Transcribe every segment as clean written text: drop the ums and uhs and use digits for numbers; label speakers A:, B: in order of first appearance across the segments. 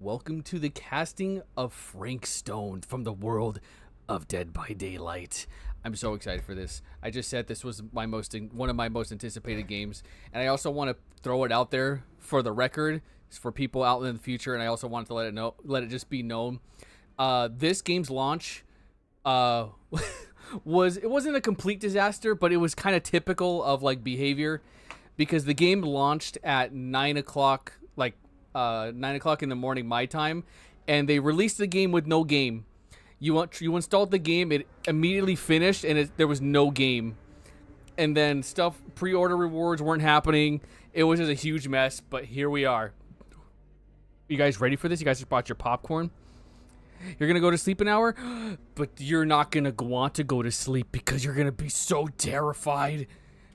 A: welcome to the casting of Frank Stone from the world of Dead by Daylight. I'm so excited for this. I just said this was one of my most anticipated games, and I also want to throw it out there for the record for people out in the future, and I also wanted to let it just be known. This game's launch wasn't a complete disaster, but it was kind of typical of like behavior, because the game launched at 9 o'clock, 9 o'clock in the morning my time, and they released the game with no game. You installed the game, it immediately finished, and there was no game. And then pre-order rewards weren't happening. It was just a huge mess, but here we are. You guys ready for this? You guys just bought your popcorn? You're gonna go to sleep an hour? But you're not gonna want to go to sleep because you're gonna be so terrified.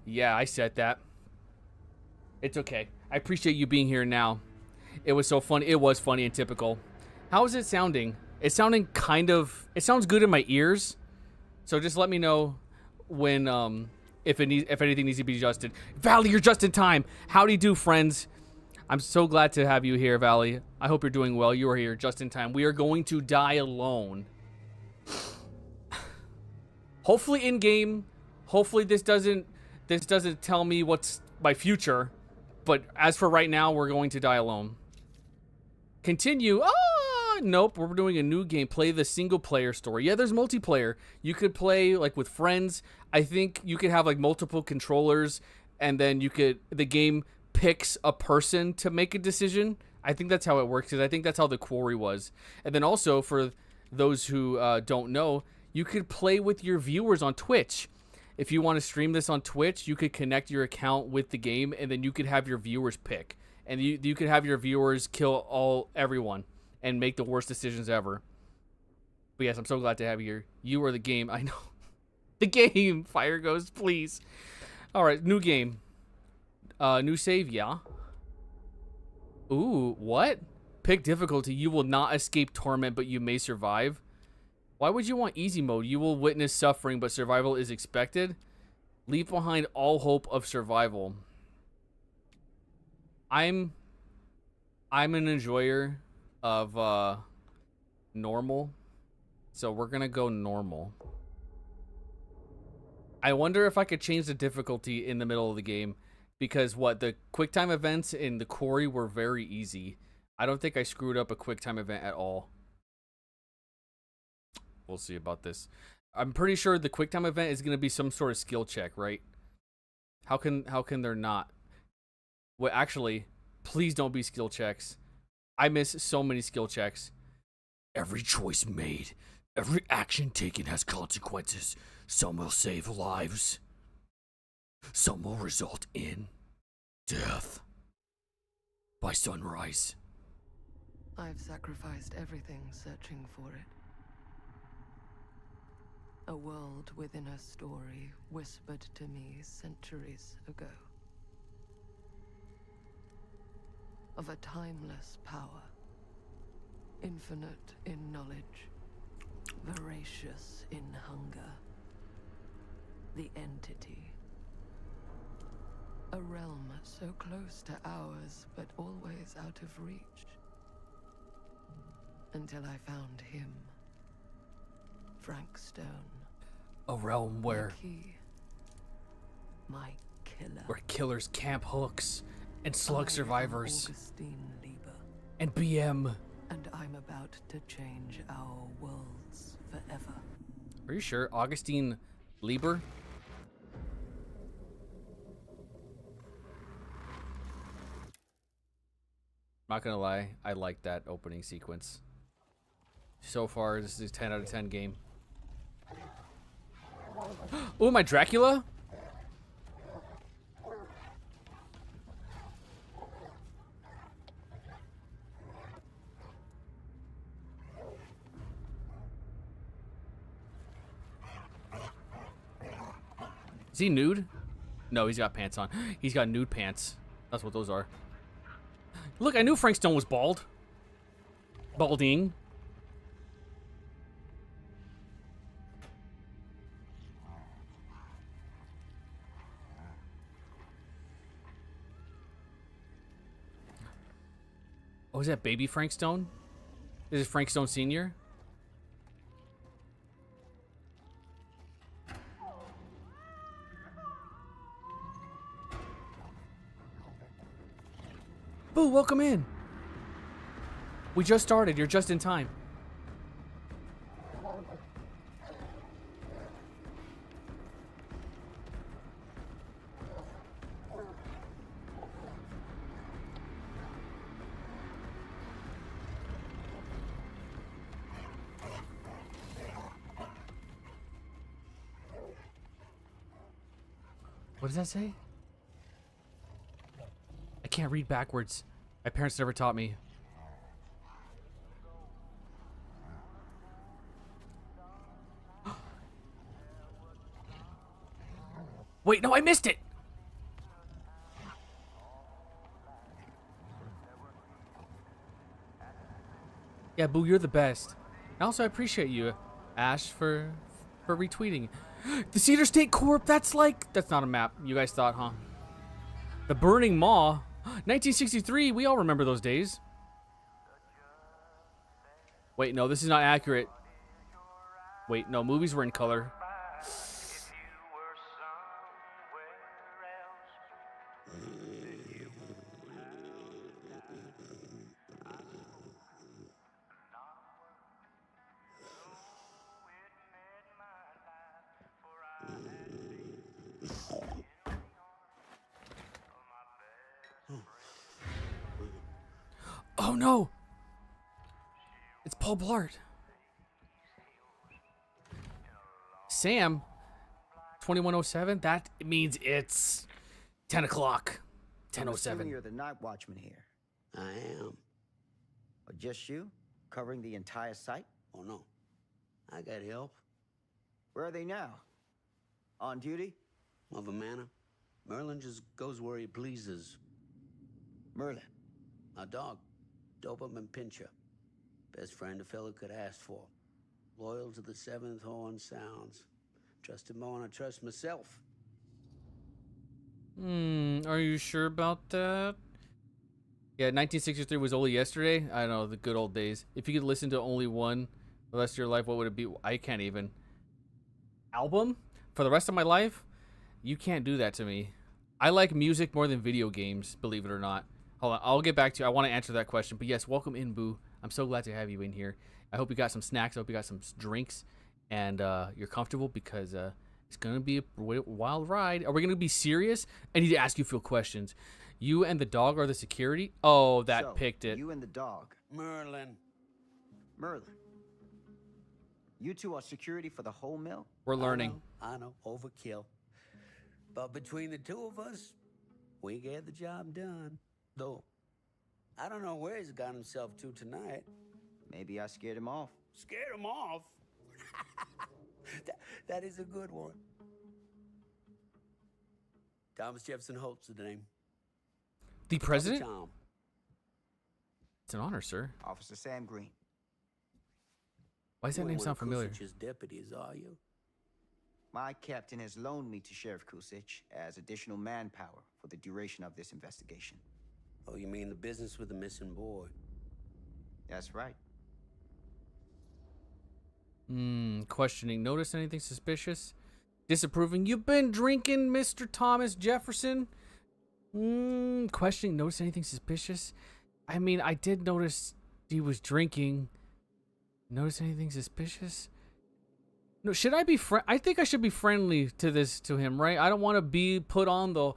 A: Yeah, I said that. It's okay. I appreciate you being here now. It was so funny. It was funny and typical. How is it sounding? It's sounding it sounds good in my ears. So just let me know when if anything needs to be adjusted. Valley, you're just in time. Howdy do, friends. I'm so glad to have you here, Valley. I hope you're doing well. You are here just in time. We are going to die alone. Hopefully in game. Hopefully this doesn't tell me what's my future. But as for right now, we're going to die alone. Continue. Nope, we're doing a new game. Play the single player story. Yeah, there's multiplayer. You could play like with friends. I think you could have like multiple controllers, and then the game picks a person to make a decision. I think that's how it works, because I think that's how the quarry was. And then also, for those who don't know, you could play with your viewers on Twitch. If you want to stream this on Twitch, you could connect your account with the game, and then you could have your viewers pick. And you could have your viewers kill everyone and make the worst decisions ever. But yes, I'm so glad to have you here. You are the game. I know. The game. Fire goes, please. All right, new game. New save, yeah. Ooh, what? Pick difficulty. You will not escape torment, but you may survive. Why would you want easy mode? You will witness suffering, but survival is expected. Leave behind all hope of survival. I'm an enjoyer of normal, so we're gonna go normal. I wonder if I could change the difficulty in the middle of the game, because the QuickTime events in the quarry were very easy. I don't think I screwed up a QuickTime event at all. We'll see about this. I'm pretty sure the QuickTime event is gonna be some sort of skill check, right? How can there not? Well, actually, please don't be skill checks. I miss so many skill checks. Every choice made, every action taken has consequences. Some will save lives. Some will result in death. By sunrise.
B: I've sacrificed everything searching for it. A world within a story whispered to me centuries ago. Of a timeless power, infinite in knowledge, voracious in hunger. The entity. A realm so close to ours, but always out of reach. Until I found him. Frank Stone.
A: A realm where
B: My killer.
A: Where killers camp hooks and slug survivors.
B: Augustine Lieber.
A: And BM.
B: And I'm about to change our worlds forever.
A: Are you sure? Augustine Lieber? Not gonna lie, I like that opening sequence. So far, this is a 10 out of 10 game. Oh, my Dracula? Is he nude? No, he's got pants on. He's got nude pants. That's what those are. Look, I knew Frank Stone was bald. Balding. Oh, is that baby Frank Stone? This is Frank Stone Sr.? Boo, welcome in. We just started. You're just in time. What does that say? I can't read backwards. My parents never taught me. Wait, no, I missed it! Yeah, Boo, you're the best. Also, I appreciate you, Ash, for retweeting. The Cedar State Corp, that's not a map. You guys thought, huh? The Burning Maw. 1963, we all remember those days. Wait, no, this is not accurate. Wait, no, movies were in color. Oh no! It's Paul Blart. Sam, 2107. That means it's 10 o'clock.
C: I'm assuming
A: 10:07.
C: you're the night watchman here.
D: I am.
C: Or just you, covering the entire site?
D: Oh, no. I got help.
C: Where are they now? On duty?
D: Of a manner. Merlin just goes where he pleases.
C: Merlin.
D: My dog. Doberman Pinscher. Best friend a fella could ask for. Loyal to the seventh horn sounds. Trust him more than I trust myself.
A: Are you sure about that? Yeah, 1963 was only yesterday. I know, the good old days. If you could listen to only one the rest of your life, what would it be? I can't even. Album? For the rest of my life? You can't do that to me. I like music more than video games, believe it or not. Hold on, I'll get back to you. I want to answer that question. But yes, welcome in, Boo. I'm so glad to have you in here. I hope you got some snacks. I hope you got some drinks. And you're comfortable because it's going to be a wild ride. Are we going to be serious? I need to ask you a few questions. You and the dog are the security? Oh, that
C: So,
A: picked it.
C: You and the dog.
D: Merlin.
C: Merlin. You two are security for the whole mill?
A: We're learning.
D: I know. Overkill. But between the two of us, we get the job done. Though, I don't know where he's got himself to tonight.
C: Maybe I scared him off.
D: Scared him off? that is a good one. Thomas Jefferson Holt's the name.
A: The president?
D: Tom.
A: It's an honor, sir.
C: Officer Sam Green.
A: Why does that name sound familiar?
D: Kusich's deputies, are you?
C: My captain has loaned me to Sheriff Kusich as additional manpower for the duration of this investigation.
D: Oh, you mean the business with the missing boy?
C: That's right.
A: Questioning. Notice anything suspicious? Disapproving. You've been drinking, Mr. Thomas Jefferson? Questioning. Notice anything suspicious? I mean, I did notice he was drinking. Notice anything suspicious? No, should I be I think I should be friendly to him, right? I don't want to be put on the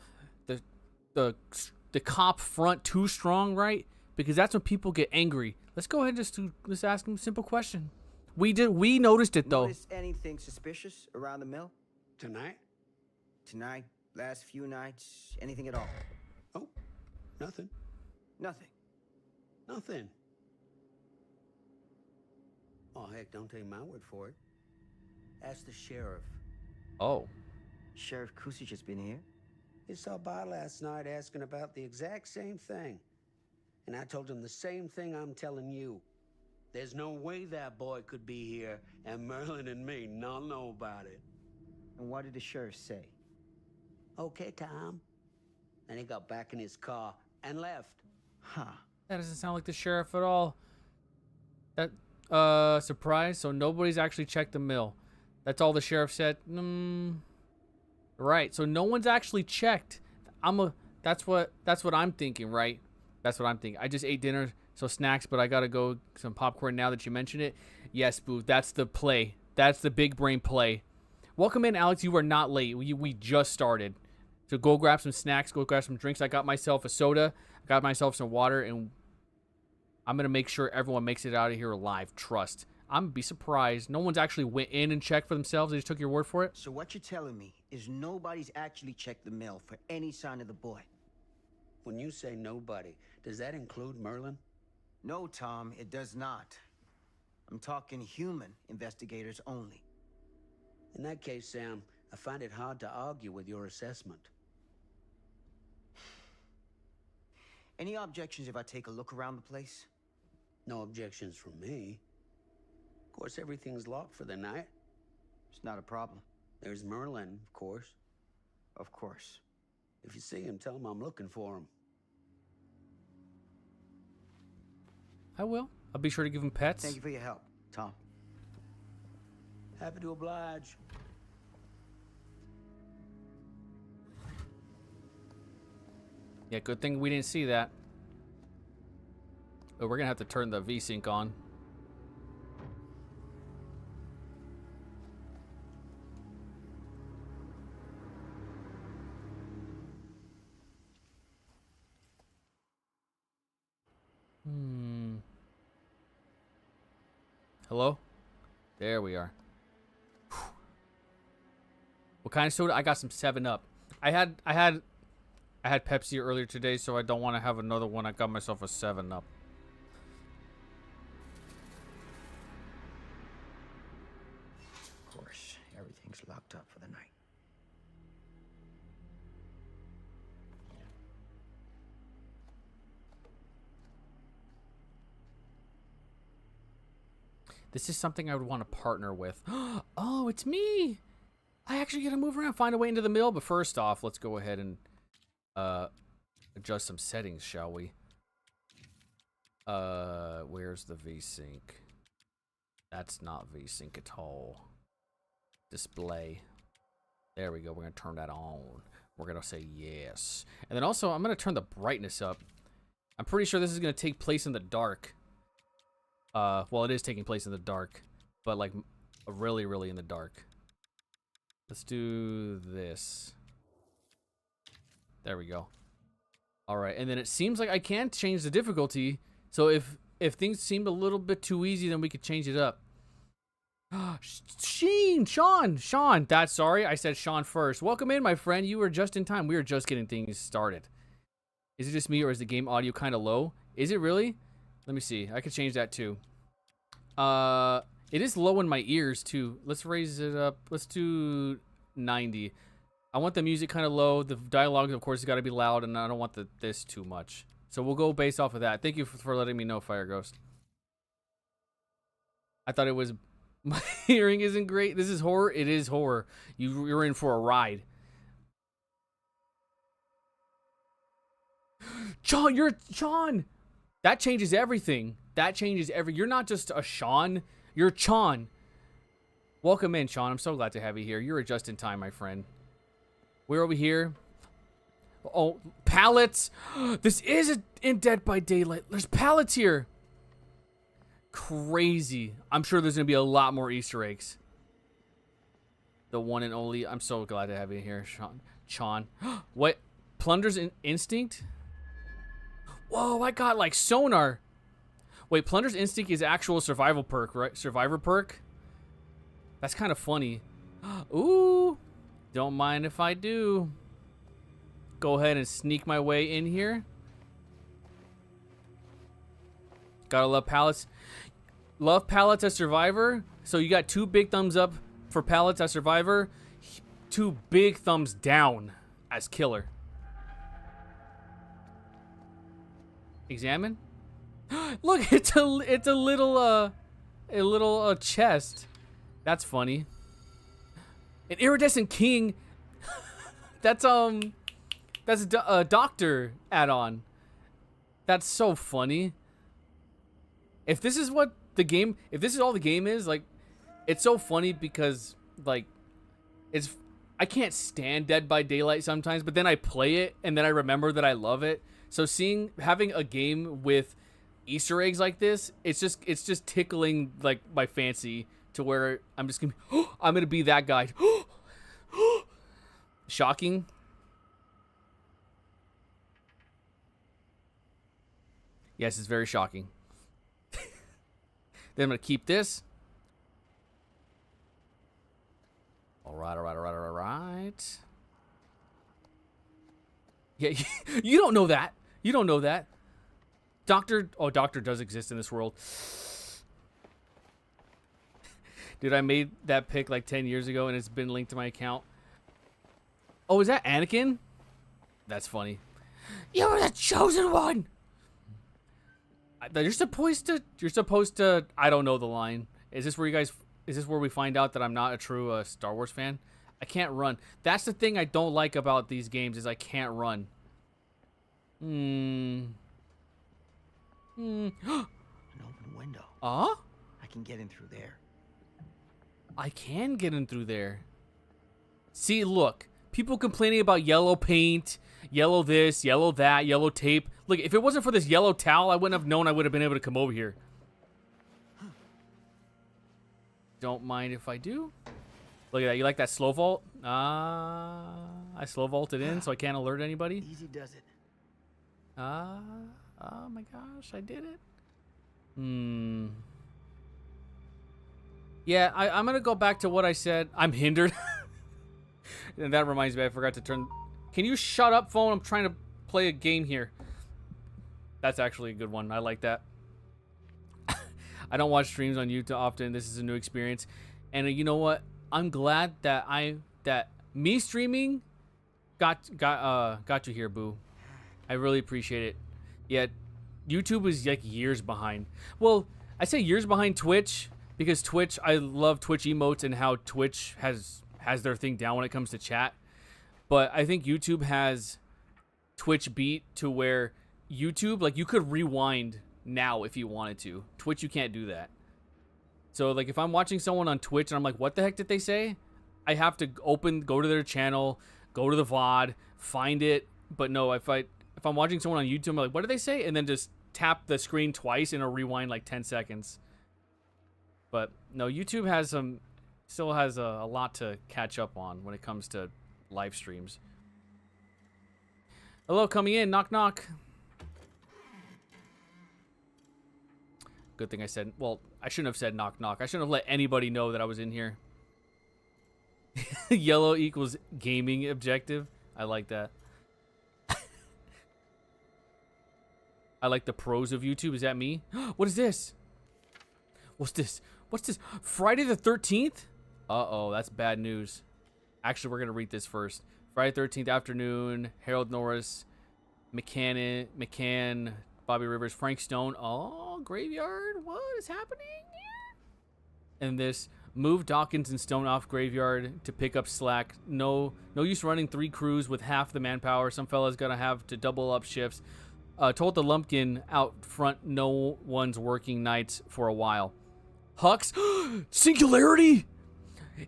A: cop front too strong, right? Because that's when people get angry. Let's go ahead and let's ask him a simple question. We noticed it though.
C: Notice anything suspicious around the mill?
D: Tonight?
C: Tonight? Last few nights? Anything at all?
D: Oh, nothing.
C: Nothing.
D: Nothing. Oh, heck, don't take my word for it. Ask the sheriff.
A: Oh.
C: Sheriff Kusich has been here?
D: He saw by last night asking about the exact same thing. And I told him the same thing I'm telling you. There's no way that boy could be here, and Merlin and me not know about it.
C: And what did the sheriff say?
D: Okay, Tom. And he got back in his car and left.
C: Huh.
A: That doesn't sound like the sheriff at all. Surprise. So nobody's actually checked the mill. That's all the sheriff said. Right. So no one's actually checked. That's what I'm thinking, right? That's what I'm thinking. I just ate dinner, so snacks, but I gotta go some popcorn now that you mention it. Yes, Boo. That's the play. That's the big brain play. Welcome in, Alex. You are not late. We just started. So go grab some snacks. Go grab some drinks. I got myself a soda. I got myself some water, and I'm gonna make sure everyone makes it out of here alive. Trust. I'm gonna be surprised. No one's actually went in and checked for themselves. They just took your word for it.
C: So what you're telling me is nobody's actually checked the mill for any sign of the boy?
D: When you say nobody, does that include Merlin?
C: No, Tom, it does not. I'm talking human investigators only.
D: In that case, Sam, I find it hard to argue with your assessment.
C: Any objections if I take a look around the place?
D: No objections from me. Of course, everything's locked for the night.
C: It's not a problem.
D: There's Merlin, of course.
C: Of course.
D: If you see him, tell him I'm looking for him.
A: I will. I'll be sure to give him pets.
C: Thank you for your help, Tom.
D: Happy to oblige.
A: Yeah, good thing we didn't see that. Oh, we're gonna have to turn the V-Sync on. Hello? There we are. Whew. What kind of soda? I got some 7-Up. I had Pepsi earlier today, so I don't want to have another one. I got myself a 7-Up.
C: Of course, everything's locked up for the night.
A: This is something I would want to partner with. Oh, it's me! I actually get to move around, find a way into the mill. But first off, let's go ahead and adjust some settings, shall we? Where's the V-Sync? That's not V-Sync at all. Display. There we go. We're going to turn that on. We're going to say yes. And then also, I'm going to turn the brightness up. I'm pretty sure this is going to take place in the dark. Well, it is taking place in the dark, but like really, really in the dark. Let's do this. There we go. All right, and then it seems like I can change the difficulty. So if things seem a little bit too easy, then we could change it up. Sean. That's sorry, I said Sean first. Welcome in, my friend. You were just in time. We were just getting things started. Is it just me, or is the game audio kind of low? Is it really? Let me see. I could change that too. It is low in my ears too. Let's raise it up. Let's do 90. I want the music kind of low. The dialogue, of course, has got to be loud, and I don't want this too much. So we'll go based off of that. Thank you for letting me know, Fire Ghost. I thought it was... My hearing isn't great. This is horror. It is horror. You're in for a ride. Sean! That changes everything. You're not just a Sean. You're Sean. Welcome in, Sean. I'm so glad to have you here. You're just in time, my friend. We're over here. Oh, pallets. This is in Dead by Daylight. There's pallets here. Crazy. I'm sure there's going to be a lot more Easter eggs. The one and only. I'm so glad to have you here, Sean. What? Plunder's Instinct? Whoa, I got like sonar. Wait, Plunder's Instinct is actual survival perk, right? Survivor perk? That's kind of funny. Ooh. Don't mind if I do. Go ahead and sneak my way in here. Gotta love pallets. Love pallets as Survivor. So you got 2 big thumbs up for pallets as Survivor. 2 big thumbs down as Killer. Examine. Look, it's a little chest. That's funny. An iridescent king. That's a doctor add-on. That's so funny. If this is what the game, if this is all the game is, like, it's so funny because, like, I can't stand Dead by Daylight sometimes, but then I play it and then I remember that I love it. So having a game with Easter eggs like this, it's just tickling like my fancy to where I'm just I'm gonna be that guy. Shocking. Yes, it's very shocking. Then I'm gonna keep this. All right. Yeah, you don't know that. You don't know that. Doctor does exist in this world. Dude, I made that pic like 10 years ago and it's been linked to my account. Oh, is that Anakin? That's funny. You were the chosen one. You're supposed to, I don't know the line. Is this where we find out that I'm not a true Star Wars fan? I can't run. That's the thing I don't like about these games is I can't run.
C: An open window. I can get in through there.
A: I can get in through there. See, look. People complaining about yellow paint, yellow this, yellow that, yellow tape. Look, if it wasn't for this yellow towel, I wouldn't have known I would have been able to come over here. Don't mind if I do. Look at that. You like that slow vault? I slow vaulted in so I can't alert anybody.
C: Easy does it.
A: Oh my gosh, I did it. Yeah, I'm going to go back to what I said. I'm hindered. And that reminds me, I forgot to turn... Can you shut up, phone? I'm trying to play a game here. That's actually a good one. I like that. I don't watch streams on YouTube often. This is a new experience. And you know what? I'm glad that me streaming got you here, boo. I really appreciate it. Yet YouTube is like years behind. Well, I say years behind Twitch because Twitch, I love Twitch emotes and how Twitch has their thing down when it comes to chat. But I think YouTube has Twitch beat to where YouTube, like, you could rewind now if you wanted to. Twitch, you can't do that. So, like, if I'm watching someone on Twitch and I'm like, what the heck did they say? I have to go to their channel, go to the VOD, find it. But no, if I'm watching someone on YouTube, I'm like, what did they say? And then just tap the screen twice and it'll rewind like 10 seconds. But no, YouTube still has a lot to catch up on when it comes to live streams. Hello, coming in. Knock, knock. Good thing I said... Well, I shouldn't have said knock, knock. I shouldn't have let anybody know that I was in here. Yellow equals gaming objective. I like that. I like the pros of YouTube. Is that me? What is this? What's this? What's this? Friday the 13th? Uh-oh, that's bad news. Actually, we're going to read this first. Friday 13th afternoon, Harold Norris, McCann, Bobby Rivers, Frank Stone. Oh, Graveyard. What is happening here? And this, move Dawkins and Stone off Graveyard to pick up slack. No use running 3 crews with half the manpower. Some fellas going to have to double up shifts. Told the Lumpkin out front no one's working nights for a while. Hux, Singularity!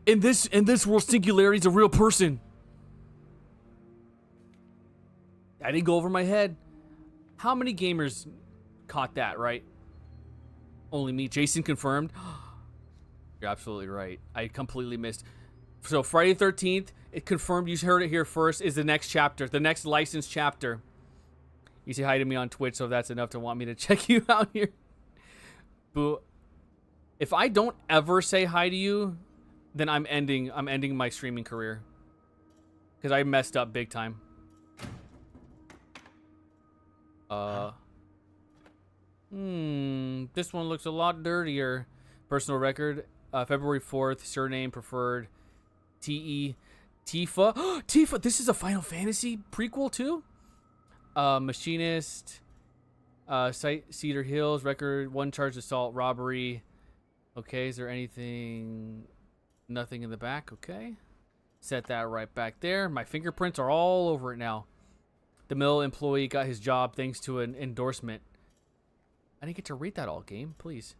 A: In this world, Singularity's a real person. That didn't go over my head. How many gamers caught that, right? Only me. Jason confirmed. You're absolutely right. I completely missed. So Friday the 13th, it confirmed, you heard it here first, is the next chapter. The next licensed chapter. You say hi to me on Twitch, so if that's enough to want me to check you out here. Boo. If I don't ever say hi to you, then I'm ending my streaming career. Because I messed up big time. This one looks a lot dirtier. Personal record, February 4th, surname preferred, T.E. Tifa. Tifa, this is a Final Fantasy prequel too? Machinist, Cedar Hills, record, 1 charge assault, robbery. Okay, is there anything? Nothing in the back, okay. Set that right back there. My fingerprints are all over it now. The mill employee got his job thanks to an endorsement. I didn't get to read that all, game. Please.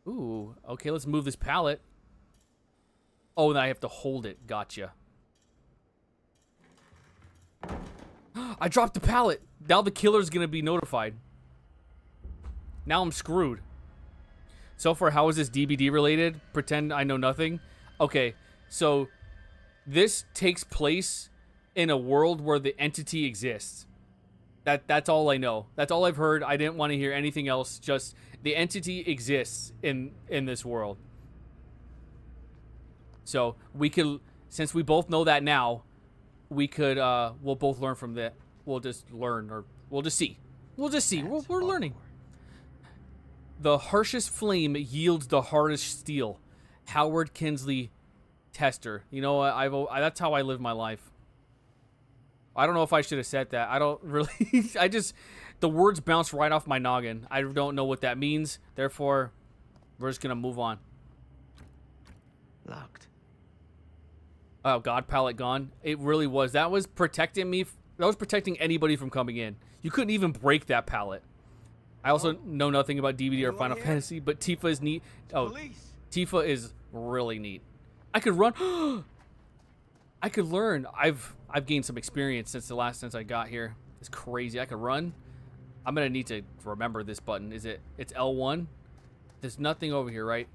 A: Ooh. Okay, let's move this pallet. Oh, and I have to hold it. Gotcha. I dropped the pallet. Now the killer's gonna be notified. Now I'm screwed. So far, how is this DBD related? Pretend I know nothing. Okay, so this takes place in a world where the entity exists. That's all I know. That's all I've heard. I didn't want to hear anything else. Just the entity exists in this world. So we could, since we both know that now, we could we'll both learn from that. We'll just learn, or we'll just see. We'll just see. We're learning. The harshest flame yields the hardest steel. Howard Kinsley, tester. You know what? That's how I live my life. I don't know if I should have said that. I don't really. The words bounce right off my noggin. I don't know what that means. Therefore, we're just gonna move on.
C: Locked.
A: Oh God, pallet gone. It really was. That was protecting me. That was protecting anybody from coming in. You couldn't even break that pallet. I also know nothing about DVD or Final Fantasy, but Tifa is neat. Oh,
C: Police.
A: Tifa is really neat. I could run. I could learn. I've gained some experience since I got here. It's crazy. I could run. I'm gonna need to remember this button. It's L1? There's nothing over here, right?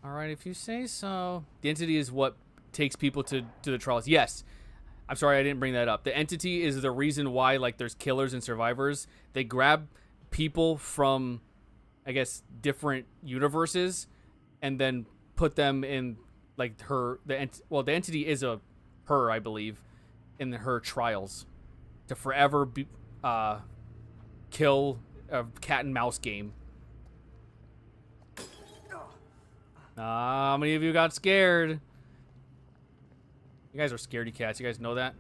A: Alright, if you say so. The entity is what takes people to the trials. Yes. I'm sorry I didn't bring that up. The entity is the reason why, like, there's killers and survivors. They grab people from, I guess, different universes and then put them in, like, the entity is her, I believe, in her trials to forever kill a cat and mouse game. How many of you got scared? You guys are scaredy cats. You guys know that?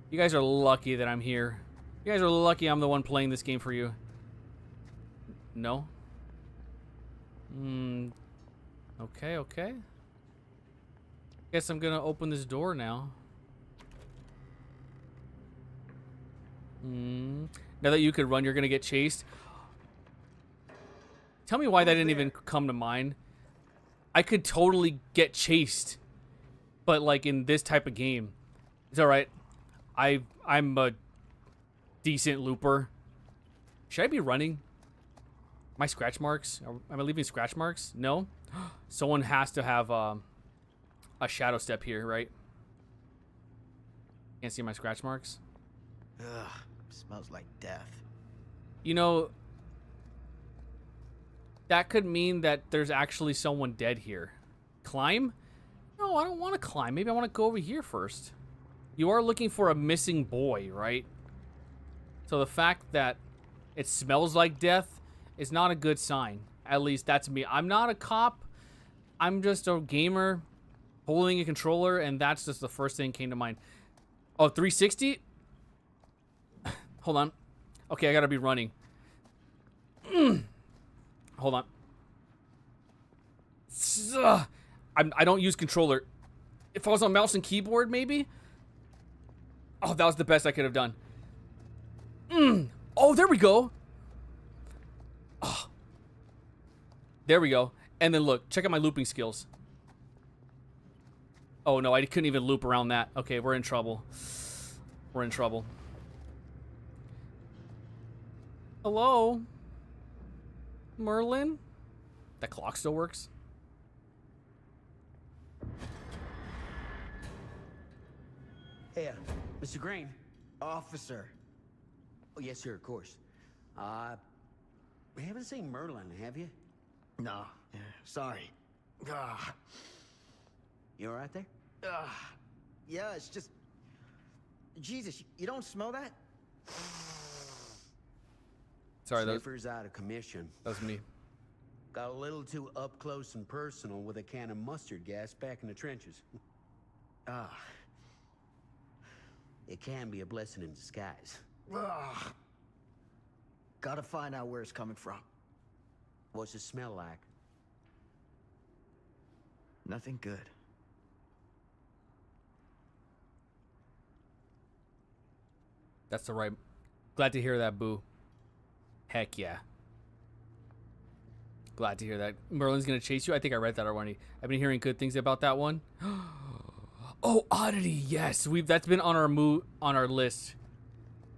A: You guys are lucky that I'm here. You guys are lucky I'm the one playing this game for you. No? Okay. Guess I'm gonna open this door now. Now that you could run, you're gonna get chased. Tell me why that didn't even come to mind. I could totally get chased, but like in this type of game, it's all right. I'm a decent looper. Should I be running? My scratch marks? Am I leaving scratch marks? No. Someone has to have a shadow step here, right? Can't see my scratch marks.
C: Ugh, smells like death.
A: You know, that could mean that there's actually someone dead here. Climb? No, I don't want to climb. Maybe I want to go over here first. You are looking for a missing boy, right? So the fact that it smells like death is not a good sign. At least that's me. I'm not a cop. I'm just a gamer holding a controller, and that's just the first thing that came to mind. Oh, 360? Hold on. Okay, I gotta be running. Hold on. I don't use controller. If I was on mouse and keyboard, maybe? Oh, that was the best I could have done. Oh, there we go. Oh. There we go. And then look, check out my looping skills. Oh no, I couldn't even loop around that. Okay, we're in trouble. We're in trouble. Hello? Merlin? That clock still works?
D: Hey, Mr. Green.
C: Officer.
D: Oh, yes, sir, of course. We haven't seen Merlin, have you?
C: No. Yeah, sorry. Ugh.
D: You all right there?
C: Ugh. Yeah, it's just... Jesus, you don't smell that?
A: Sorry,
D: Sniffer's out of commission.
A: that was me.
D: Got a little too up close and personal with a can of mustard gas back in the trenches.
C: Ah.
D: It can be a blessing in disguise.
C: Ugh. Gotta find out where it's coming from.
D: What's it smell like?
C: Nothing good.
A: That's the right. Glad to hear that, Boo. Heck yeah. Glad to hear that. Merlin's gonna chase you. I think I read that already. I've been hearing good things about that one. Oh, Oddity. Yes, that's been on our list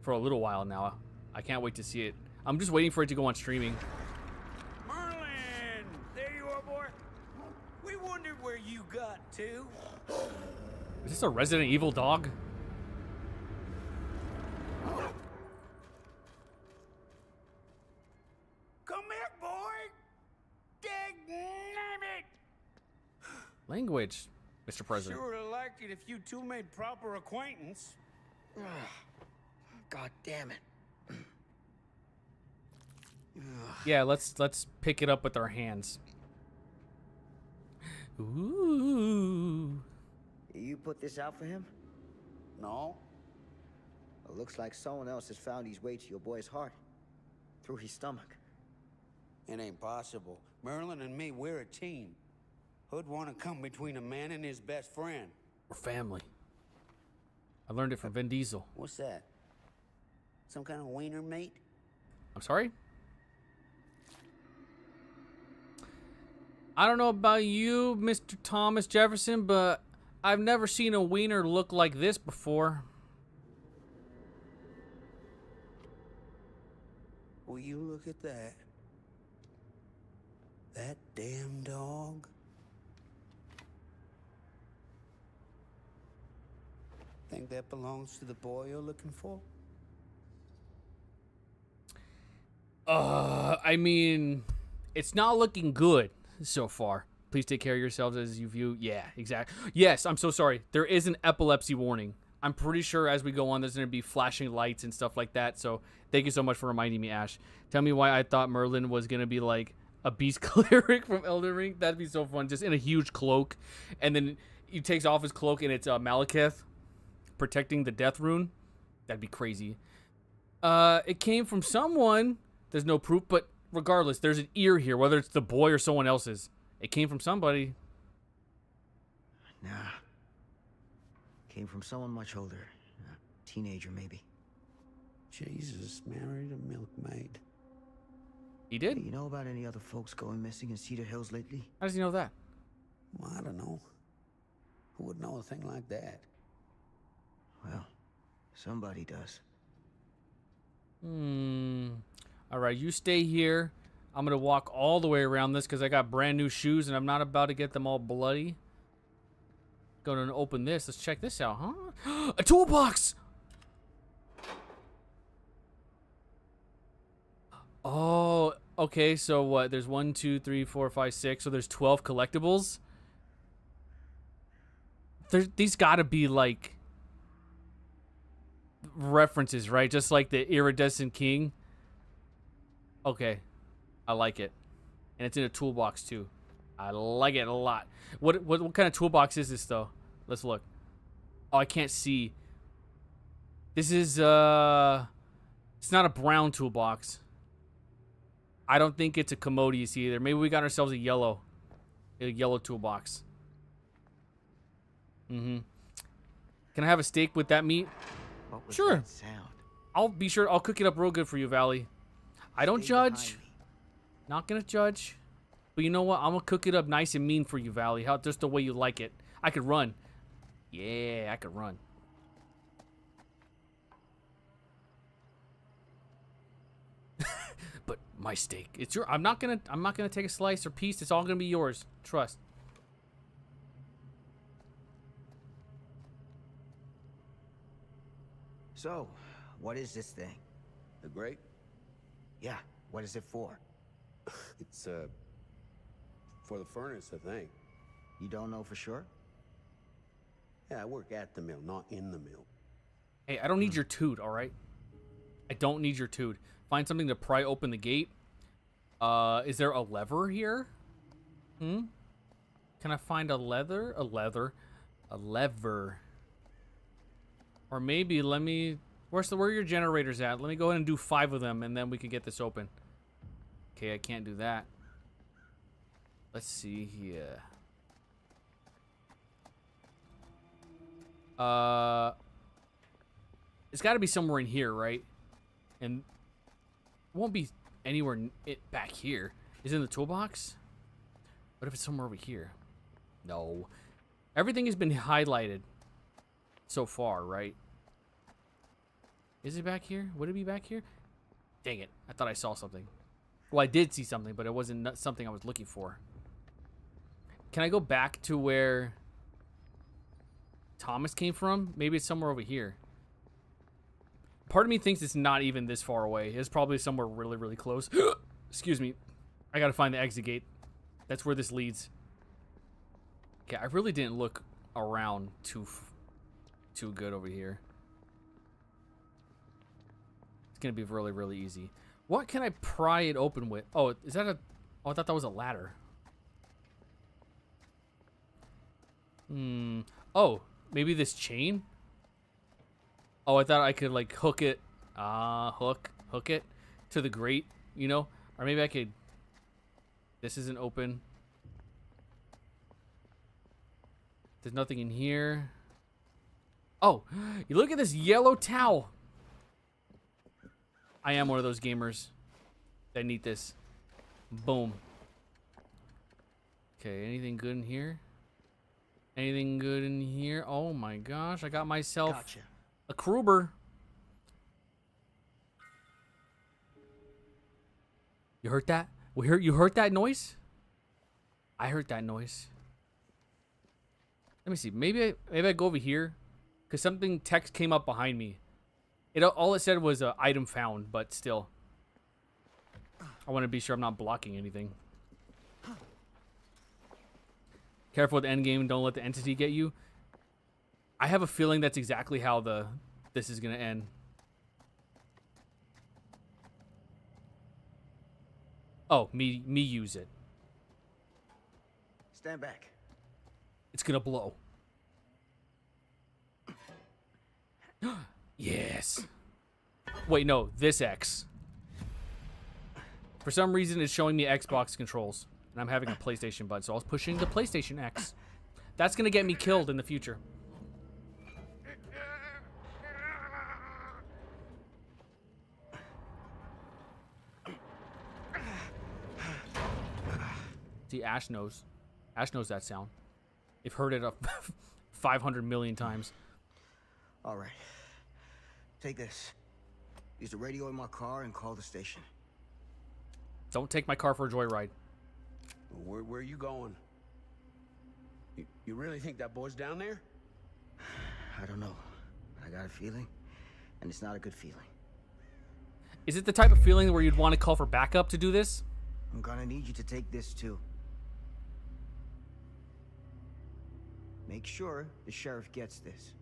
A: for a little while now. I can't wait to see it. I'm just waiting for it to go on streaming.
D: Merlin! There you are, boy. We wondered where you got to.
A: Is this a Resident Evil dog?
D: Come here, boy! Dang-nabbit!
A: Language, Mr. President.
D: Sure would have liked it if you two made proper acquaintance.
C: God damn it.
A: Yeah, let's pick it up with our hands. Ooh.
C: You put this out for him?
D: No?
C: It looks like someone else has found his way to your boy's heart. Through his stomach.
D: It ain't possible. Merlin and me, we're a team. Who'd want to come between a man and his best friend?
A: We're family. I learned it from Vin Diesel.
D: What's that? Some kind of wiener mate?
A: I'm sorry? I don't know about you, Mr. Thomas Jefferson, but I've never seen a wiener look like this before.
D: Will you look at that? That damn dog? Think that belongs to the boy you're looking for?
A: I mean, it's not looking good so far. Please take care of yourselves as you view. Yeah, exactly. Yes, I'm so sorry. There is an epilepsy warning. I'm pretty sure as we go on, there's going to be flashing lights and stuff like that. So thank you so much for reminding me, Ash. Tell me why I thought Merlin was going to be like a beast cleric from Elden Ring. That'd be so fun. Just in a huge cloak. And then he takes off his cloak and it's Malekith protecting the death rune. That'd be crazy. It came from someone. There's no proof, but regardless, there's an ear here, whether it's the boy or someone else's. It came from somebody.
C: Nah. Came from someone much older. A teenager, maybe.
D: Jesus married a milkmaid.
A: He did?
C: Hey, you know about any other folks going missing in Cedar Hills lately?
A: How does he know that?
D: Well, I don't know. Who would know a thing like that?
C: Well, somebody does.
A: All right, you stay here. I'm going to walk all the way around this because I got brand new shoes and I'm not about to get them all bloody. Going to open this. Let's check this out, huh? A toolbox! Oh, okay. So what? There's 1, 2, 3, 4, 5, 6. So there's 12 collectibles. These got to be like references, right? Just like the Iridescent King. Okay, I like it, and it's in a toolbox too. I like it a lot. What kind of toolbox is this though? Let's look. Oh, I can't see. This is it's not a brown toolbox. I don't think it's a Commodious either. Maybe we got ourselves a yellow toolbox. Can I have a steak with that meat?
C: What was
A: Sure.
C: that sound?
A: I'll be sure. I'll cook it up real good for you, Valley. I don't
C: Stay
A: judge.
C: behind me.
A: Not gonna judge. But you know what? I'm gonna cook it up nice and mean for you, Valley. How just the way you like it. I could run. Yeah, I could run. But my steak, it's your. I'm not gonna take a slice or piece. It's all gonna be yours. Trust.
C: So, what is this thing?
D: The grape?
C: Yeah, what is it for?
D: It's, for the furnace, I think.
C: You don't know for sure?
D: Yeah, I work at the mill, not in the mill.
A: Hey, I don't need your toot, all right? I don't need your toot. Find something to pry open the gate. Is there a lever here? Can I find a lever? A lever. Or maybe let me... where are your generators at? Let me go ahead and do 5 of them, and then we can get this open. Okay, I can't do that. Let's see here. It's got to be somewhere in here, right? And it won't be anywhere back here. Is it in the toolbox? What if it's somewhere over here? No. Everything has been highlighted so far, right? Is it back here? Would it be back here? Dang it. I thought I saw something. Well, I did see something, but it wasn't something I was looking for. Can I go back to where Thomas came from? Maybe it's somewhere over here. Part of me thinks it's not even this far away. It's probably somewhere really, really close. Excuse me. I gotta find the exit gate. That's where this leads. Okay, I really didn't look around too good over here. It's gonna be really, really easy. What can I pry it open with? Oh, is that a... Oh, I thought that was a ladder. Oh, maybe this chain? Oh, I thought I could, like, hook it. Hook it to the grate, you know? Or maybe I could... This isn't open. There's nothing in here. Oh, you look at this yellow towel. I am one of those gamers that need this. Boom. Okay, anything good in here? Anything good in here? Oh my gosh, I got myself a Kruber. You heard that? You heard that noise? I heard that noise. Let me see. Maybe I go over here, cause something text came up behind me. All it said was item found, but still. I want to be sure I'm not blocking anything. Careful with the end game. Don't let the entity get you. I have a feeling that's exactly how this is gonna end. Oh, me use it.
C: Stand back.
A: It's gonna blow. Yes. Wait, no, this X. For some reason, it's showing me Xbox controls, and I'm having a PlayStation button, so I was pushing the PlayStation X. That's gonna get me killed in the future. See, Ash knows. Ash knows that sound. You've heard it 500 million times.
C: All right. Take this. Use the radio in my car and call the station.
A: Don't take my car for a joyride.
D: Where are you going? You really think that boy's down there?
C: I don't know. I got a feeling, and it's not a good feeling.
A: Is it the type of feeling where you'd want to call for backup to do this?
C: I'm gonna need you to take this too. Make sure the sheriff gets this.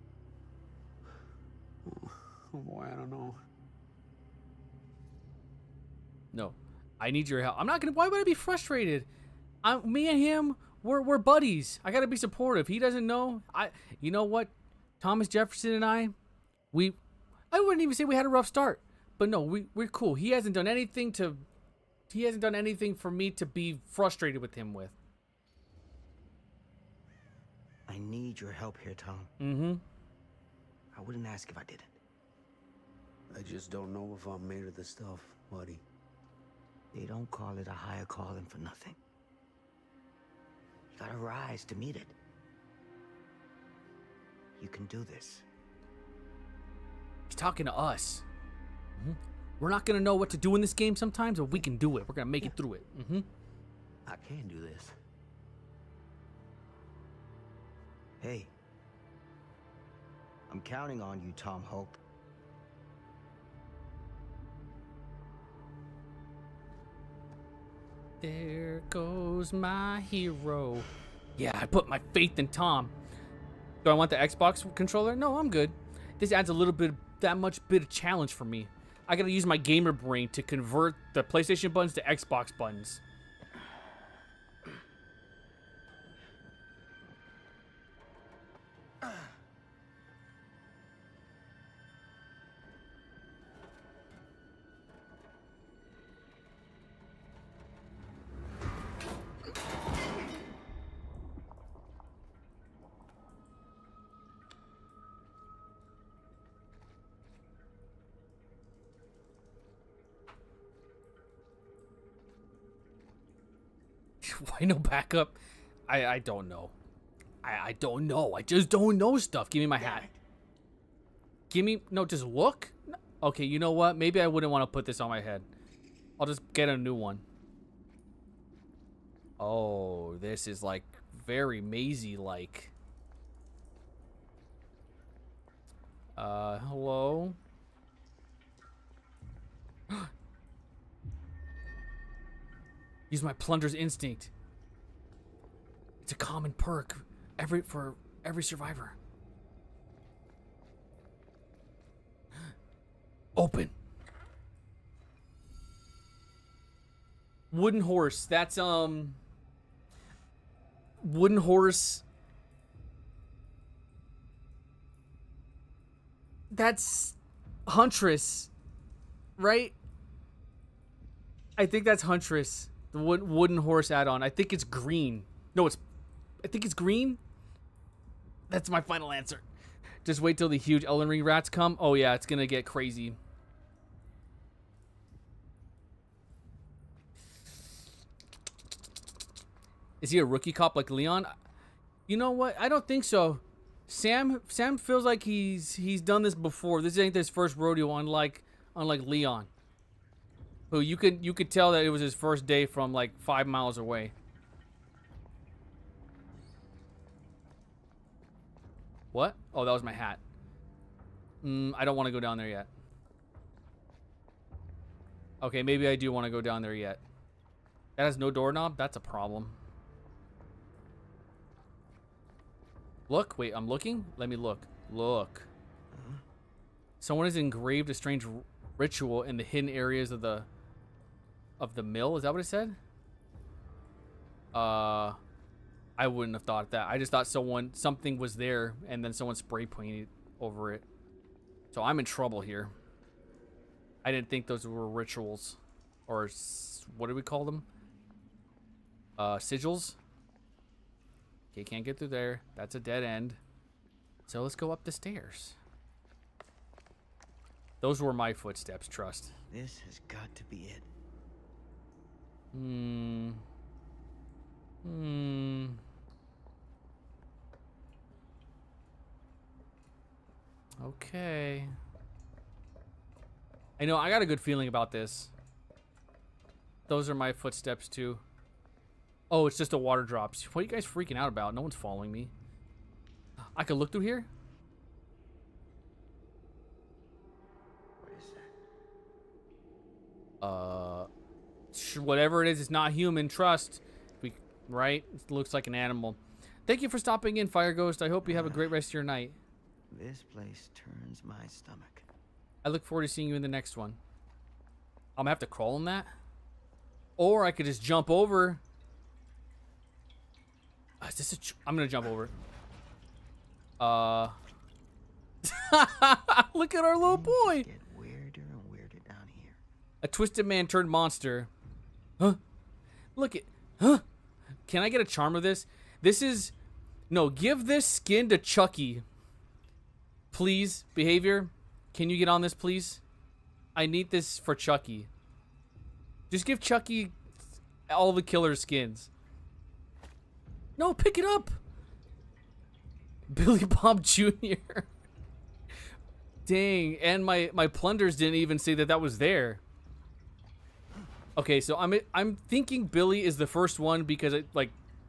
D: Oh boy, I don't know.
A: No, I need your help. I'm not gonna. Why would I be frustrated? Me and him, we're buddies. I gotta be supportive. He doesn't know. You know what? Thomas Jefferson and I wouldn't even say we had a rough start, but no, we're cool. He hasn't done anything for me to be frustrated with him with.
C: I need your help here, Tom.
A: Mm-hmm.
C: I wouldn't ask if I didn't.
D: I just don't know if I'm made of this stuff, buddy.
C: They don't call it a higher calling for nothing. You gotta rise to meet it. You can do this.
A: He's talking to us. Mm-hmm. We're not gonna know what to do in this game sometimes, but we can do it. We're gonna make it through it. Mm-hmm.
D: I can do this.
C: Hey. I'm counting on you, Tom Hope.
A: There goes my hero. Yeah, I put my faith in Tom. Do I want the Xbox controller? No, I'm good. This adds a little bit, that much bit of challenge for me. I gotta use my gamer brain to convert the PlayStation buttons to Xbox buttons. Why no backup? I don't know. I don't know. I just don't know stuff. Give me my hat. Give me... No, just look. Okay, you know what? Maybe I wouldn't want to put this on my head. I'll just get a new one. Oh, this is like very mazy-like. Hello? Use my plunder's instinct. It's a common perk for every survivor. Open. Wooden horse. That's wooden horse. That's Huntress, right? I think that's Huntress. The wooden horse add-on. I think it's green. No, I think it's green. That's my final answer. Just wait till the huge Elden Ring rats come. Oh yeah, it's gonna get crazy. Is he a rookie cop like Leon? You know what? I don't think so. Sam feels like he's done this before. This ain't his first rodeo, unlike Leon, who you could tell that it was his first day from like 5 miles away. What? Oh, that was my hat. I don't want to go down there yet. Okay, maybe I do want to go down there yet. That has no doorknob? That's a problem. Look, wait, I'm looking? Let me look. Look. Someone has engraved a strange ritual in the hidden areas of the mill. Is that what it said? I wouldn't have thought that. I just thought something was there and then someone spray painted over it. So I'm in trouble here. I didn't think those were rituals. Or what do we call them? Sigils? Okay, can't get through there. That's a dead end. So let's go up the stairs. Those were my footsteps, trust.
C: This has got to be it.
A: Okay. I know, I got a good feeling about this. Those are my footsteps too. Oh, it's just a water drop. What are you guys freaking out about? No one's following me. I could look through here?
C: What is that?
A: Whatever it is, it's not human. Trust. Right? It looks like an animal. Thank you for stopping in, Fire Ghost. I hope you have a great rest of your night.
C: This place turns my stomach.
A: I look forward to seeing you in the next one. I'm gonna have to crawl on that. Or I could just jump over. Is this I'm gonna jump over. Look at our little boy.
C: Get weirder and weirder down here.
A: A twisted man turned monster. Huh? Look at. Huh? Can I get a charm of this? This is. No, give this skin to Chucky. Please, behavior. Can you get on this, please? I need this for Chucky. Just give Chucky all the killer skins. No, pick it up. Billy Bob Jr. Dang, and my plunders didn't even say that was there. Okay, so I'm thinking Billy is the first one because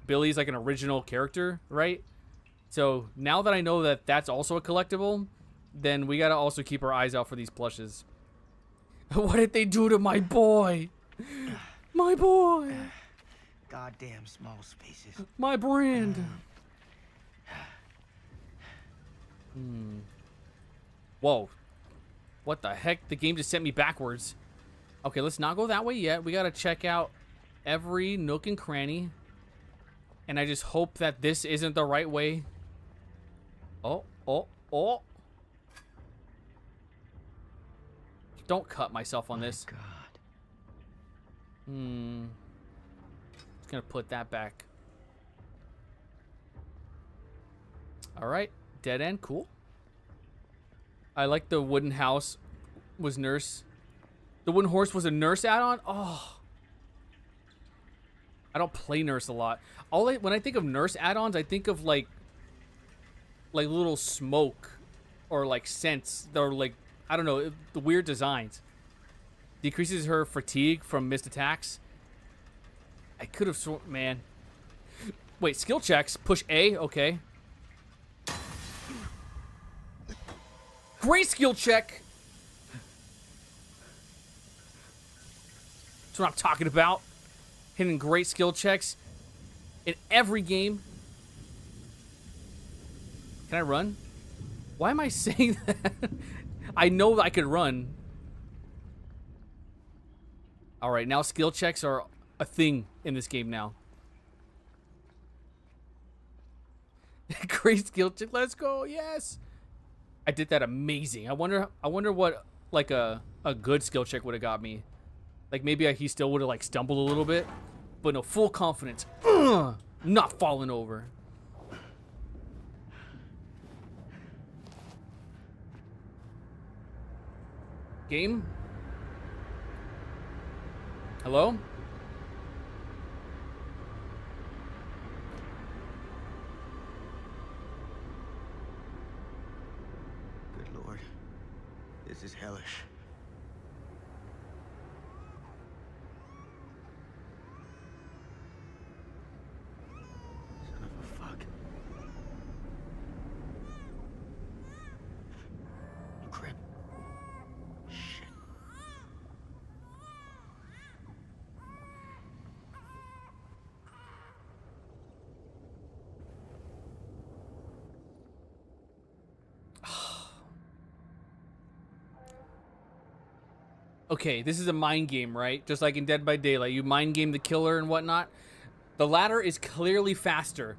A: Billy's like an original character, right? So now that I know that that's also a collectible, then we gotta also keep our eyes out for these plushes. What did they do to my boy? My boy.
C: Goddamn small spaces.
A: My brand. Whoa. What the heck? The game just sent me backwards. Okay, let's not go that way yet. We gotta check out every nook and cranny. And I just hope that this isn't the right way. Oh. Don't cut myself on this.
C: God.
A: Just gonna put that back. Alright. Dead end. Cool. I like the wooden house was nurse. The wooden horse was a nurse add-on? Oh. I don't play Nurse a lot. When I think of Nurse add-ons, I think of like little smoke or like scents. They're like, I don't know, the weird designs. Decreases her fatigue from missed attacks. I could have sworn, man. Wait, skill checks. Push A, okay. Great skill check. That's what I'm talking about. Hitting great skill checks in every game. Can I run? Why am I saying that? I know that I could run. Alright, now skill checks are a thing in this game now. Great skill check. Let's go. Yes. I did that amazing. I wonder what like a good skill check would have got me. Like maybe he still would have like stumbled a little bit, but no, full confidence. Not falling over. Game? Hello?
C: Good Lord. This is hellish. Son of a fuck. Crap. Shit.
A: Okay, this is a mind game, right? Just like in Dead by Daylight, you mind game the killer and whatnot. The ladder is clearly faster,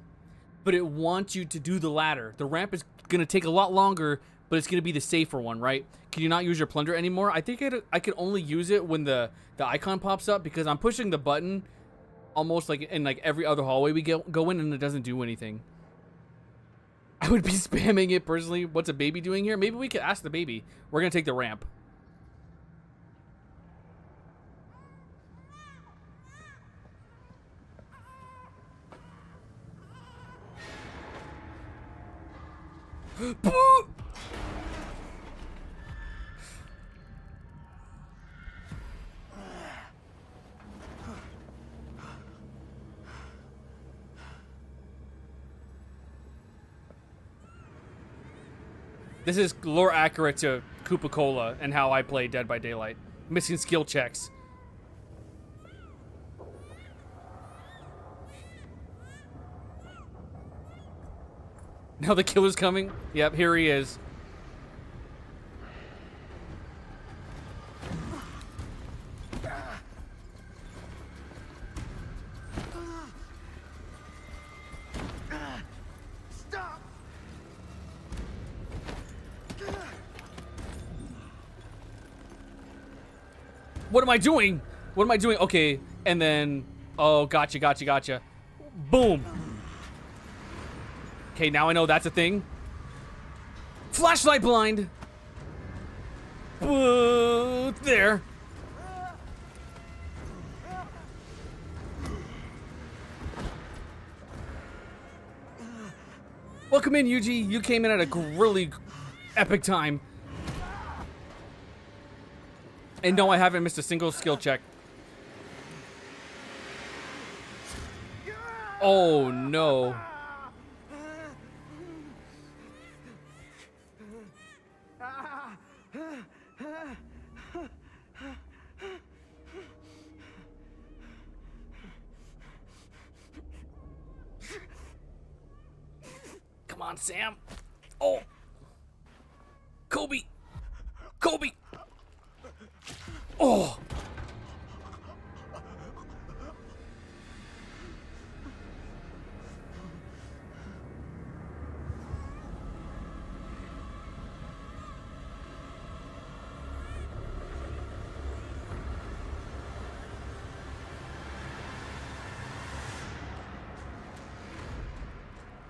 A: but it wants you to do the ladder. The ramp is going to take a lot longer, but it's going to be the safer one, right? Can you not use your plunger anymore? I think I could only use it when the icon pops up because I'm pushing the button almost like in like every other hallway we go in and it doesn't do anything. I would be spamming it personally. What's a baby doing here? Maybe we could ask the baby. We're going to take the ramp. This is lore accurate to KupoCola and how I play Dead by Daylight. Missing skill checks. Now the killer's coming. Yep, here he is.
C: Stop!
A: What am I doing? What am I doing? Okay, and then... Oh, gotcha. Boom. Okay, now I know that's a thing. Flashlight blind. There. Welcome in, Yuji. You came in at a really epic time. And no, I haven't missed a single skill check. Oh, no. Come on, Sam. Oh. Kobe. Oh.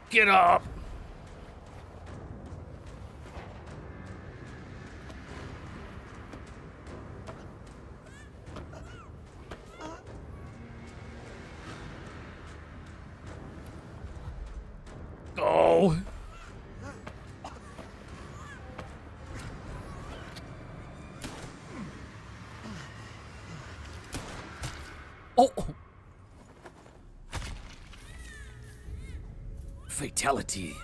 A: Get up. Oh! Fatality.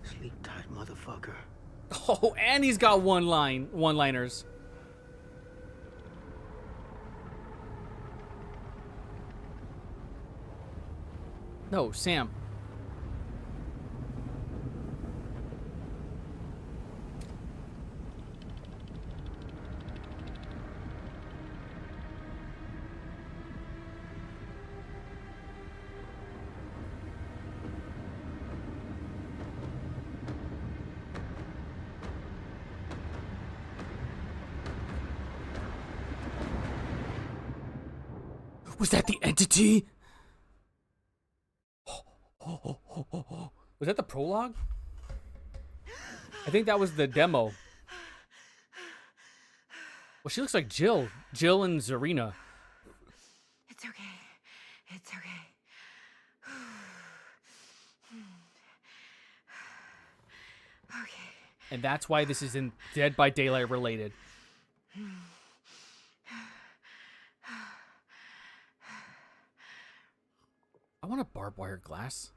D: Sleep tight, motherfucker.
A: Oh, and he's got one-liners. No, Sam. Was that the entity? Was that the prologue? I think that was the demo. Well, she looks like Jill. Jill and Zarina.
E: It's okay. It's okay. Okay.
A: And that's why this is in Dead by Daylight related. I want a barbed wire glass.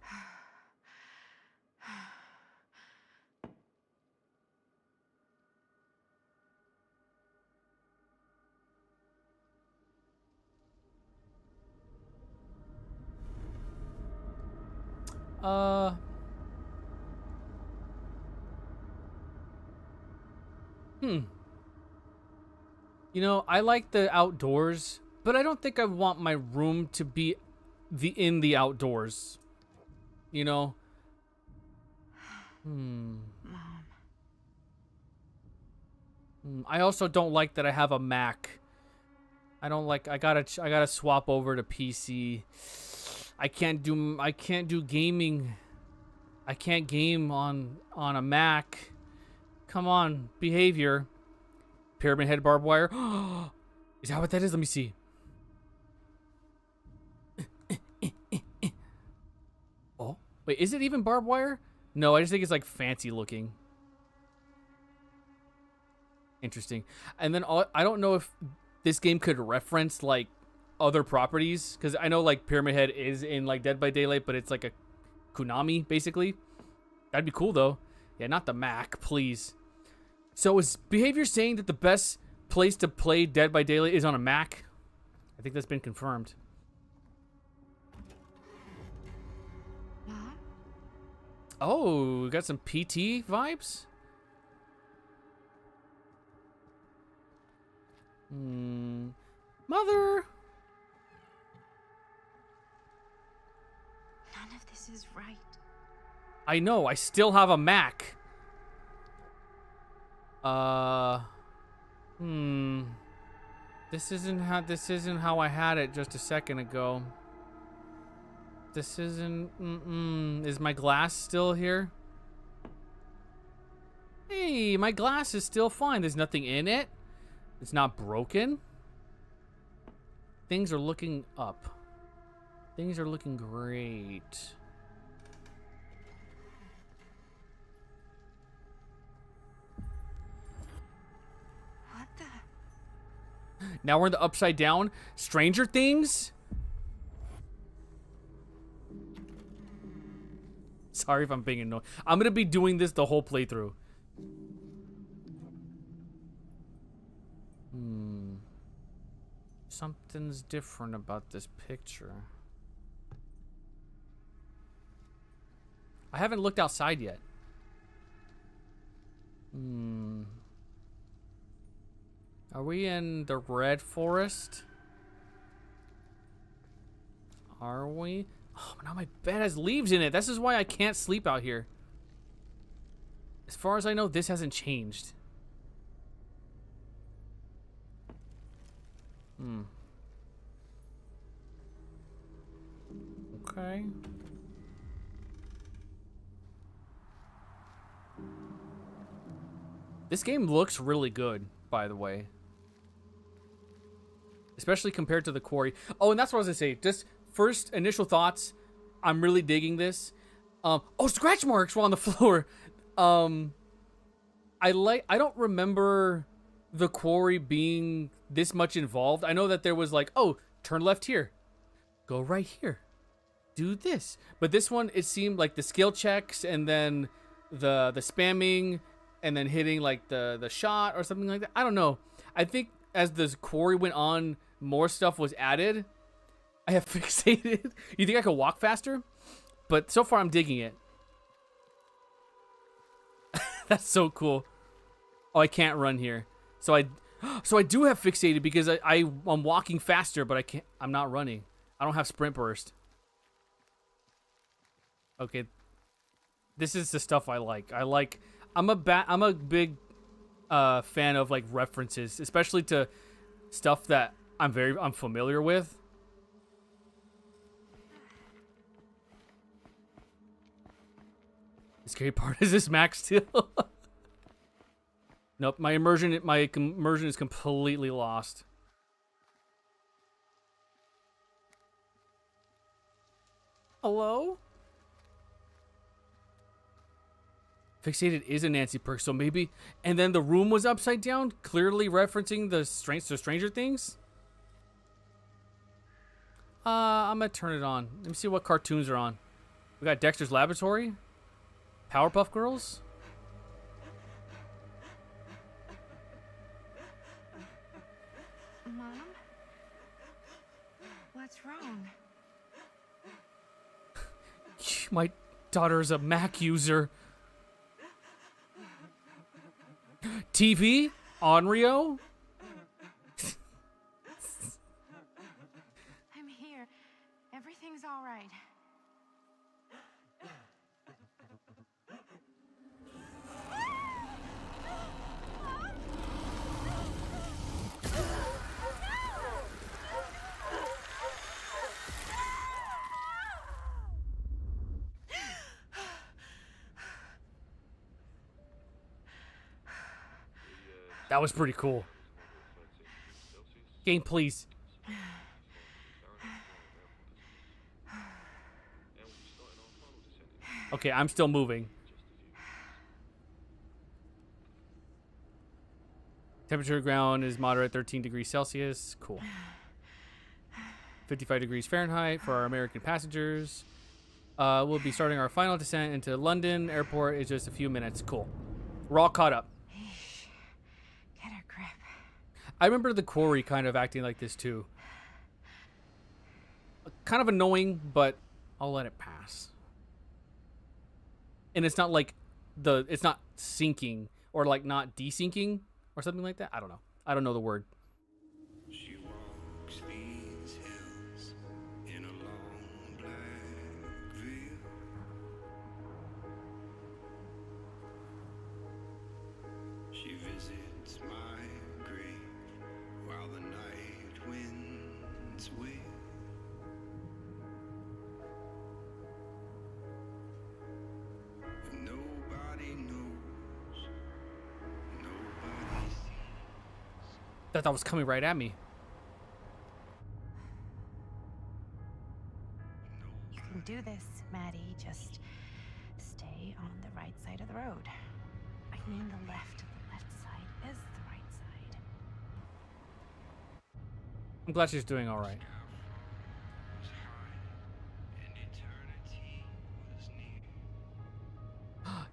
A: You know, I like the outdoors, but I don't think I want my room to be in the outdoors. You know?
E: Mom.
A: I also don't like that I have a Mac. I don't like. I gotta swap over to PC. I can't do gaming. I can't game on a Mac. Come on, behavior. Pyramid head barbed wire. Is that what that is? Let me see. Oh, wait, is it even barbed wire? No, I just think it's like fancy looking. Interesting. And then I don't know if this game could reference like other properties, because I know like Pyramid Head is in like Dead by Daylight, but it's like a Konami basically. That'd be cool though. Yeah, not the Mac, please. So is behavior saying that the best place to play Dead by Daylight is on a Mac? I think that's been confirmed.
E: Mom?
A: Oh, we got some PT vibes? Mother!
E: None of this is right.
A: I know, I still have a Mac. This isn't how I had it just a second ago. This isn't, is my glass still here? Hey, my glass is still fine. There's nothing in it. It's not broken. Things are looking up. Things are looking great.
E: What the?
A: Now we're in the upside down. Stranger Things? Sorry if I'm being annoying. I'm gonna be doing this the whole playthrough. Something's different about this picture. I haven't looked outside yet. Are we in the red forest? Are we? Oh, now my bed has leaves in it. This is why I can't sleep out here. As far as I know, this hasn't changed. Okay. This game looks really good, by the way. Especially compared to the quarry. Oh, and that's what I was gonna say. Just first initial thoughts. I'm really digging this. Oh, scratch marks were on the floor. I don't remember the quarry being this much involved. I know that there was like, oh, turn left here, go right here, do this. But this one, it seemed like the skill checks and then the spamming and then hitting like the shot or something like that. I don't know. I think as the quarry went on, more stuff was added. I have fixated. You think I could walk faster? But so far I'm digging it. That's so cool. Oh, I can't run here. So I do have fixated because I'm walking faster, but I'm not running. I don't have sprint burst. Okay. This is the stuff I like. I'm a big fan of like references, especially to stuff that I'm familiar with. The scary part is this max still. Nope, my immersion is completely lost. Hello? Fixated is a Nancy perk, so maybe. And then the room was upside down, clearly referencing the Stranger Things. I'm gonna turn it on. Let me see what cartoons are on. We got Dexter's Laboratory, Powerpuff Girls.
E: Mom? What's wrong?
A: My daughter's a Mac user. TV? Onryo?
E: I'm here. Everything's all right.
A: That was pretty cool. Game, please. Okay, I'm still moving. Temperature ground is moderate, 13 degrees Celsius. Cool. 55 degrees Fahrenheit for our American passengers. We'll be starting our final descent into London airport in just a few minutes. Cool. We're all caught up.
E: Get a grip.
A: I remember the quarry kind of acting like this too. Kind of annoying, but I'll let it pass. And it's not like it's not sinking or like not desinking or something like that. I don't know. I don't know the word.
F: She walks these hills in a long black veil. She visits my grave while the night winds wail. And nobody knows, nobody sees.
A: That was coming right at me.
E: You can do this, Maddie. Just stay on the right side of the road. I mean, the left side is the right side.
A: I'm glad she's doing all right.
F: Was high, and eternity was near.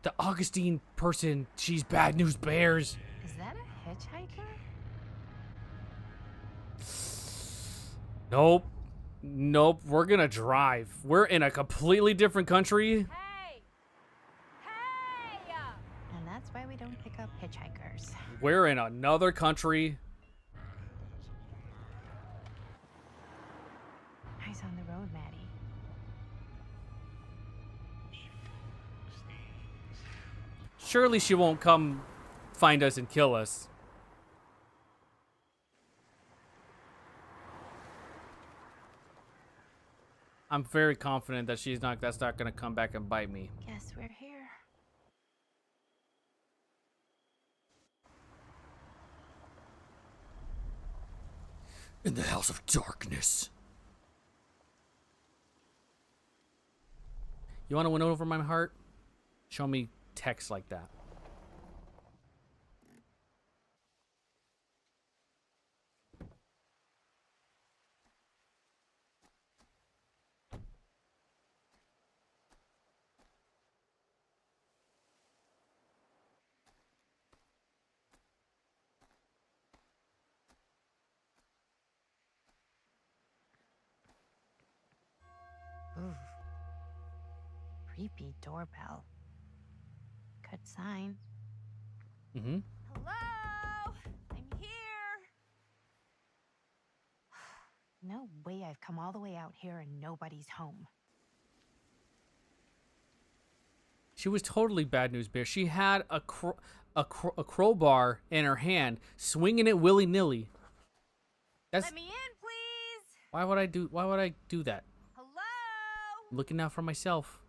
A: The Augustine person, she's Bad News Bears.
E: Is that a hitchhiker?
A: Nope. Nope. We're gonna drive. We're in a completely different country.
E: Hey! Hey! And that's why we don't pick up hitchhikers.
A: We're in another country.
E: Eyes on the road, Maddie.
A: Surely she won't come find us and kill us. I'm very confident that that's not gonna come back and bite me.
E: Guess we're here.
A: In the house of darkness. You want to win over my heart? Show me text like that.
E: Ooh. Creepy doorbell. Good sign.
A: Mm-hmm.
E: Hello? I'm here. No way I've come all the way out here and nobody's home.
A: She was totally bad news bear. She had a crowbar in her hand, swinging it willy-nilly. That's
E: Let me in, please.
A: Why would I do that?
E: Hello?
A: I'm looking out for myself.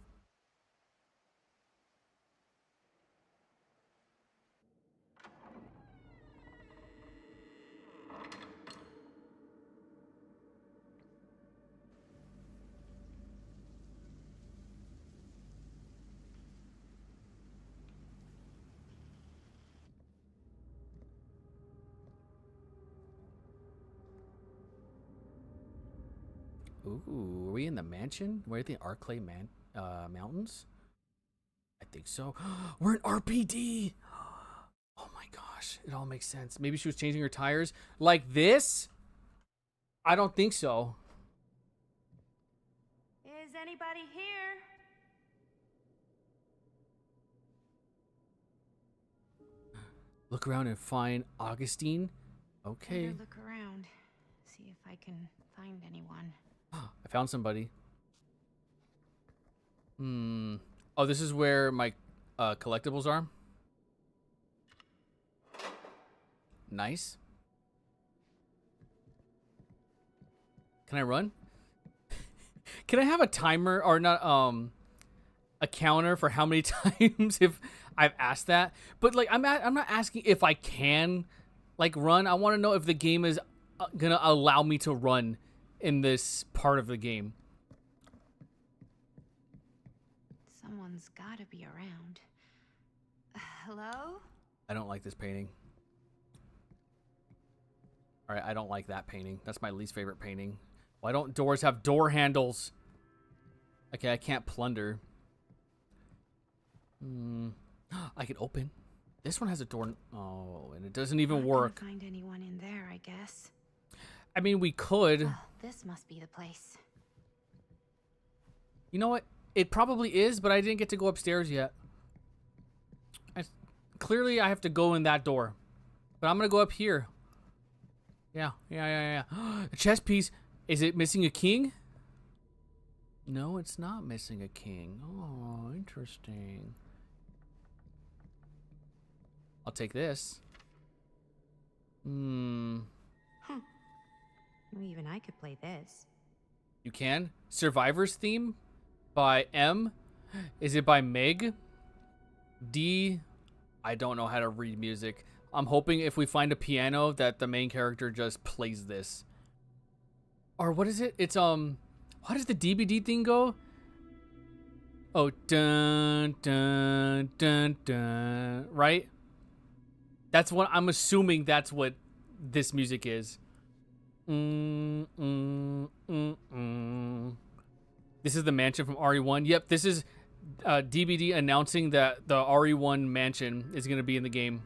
A: Ooh, are we in the mansion? We're at the Arclay Mountains? I think so. We're in RPD! Oh my gosh, it all makes sense. Maybe she was changing her tires like this? I don't think so.
E: Is anybody here?
A: Look around and find Augustine. Okay.
E: Better look around. See if I can find anyone.
A: I found somebody. Oh, this is where my collectibles are. Nice. Can I run? Can I have a timer or not a counter for how many times if I've asked that? But like I'm not asking if I can like run. I want to know if the game is gonna allow me to run in this part of the game.
E: Someone's gotta be around. Hello?
A: I don't like this painting. All right, I don't like that painting. That's my least favorite painting. Why don't doors have door handles? Okay, I can't plunder. I could open. This one has a door. Oh, and it doesn't even work.
E: Can't find anyone in there, I guess.
A: I mean, we could.
E: Oh, this must be the place.
A: You know what? It probably is, but I didn't get to go upstairs yet. Clearly, I have to go in that door. But I'm going to go up here. Yeah. A chess piece. Is it missing a king? No, it's not missing a king. Oh, interesting. I'll take this.
E: Even I could play this.
A: You can? Survivor's Theme by M. Is it by Meg? D. I don't know how to read music. I'm hoping if we find a piano that the main character just plays this. Or what is it? It's how does the DVD thing go? Oh, dun dun dun dun, right? That's what I'm assuming that's what this music is. This is the mansion from RE1. Yep, this is DBD announcing that the RE1 mansion is going to be in the game.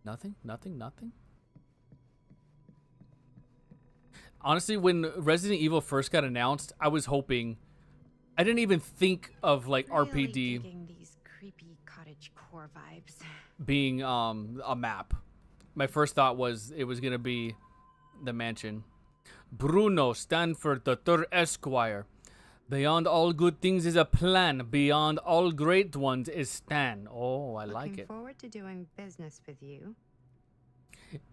A: Nothing. Honestly, when Resident Evil first got announced, I was hoping. I didn't even think of like
E: Really
A: RPD
E: digging these creepy cottage core vibes.
A: being a map. My first thought was it was gonna be the mansion. Bruno Stanford III Esquire. Beyond all good things is a plan. Beyond all great ones is Stan. Oh, I like it.
E: Looking forward to doing business with you.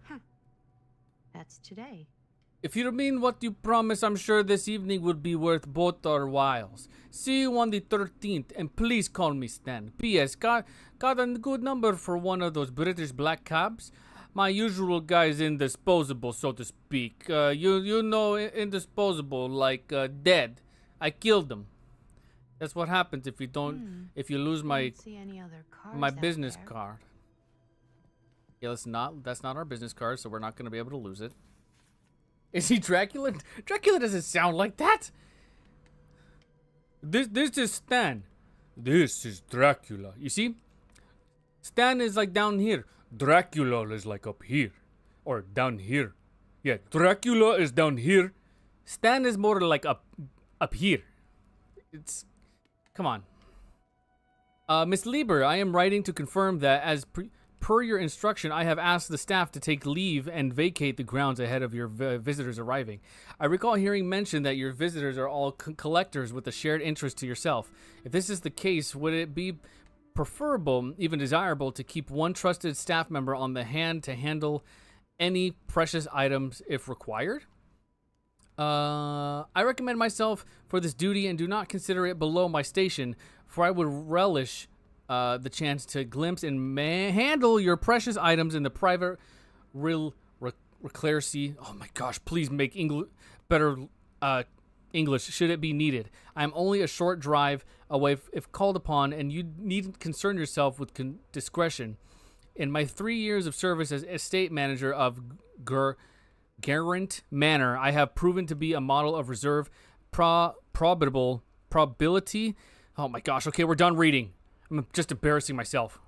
E: Huh. That's today.
A: If you mean what you promise, I'm sure this evening would be worth both our whiles. See you on the 13th, and please call me Stan. P.S. Got a good number for one of those British black cabs. my usual guy's indisposable, so to speak. You know, indisposable, like dead. I killed him. That's what happens if you don't, if you lose my
E: Don't see any other cars
A: my
E: out
A: business
E: there.
A: card. Yeah, that's not our business card, so we're not gonna be able to lose it. Is he Dracula? Dracula doesn't sound like that. This is Stan. This is Dracula. You see? Stan is like down here. Dracula is like up here. Or down here. Yeah, Dracula is down here. Stan is more like up here. It's... Come on. Miss Lieber, I am writing to confirm that as per your instruction, I have asked the staff to take leave and vacate the grounds ahead of your visitors arriving. I recall hearing mention that your visitors are all collectors with a shared interest to yourself. If this is the case, would it be preferable, even desirable, to keep one trusted staff member on the hand to handle any precious items if required? I recommend myself for this duty and do not consider it below my station, for I would relish the chance to glimpse and handle your precious items in the private reclairsy. Oh my gosh, please make better English should it be needed. I'm only a short drive away if called upon, and you needn't concern yourself with discretion. In my 3 years of service as estate manager of Garant Manor, I have proven to be a model of reserve, probability. Oh my gosh, okay, we're done reading. I'm just embarrassing myself.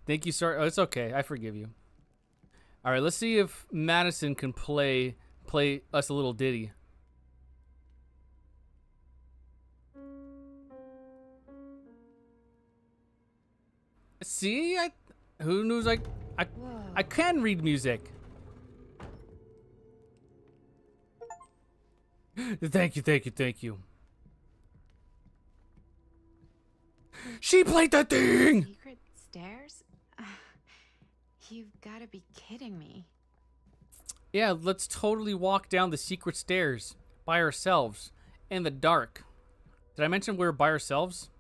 A: Thank you, sir. Oh, it's okay. I forgive you. All right, let's see if Madison can play us a little ditty. See, who knows? I can read music. Thank you. She played the thing.
E: Secret stairs? You've got to be kidding me.
A: Yeah, let's totally walk down the secret stairs by ourselves in the dark. Did I mention we were by ourselves?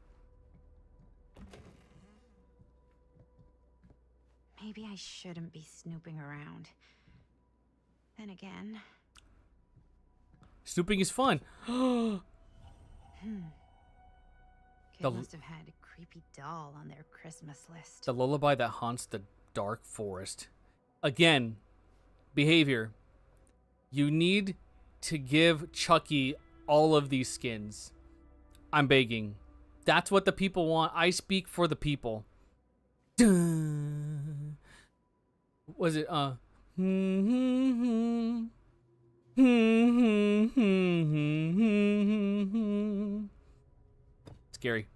E: Maybe I shouldn't be snooping around. Then again...
A: Snooping is fun.
E: Kid must have had a creepy doll on their Christmas list.
A: The lullaby that haunts the dark forest. Again, behavior. You need to give Chucky all of these skins. I'm begging. That's what the people want. I speak for the people. Dun. Was it Scary.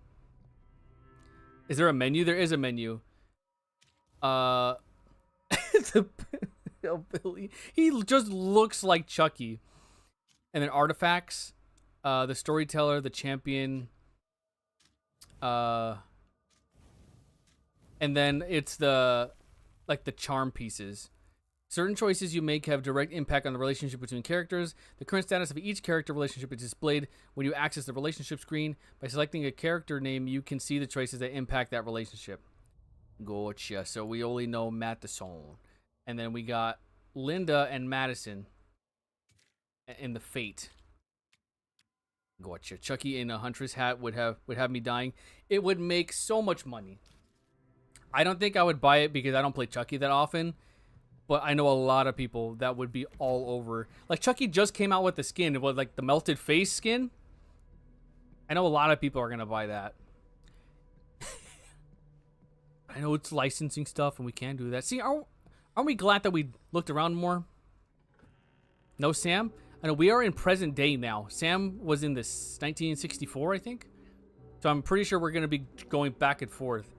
A: Is there a menu? There is a menu. The hillbilly. He just looks like Chucky. And then artifacts, the storyteller, the champion, and then it's the charm pieces. Certain choices you make have direct impact on the relationship between characters. The current status of each character relationship is displayed when you access the relationship screen. By selecting a character name, you can see the choices that impact that relationship. Gotcha. So we only know Matheson. And then we got Linda and Madison in the Fate. Gotcha. Chucky in a huntress hat would have me dying. It would make so much money. I don't think I would buy it because I don't play Chucky that often. But I know a lot of people that would be all over. Like, Chucky just came out with the skin. It was like the melted face skin. I know a lot of people are going to buy that. I know it's licensing stuff and we can't do that. See, aren't we glad that we looked around more? No, Sam? I know we are in present day now. Sam was in this 1964, I think. So I'm pretty sure we're going to be going back and forth.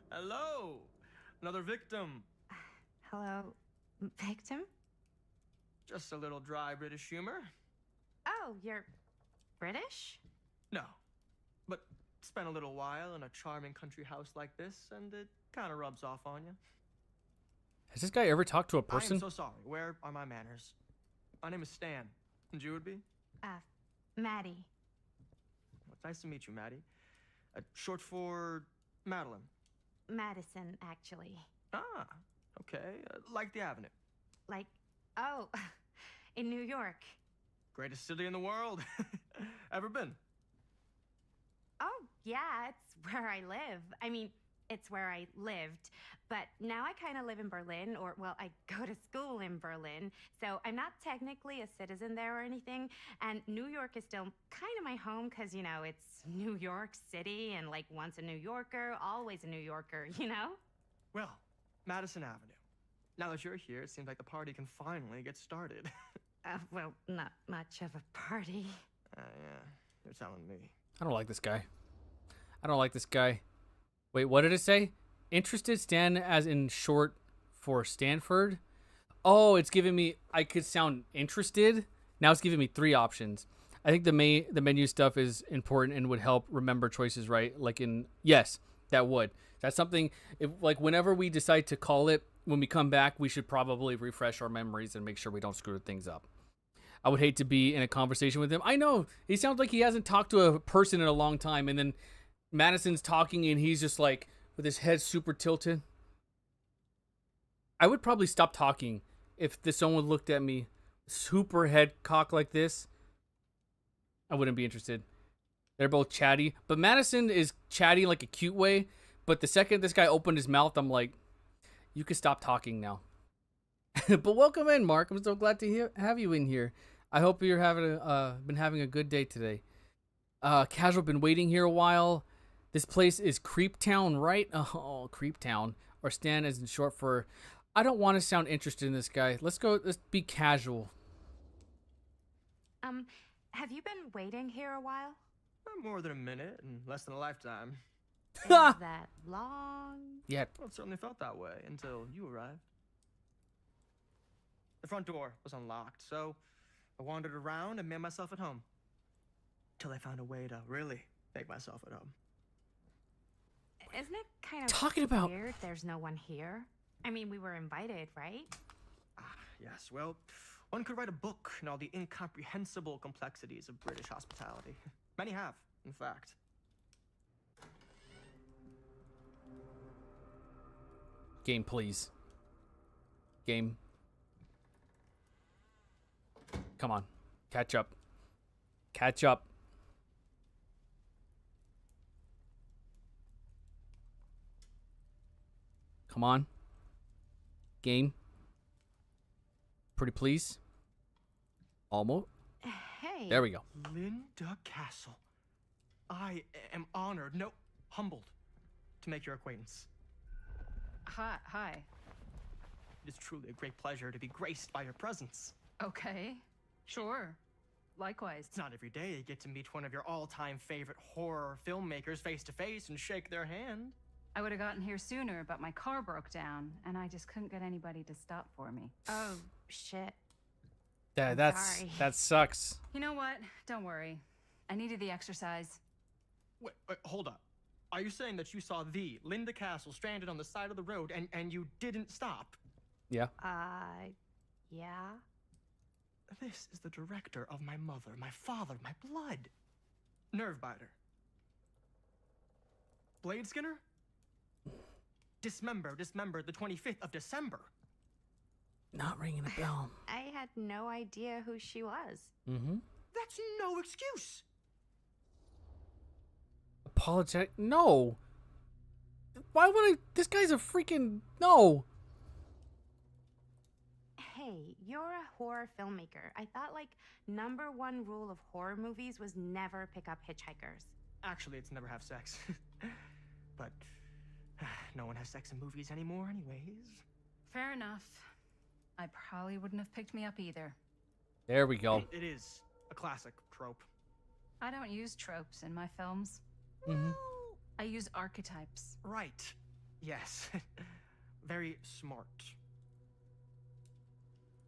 G: Hello! Another victim.
E: Hello, victim?
G: Just a little dry British humor.
E: Oh, you're British?
G: No. But spent a little while in a charming country house like this, and it kind of rubs off on you.
A: Has this guy ever talked to a
G: I am
A: person?
G: so sorry. Where are my manners? My name is Stan. And you would be?
E: Maddie.
G: Well, it's nice to meet you, Maddie. Short for Madeline.
E: Madison, actually.
G: Ah, okay. Like the Avenue.
E: Like, oh, in New York.
G: Greatest city in the world. Ever been?
E: Oh, yeah, it's where I live. I mean, it's where I lived. But now I kind of live in Berlin, or, well, I go to school in Berlin. So I'm not technically a citizen there or anything. And New York is still kind of my home because, you know, it's New York City. And, like, once a New Yorker, always a New Yorker, you know?
G: Well, Madison Avenue. Now that you're here, it seems like the party can finally get started.
E: Well, not much of a party.
G: Yeah, you're telling me.
A: I don't like this guy. I don't like this guy. Wait, what did it say? Interested, Stan as in short for Stanford? Oh, it's giving me, I could sound interested. Now it's giving me 3 options. I think the menu stuff is important and would help remember choices, right? Like yes, that would. That's something, if, like whenever we decide to call it, when we come back, we should probably refresh our memories and make sure we don't screw things up. I would hate to be in a conversation with him. I know, he sounds like he hasn't talked to a person in a long time, and then Madison's talking and he's just like, with his head super tilted. I would probably stop talking if someone looked at me super head cocked like this. I wouldn't be interested. They're both chatty, but Madison is chatty like a cute way, but the second this guy opened his mouth, I'm like, you can stop talking now. But welcome in, Mark. I'm so glad to have you in here. I hope you're been having a good day today. Casual, been waiting here a while. This place is Creep Town, right? Oh, Creep Town. Or Stan as in short for... I don't want to sound interested in this guy. Let's be casual.
E: Have you been waiting here a while?
G: More than a minute and less than a lifetime.
E: Is that long?
A: Yeah.
G: Well, it certainly felt that way until you arrived. The front door was unlocked, so I wandered around and made myself at home. Till I found a way to really make myself at home.
E: Isn't it kind of
A: Talking about...
E: weird there's no one here? I mean, we were invited, right?
G: Yes, well, one could write a book in all the incomprehensible complexities of British hospitality. Many have, in fact.
A: Game, please. Game. Come on. Catch up. Catch up. Come on. Game. Pretty please. Almost.
E: Hey.
A: There we go.
G: Linda Castle. I am honored, no, humbled, to make your acquaintance.
H: Hi.
G: It is truly a great pleasure to be graced by your presence.
H: Okay. Sure. Likewise.
G: It's not every day you get to meet one of your all-time favorite horror filmmakers face to face and shake their hand.
H: I would have gotten here sooner, but my car broke down, and I just couldn't get anybody to stop for me.
E: Oh, shit.
A: That sucks.
H: You know what? Don't worry. I needed the exercise.
G: Wait, hold up. Are you saying that you saw the Linda Castle stranded on the side of the road and you didn't stop?
A: Yeah.
E: Yeah.
G: This is the director of my mother, my father, my blood. Nerve biter. Blade Skinner? Dismember, the 25th of December.
A: Not ringing a bell.
E: I had no idea who she was.
A: Mm-hmm.
G: That's no excuse.
A: Apologetic? No. Why would I? This guy's a freaking... No.
E: Hey, you're a horror filmmaker. I thought, like, #1 rule of horror movies was never pick up hitchhikers.
G: Actually, it's never have sex. But no one has sex in movies anymore anyways.
H: Fair enough. I probably wouldn't have picked me up either.
A: There we go.
G: It is a classic trope.
H: I don't use tropes in my films.
A: Mm-hmm.
H: I use archetypes.
G: Right. Yes. Very smart.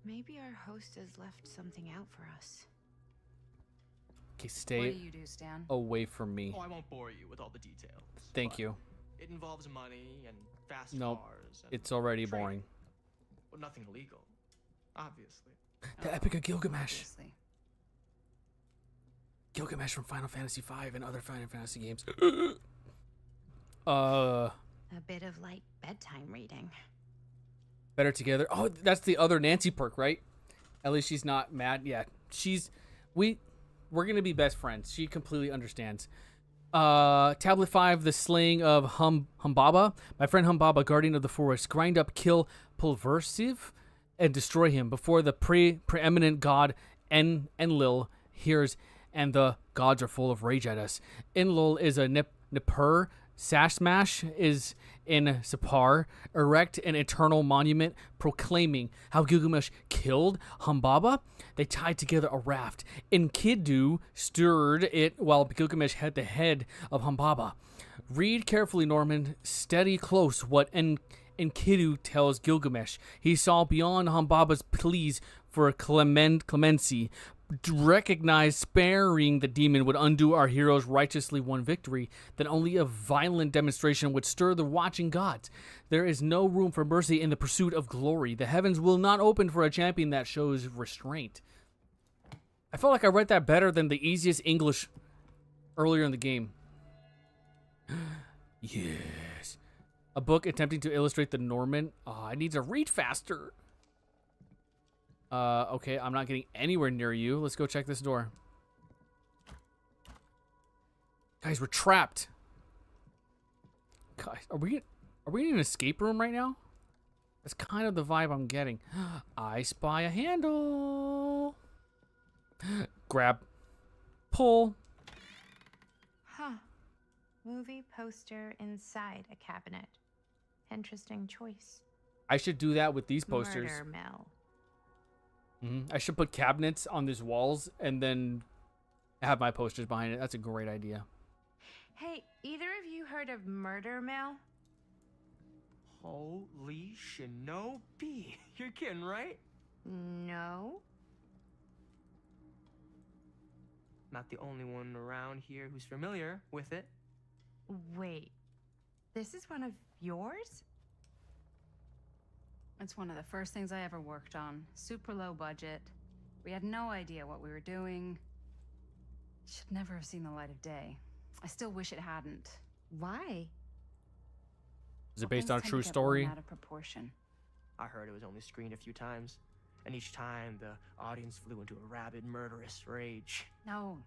E: Maybe our host has left something out for us.
A: Okay,
H: What
A: stay
H: do you do, Stan?
A: away from me.
G: Oh, I won't bore you with all the details.
A: Thank
G: but
A: you.
G: It involves money and fast
A: Nope.
G: cars. And
A: It's already
G: trading.
A: boring.
G: Well, nothing illegal, obviously.
A: The Epic of Gilgamesh.
H: Obviously.
A: Gilgamesh from Final Fantasy V and other Final Fantasy games.
E: A bit of like bedtime reading.
A: Better together. Oh, that's the other Nancy perk, right? At least she's not mad. Yeah, we're gonna be best friends. She completely understands. Tablet 5, the slaying of Humbaba. My friend Humbaba, guardian of the forest, grind up, kill Pulversive, and destroy him before the preeminent god Enlil hears, and the gods are full of rage at us. Enlil is a Nippur. Sashmash is in Sapar. Erect an eternal monument proclaiming how Gilgamesh killed Humbaba. They tied together a raft. Enkidu stirred it while Gilgamesh had the head of Humbaba. Read carefully, Norman. Steady close what Enkidu tells Gilgamesh. He saw beyond Humbaba's pleas for clemency. Recognize sparing the demon would undo our hero's righteously won victory, then only a violent demonstration would stir the watching gods. There is no room for mercy in the pursuit of glory. The heavens will not open for a champion that shows restraint. I felt like I read that better than the easiest English earlier in the game. Yes. A book attempting to illustrate the Norman. Oh, I need to read faster. Okay, I'm not getting anywhere near you. Let's go check this door. Guys, we're trapped. Guys, are we in an escape room right now? That's kind of the vibe I'm getting. I spy a handle. Grab. Pull.
E: Huh. Movie poster inside a cabinet. Interesting choice.
A: I should do that with these posters.
E: Murder mill.
A: I should put cabinets on these walls and then have my posters behind it. That's a great idea.
E: Hey, either of you heard of Murder Mill?
G: Holy shinobi. You're kidding, right?
E: No.
G: Not the only one around here who's familiar with it.
E: Wait. This is one of yours?
H: It's one of the first things I ever worked on. Super low budget. We had no idea what we were doing. Should never have seen the light of day. I still wish it hadn't.
E: Why?
A: Is it based on a
H: Things
A: true
H: tend to get blown
A: story?
H: Out of proportion.
G: I heard it was only screened a few times, and each time the audience flew into a rabid, murderous rage.
H: No,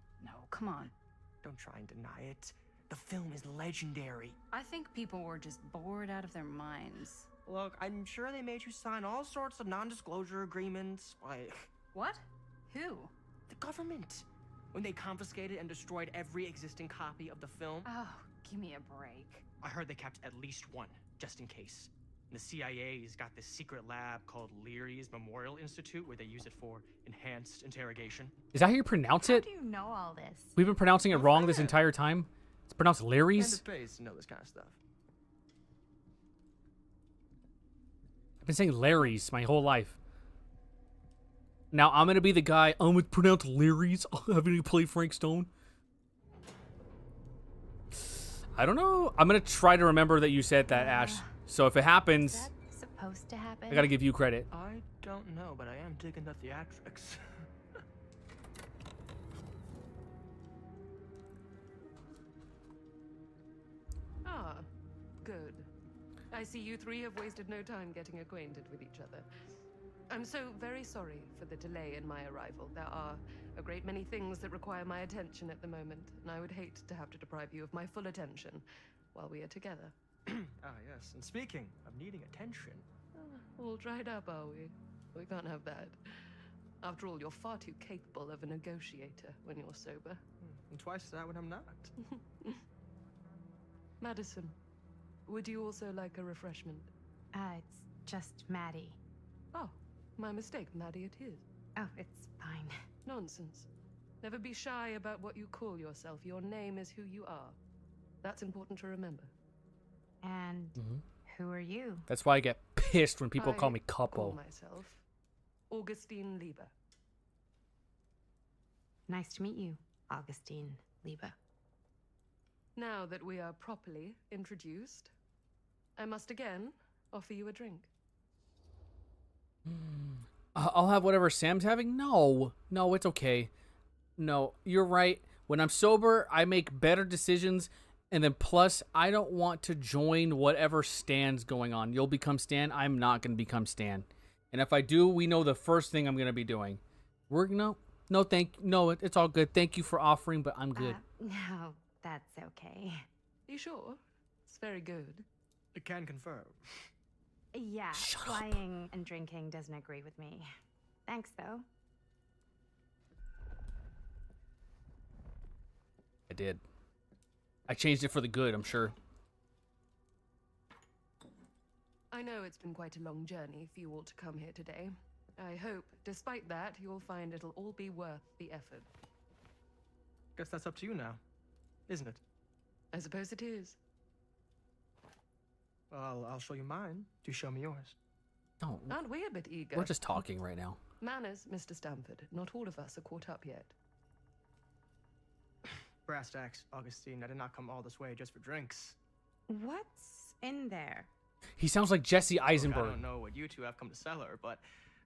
H: come on.
G: Don't try and deny it. The film is legendary.
H: I think people were just bored out of their minds.
G: Look, I'm sure they made you sign all sorts of non-disclosure agreements. Like,
H: What? Who?
G: the government. When they confiscated and destroyed every existing copy of the film,
H: Oh, give me a break.
G: I heard they kept at least one, just in case. The CIA's got this secret lab called Leary's Memorial Institute where they use it for enhanced interrogation.
A: Is that how you pronounce
E: How
A: it?
E: do you know all this?
A: We've been pronouncing it wrong this
G: fair.
A: entire time. It's pronounced
G: And
A: Larry's.
G: it's pays to know this kind of stuff.
A: I've been saying Larry's my whole life. Now I'm gonna be the guy. I'm gonna pronounce Larry's. Having to play Frank Stone. I don't know. I'm gonna try to remember that you said that, Ash. So if it
E: Is
A: happens,
E: that supposed to happen?
A: I gotta give you credit.
G: I don't know, but I am digging the theatrics.
B: Ah, good. I see you three have wasted no time getting acquainted with each other. I'm so very sorry for the delay in my arrival. There are a great many things that require my attention at the moment, and I would hate to have to deprive you of my full attention while we are together.
G: Ah, yes. And speaking of needing attention,
B: All dried up, are we? We can't have that. After all, you're far too capable of a negotiator when you're sober.
G: and twice that when I'm not.
B: Madison, would you also like a refreshment?
E: It's just Maddie.
B: Oh, my mistake. Maddie it is.
E: Oh, it's fine.
B: Nonsense. Never be shy about what you call yourself. Your name is who you are. That's important to remember.
E: And who are you?
A: That's why I get pissed when people call
B: I
A: me
B: call
A: couple.
B: myself Augustine Lieber.
E: Nice to meet you, Augustine Lieber.
B: Now that we are properly introduced, I must again offer you a drink.
A: I'll have whatever Sam's having. No, it's okay. No, you're right. When I'm sober, I make better decisions. And then plus, I don't want to join whatever Stan's going on. You'll become Stan. I'm not going to become Stan. And if I do, we know the first thing I'm going to be doing. No, it's all good. Thank you for offering, but I'm good.
E: No, that's okay.
B: You sure? It's very good.
G: I can confirm.
E: Yeah,
A: Shut up.
E: flying and drinking doesn't agree with me. Thanks, though.
A: I did. I changed it for the good, I'm sure.
B: I know it's been quite a long journey for you all to come here today. I hope, despite that, you'll find it'll all be worth the effort.
G: Guess that's up to you now, isn't it?
B: I suppose it is.
G: Well, I'll show you mine. Do show me yours.
A: No,
B: Aren't we a bit eager?
A: we're just talking right now.
B: Manners, Mr. Stamford. Not all of us are caught up yet.
G: Brass tacks, Augustine. I did not come all this way just for drinks.
E: What's in there?
A: He sounds like Jesse
G: Look, I
A: Eisenberg.
G: don't know what you two have come to sell her, but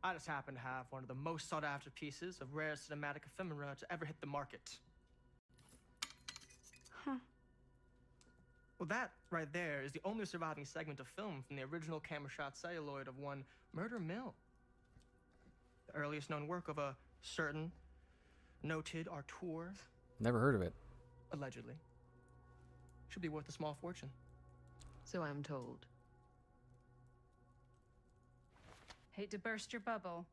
G: I just happen to have one of the most sought-after pieces of rare cinematic ephemera to ever hit the market.
E: Huh.
G: Well, that right there is the only surviving segment of film from the original camera shot celluloid of one Murder Mill. The earliest known work of a certain noted auteur,
A: Never heard of it.
G: allegedly. Should be worth a small fortune.
B: So I'm told.
H: Hate to burst your bubble.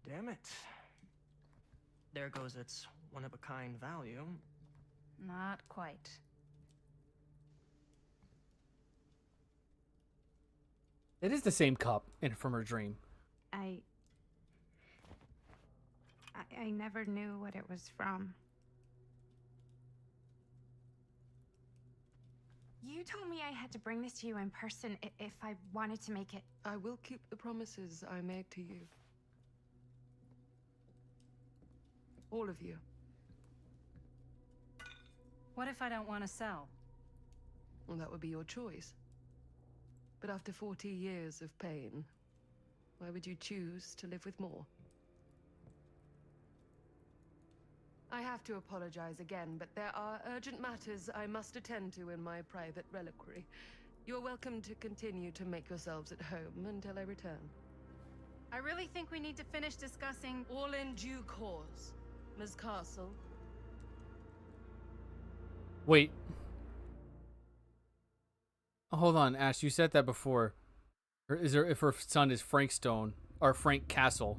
G: Damn it. There goes its one-of-a-kind value.
H: Not quite.
A: It is the same cup from her dream.
E: I never knew what it was from. You told me I had to bring this to you in person if I wanted to make it.
B: I will keep the promises I made to you. All of you.
H: What if I don't want to sell?
B: Well, that would be your choice. But after 40 years of pain, why would you choose to live with more? I have to apologize again, but there are urgent matters I must attend to in my private reliquary. You're welcome to continue to make yourselves at home until I return.
H: I really think we need to finish discussing.
B: All in due course, Ms. Castle.
A: Wait. Oh, hold on, Ash. You said that before. If her son is Frank Stone or Frank Castle?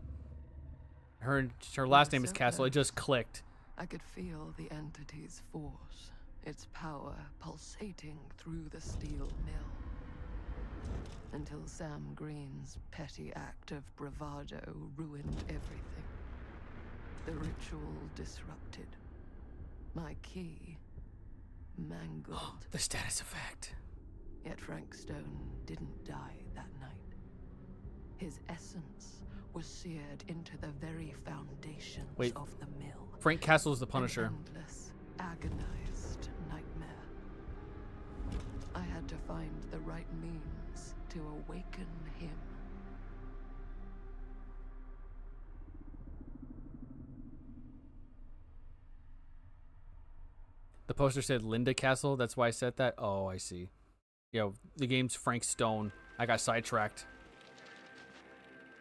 A: Her last name is
B: so
A: Castle. It
B: close.
A: just clicked.
B: I could feel the entity's force, its power pulsating through the steel mill. Until Sam Green's petty act of bravado ruined everything. The ritual disrupted. My key mangled.
A: The status effect.
B: Yet Frank Stone didn't die that night. His essence was seared into the very foundations
A: Wait.
B: of the mill.
A: Frank Castle is the Punisher.
B: An endless, agonized nightmare. I had to find the right means to awaken him.
A: The poster said Linda Castle. That's why I said that. Oh, I see. Yo, the game's Frank Stone. I got sidetracked.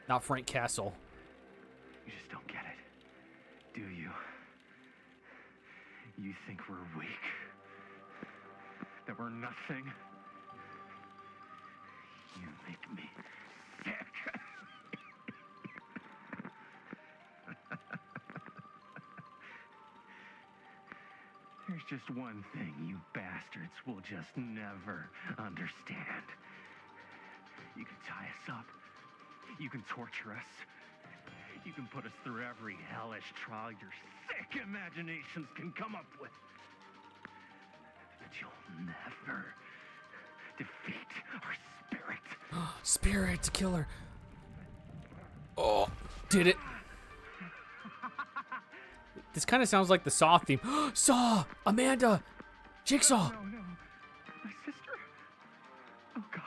A: Not Frank Castle.
F: You just don't get it, do you? You think we're weak? That we're nothing? You make me sick. There's just one thing you bastards will just never understand. You can tie us up. You can torture us. You can put us through every hellish trial your sick imaginations can come up with. But you'll never defeat our spirit.
A: Spirit killer. Oh, did it. This kind of sounds like the Saw theme. Saw! Amanda! Jigsaw!
F: No, my sister? Oh, God.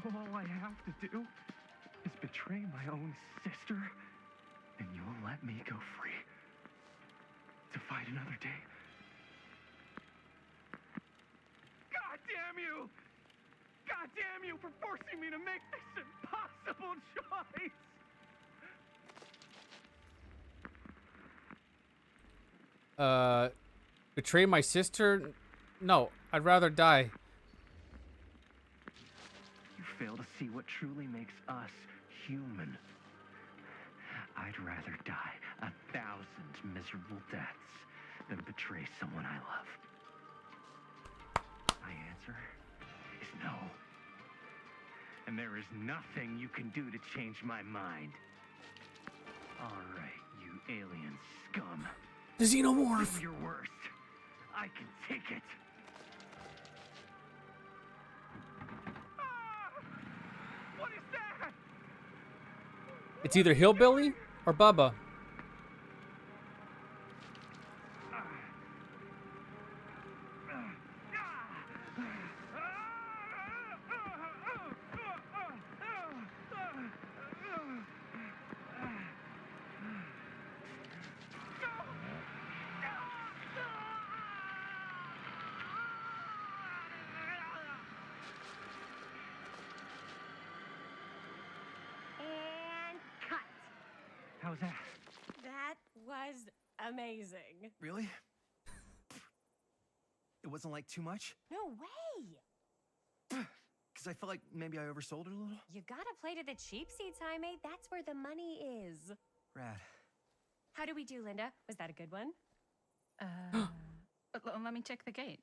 F: Oh. all I have to do is betray my own sister, and you'll let me go free to fight another day. God damn you! God damn you for forcing me to make this impossible choice!
A: Betray my sister? No, I'd rather die.
F: You fail to see what truly makes us human. I'd rather die 1,000 miserable deaths than betray someone I love. My answer is no. And there is nothing you can do to change my mind. All right, you alien scum.
A: The xenomorph!
F: Do your worst. I can take it. Ah! What is that?
A: It's either Hillbilly or Bubba.
I: And cut.
F: How's that?
I: That was amazing.
J: Really? It wasn't like too much?
I: No way.
J: Because I felt like maybe I oversold it a little?
I: You gotta play to the cheap seats, Jaime. That's where the money is.
J: Rad.
I: How do we do, Linda? Was that a good one?
H: Let me check the gate.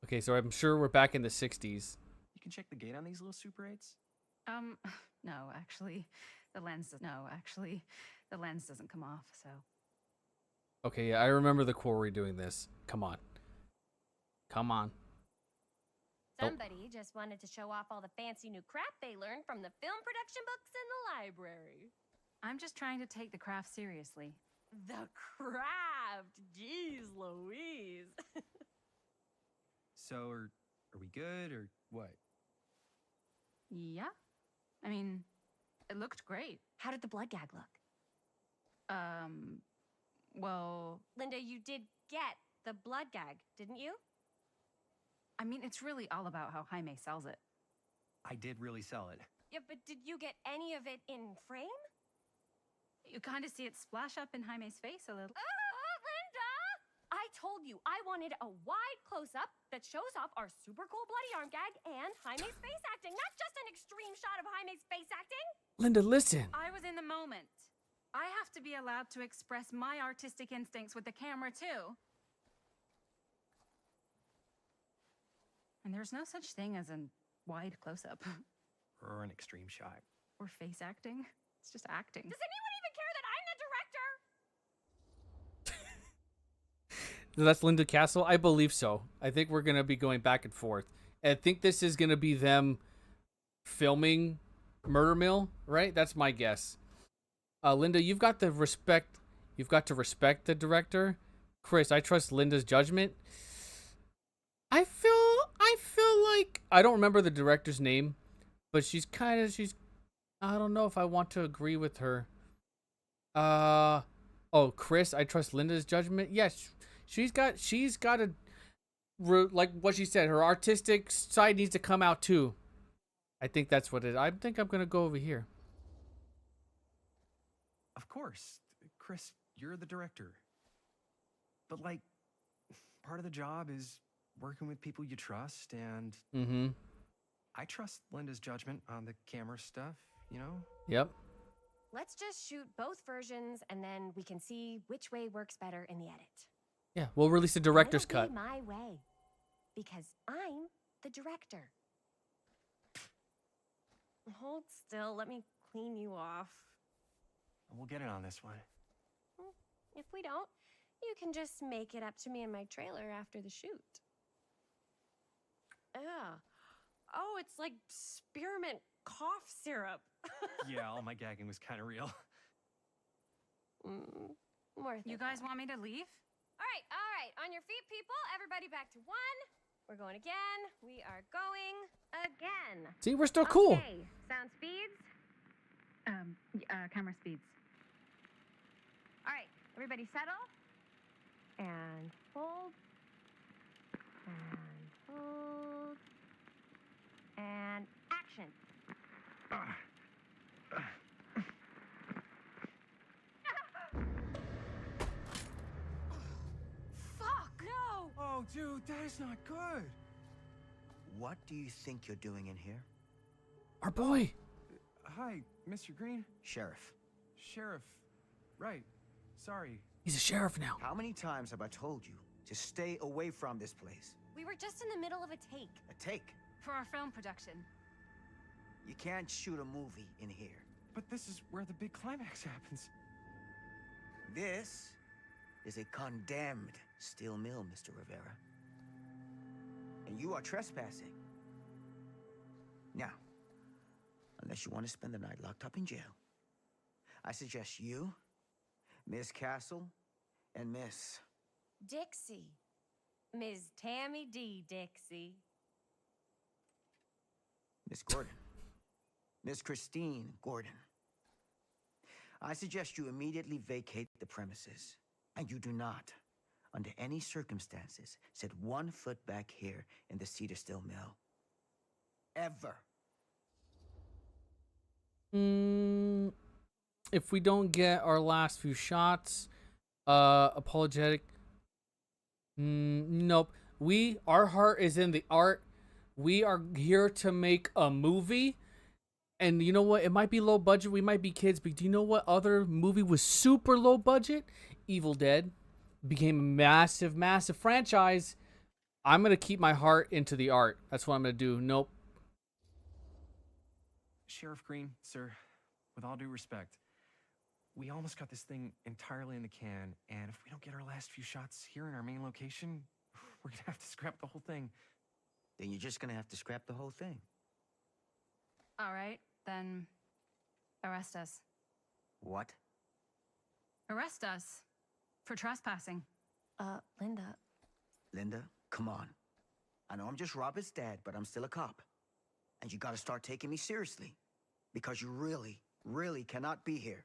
A: Okay, so I'm sure we're back in the 60s.
J: You can check the gate on these little Super 8s?
H: No, actually, the lens doesn't come off, so.
A: Okay, yeah, I remember the quarry doing this. Come on. Come on.
I: Somebody just wanted to show off all the fancy new crap they learned from the film production books in the library.
H: I'm just trying to take the craft seriously.
I: The craft! Jeez Louise.
J: So, are we good, or what?
H: Yeah. I mean, it looked great.
I: How did the blood gag look?
H: Well,
I: Linda, you did get the blood gag, didn't you?
H: I mean, it's really all about how Jaime sells it.
J: I did really sell it.
I: Yeah, but did you get any of it in frame?
H: You kind of see it splash up in Jaime's face a little.
I: Linda! I told you I wanted a wide close-up that shows off our super cool bloody arm gag and Jaime's face acting, not just an extreme shot of Jaime's face acting.
A: Linda, listen.
H: I was in the moment. I have to be allowed to express my artistic instincts with the camera, too. And there's no such thing as a wide close-up.
J: Or an extreme shot.
H: Or face acting. It's just acting.
I: Does anyone even care that I'm the director?
A: That's Linda Castle? I believe so. I think we're going to be going back and forth. I think this is going to be them filming Murder Mill, right? That's my guess. Linda, you've got to respect the director. Chris, I trust Linda's judgment. I feel like I don't remember the director's name, but she's I don't know if I want to agree with her. Oh, Chris, I trust Linda's judgment. Yes, she's got a, like what she said, her artistic side needs to come out too. I think that's what it is. I think I'm gonna go over here.
J: Of course. Chris, you're the director. But, like, part of the job is working with people you trust, and I trust Linda's judgment on the camera stuff, you know?
A: Yep.
I: Let's just shoot both versions, and then we can see which way works better in the edit.
A: Yeah, we'll release the director's
I: It'll
A: cut.
I: be my way, because I'm the director. Hold still. Let me clean you off.
J: We'll get it on this one.
I: If we don't, you can just make it up to me in my trailer after the shoot. Oh, it's like spearmint cough syrup.
J: Yeah, all my gagging was kind of real.
I: Worth
H: You
I: it,
H: guys
I: though.
H: want me to leave?
I: All right. On your feet, people. Everybody back to one. We're going again. We are going again.
A: See, we're still cool.
I: Okay, sound speeds.
H: Camera speeds.
I: All right, everybody settle. And hold. And hold. And action.
H: Fuck!
I: No!
J: Oh, dude, that is not good.
C: What do you think you're doing in here?
A: Our boy.
J: Hi, Mr. Green.
C: Sheriff.
J: Sheriff. Right. Sorry.
A: He's a sheriff now.
C: How many times have I told you to stay away from this place?
I: We were just in the middle of a take.
C: A take.
H: For our film production.
C: You can't shoot a movie in here.
J: But this is where the big climax happens.
C: This is a condemned steel mill, Mr. Rivera. And you are trespassing. Now, unless you want to spend the night locked up in jail, I suggest you, Miss Castle, and Miss...
I: Dixie. Ms. Tammy D. Dixie.
C: Miss Gordon. Miss Christine Gordon. I suggest you immediately vacate the premises, and you do not, under any circumstances, set 1 foot back here in the Cedar Still Mill. Ever.
A: If we don't get our last few shots, apologetic. Nope. Our heart is in the art. We are here to make a movie. And you know what? It might be low budget. We might be kids, but do you know what other movie was super low budget? Evil Dead became a massive, massive franchise. I'm going to keep my heart into the art. That's what I'm going to do. Nope.
J: Sheriff Green, sir, with all due respect, we almost got this thing entirely in the can, and if we don't get our last few shots here in our main location, we're gonna have to scrap the whole thing.
C: Then you're just gonna have to scrap the whole thing.
H: All right, then arrest us.
C: What?
H: Arrest us for trespassing.
I: Linda.
C: Linda, come on. I know I'm just Robert's dad, but I'm still a cop. And you gotta start taking me seriously. Because you really, really cannot be here.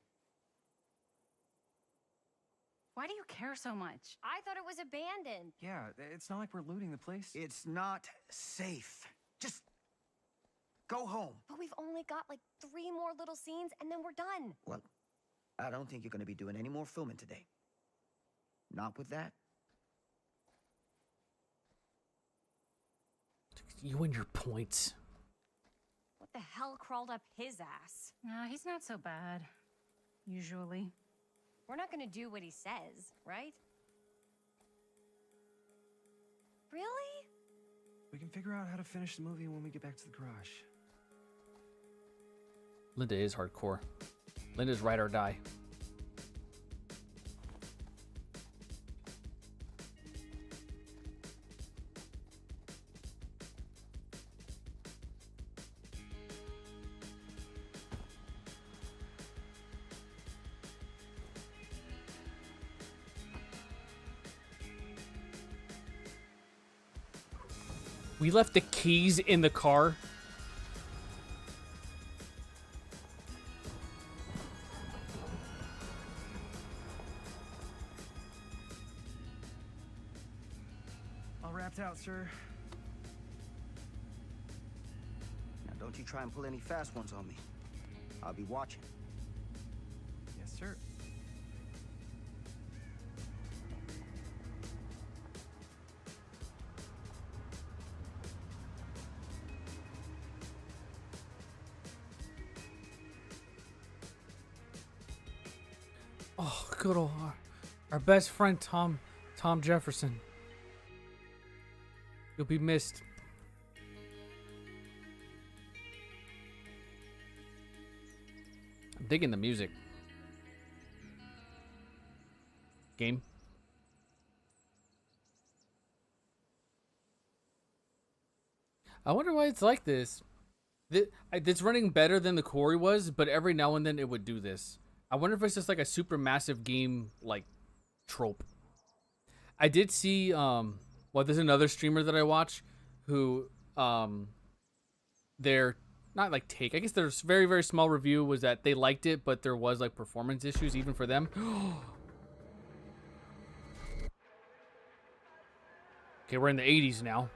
H: Why do you care so much?
I: I thought it was abandoned.
J: Yeah, it's not like we're looting the place.
C: It's not safe. Just go home.
I: But we've only got like 3 more little scenes and then we're done.
C: Well, I don't think you're gonna be doing any more filming today. Not with that.
A: You and your points.
I: What the hell crawled up his ass?
H: No, he's not so bad. Usually.
I: We're not gonna do what he says, right? Really?
J: We can figure out how to finish the movie when we get back to the garage.
A: Linda is hardcore. Linda's ride or die. We left the keys in the car.
J: All wrapped out, sir.
C: Now don't you try and pull any fast ones on me. I'll be watching.
J: Yes, sir.
A: Oh, good old our best friend Tom Jefferson. You'll be missed. I'm digging the music. Game. I wonder why it's like this. It's running better than the Quarry was, but every now and then it would do this. I wonder if it's just like a super massive game like trope. I did see there's another streamer that I watch who their not like take. I guess their very very small review was that they liked it, but there was like performance issues even for them. Okay, we're in the 80s now.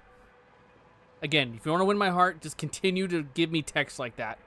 A: Again, if you want to win my heart, just continue to give me text like that.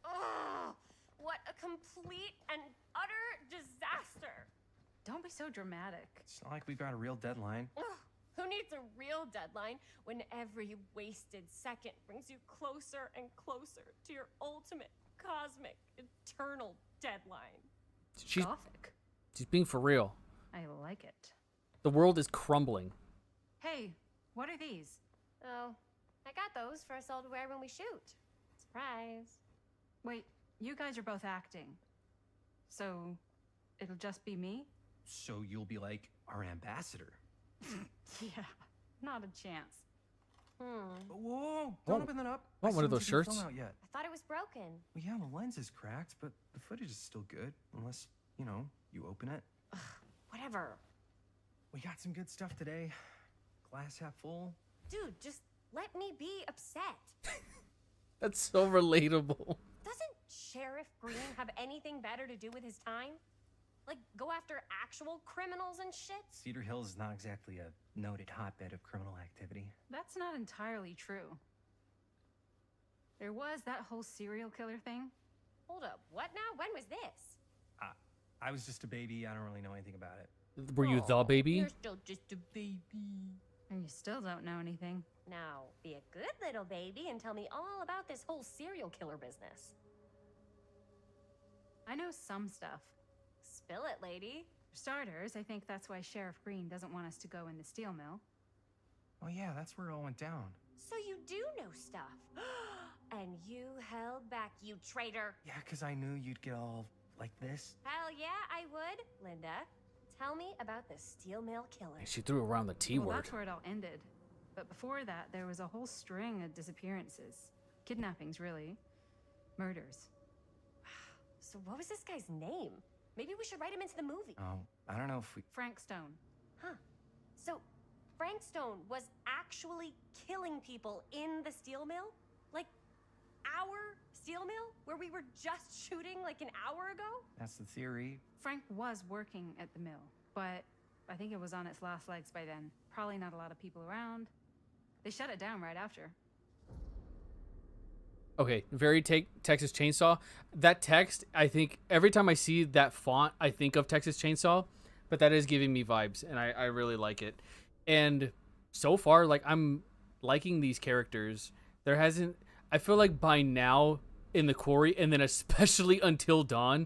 I: Ugh, what a complete and utter disaster.
H: Don't be so dramatic.
J: It's not like we've got a real deadline.
I: Ugh, who needs a real deadline when every wasted second brings you closer and closer to your ultimate, cosmic, eternal deadline?
A: She's
H: Gothic.
A: being for real.
H: I like it.
A: The world is crumbling.
H: Hey, what are these?
I: Oh, I got those for us all to wear when we shoot. Surprise.
H: Wait, you guys are both acting. So, it'll just be me?
J: So you'll be like our ambassador.
H: Yeah, not a chance.
J: Whoa, don't
A: Oh.
J: open that up.
A: Oh,
J: I
A: one of
J: still
A: those
J: haven't
A: shirts?
J: film out yet.
I: I thought it was broken.
J: Well, yeah, the lens is cracked, but the footage is still good. Unless, you open it.
I: Whatever.
J: We got some good stuff today. Glass half full.
I: Dude, just let me be upset.
A: That's so relatable.
I: Doesn't Sheriff Green have anything better to do with his time? Like, go after actual criminals and shit?
J: Cedar Hills is not exactly a noted hotbed of criminal activity.
H: That's not entirely true. There was that whole serial killer thing.
I: Hold up, what now? When was this?
J: I was just a baby. I don't really know anything about it.
A: Were you the baby?
I: You're still just a baby.
H: And you still don't know anything.
I: Now, be a good little baby and tell me all about this whole serial killer business.
H: I know some stuff.
I: Spill it, lady.
H: For starters, I think that's why Sheriff Green doesn't want us to go in the steel mill.
J: Oh yeah, that's where it all went down.
I: So you do know stuff. And you held back, you traitor.
J: Yeah, because I knew you'd get all like this.
I: Hell yeah, I would. Linda, tell me about the steel mill killer.
A: She threw around the T
H: Well,
A: word.
H: that's where it all ended. But before that, there was a whole string of disappearances. Kidnappings, really. Murders.
I: So what was this guy's name? Maybe we should write him into the movie.
J: Oh, I don't know if we...
H: Frank Stone.
I: Huh. So Frank Stone was actually killing people in the steel mill? Like our steel mill? Where we were just shooting like an hour ago?
J: That's the theory.
H: Frank was working at the mill, but I think it was on its last legs by then. Probably not a lot of people around. They shut it down right after.
A: Okay, very Texas Chainsaw. That text, I think every time I see that font, I think of Texas Chainsaw, but that is giving me vibes, and I really like it. And so far, like, I'm liking these characters. There hasn't, I feel like by now in the quarry, and then especially Until Dawn,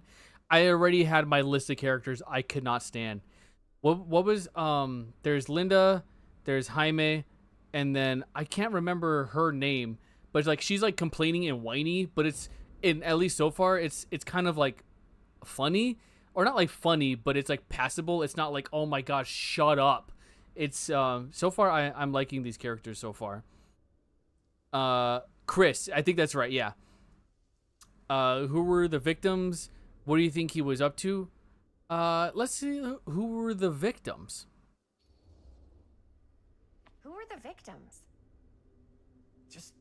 A: I already had my list of characters I could not stand. What was, there's Linda, there's Jaime, and then I can't remember her name, but it's like she's like complaining and whiny, but it's at least so far it's kind of like funny, or not like funny, but it's like passable. It's not like, oh my gosh, shut up. It's so far I'm liking these characters so far. Chris, I think that's right, yeah. Who were the victims? What do you think he was up to? Let's see who were the victims.
I: Who were the victims?
J: Just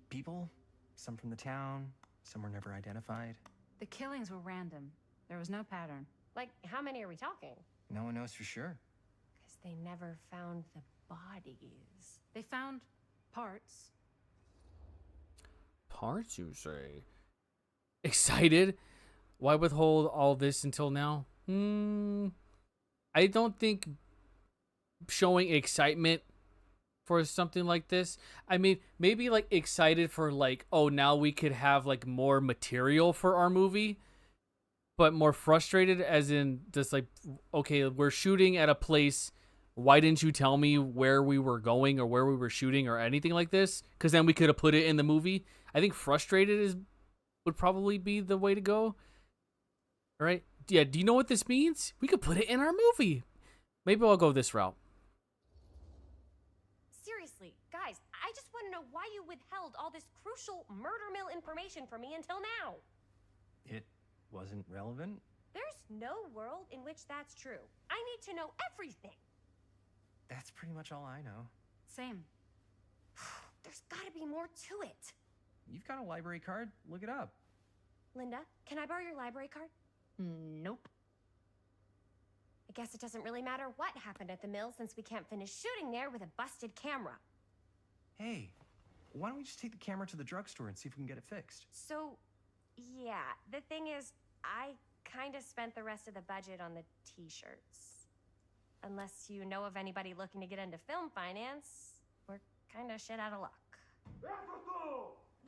J: people. Some from the town. Some were never identified.
H: The killings were random. There was no pattern.
I: Like, how many are we talking?
J: No one knows for sure.
I: Because they never found the bodies.
H: They found parts.
A: Parts, you say? Excited? Why withhold all this until now? I don't think showing excitement for something like this. I mean, maybe like excited for like, oh, now we could have like more material for our movie, but more frustrated as in just like, okay, we're shooting at a place. Why didn't you tell me where we were going or where we were shooting or anything like this? Because then we could have put it in the movie. I think frustrated would probably be the way to go. All right, Yeah, do you know what this means? We could put it in our movie. Maybe I'll go this route.
I: Seriously, guys, I just want to know why you withheld all this crucial murder mill information from me until now.
J: It wasn't relevant?
I: There's no world in which that's true. I need to know everything.
J: That's pretty much all I know.
H: Same.
I: There's gotta be more to it.
J: You've got a library card. Look it up.
I: Linda, can I borrow your library card?
H: Nope.
I: I guess it doesn't really matter what happened at the mill since we can't finish shooting there with a busted camera.
J: Hey, why don't we just take the camera to the drugstore and see if we can get it fixed?
I: So, yeah, the thing is, I kind of spent the rest of the budget on the t-shirts. Unless you know of anybody looking to get into film finance, we're kind of shit out of luck.